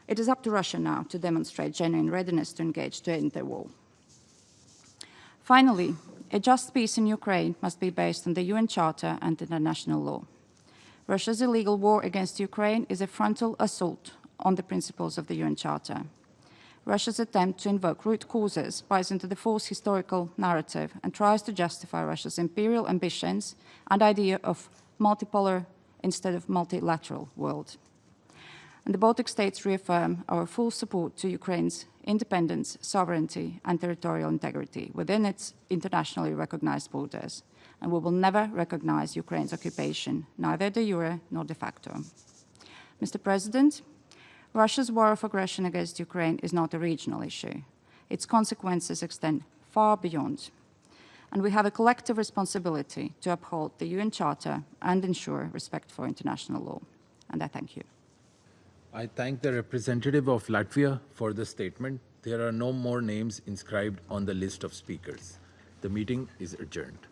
It is up to Russia now to demonstrate genuine readiness to engage to end the war. Finally, a just peace in Ukraine must be based on the UN Charter and international law. Russia's illegal war against Ukraine is a frontal assault on the principles of the UN Charter. Russia's attempt to invoke root causes buys into the false historical narrative and tries to justify Russia's imperial ambitions and idea of multipolar instead of multilateral world. And the Baltic states reaffirm our full support to Ukraine's independence, sovereignty, and territorial integrity within its internationally recognized borders. And we will never recognize Ukraine's occupation, neither de jure nor de facto. Mr. President, Russia's war of aggression against Ukraine is not a regional issue. Its consequences extend far beyond. And we have a collective responsibility to uphold the UN Charter and ensure respect for international law. And I thank you. I thank the representative of Latvia for the statement. There are no more names inscribed on the list of speakers. The meeting is adjourned.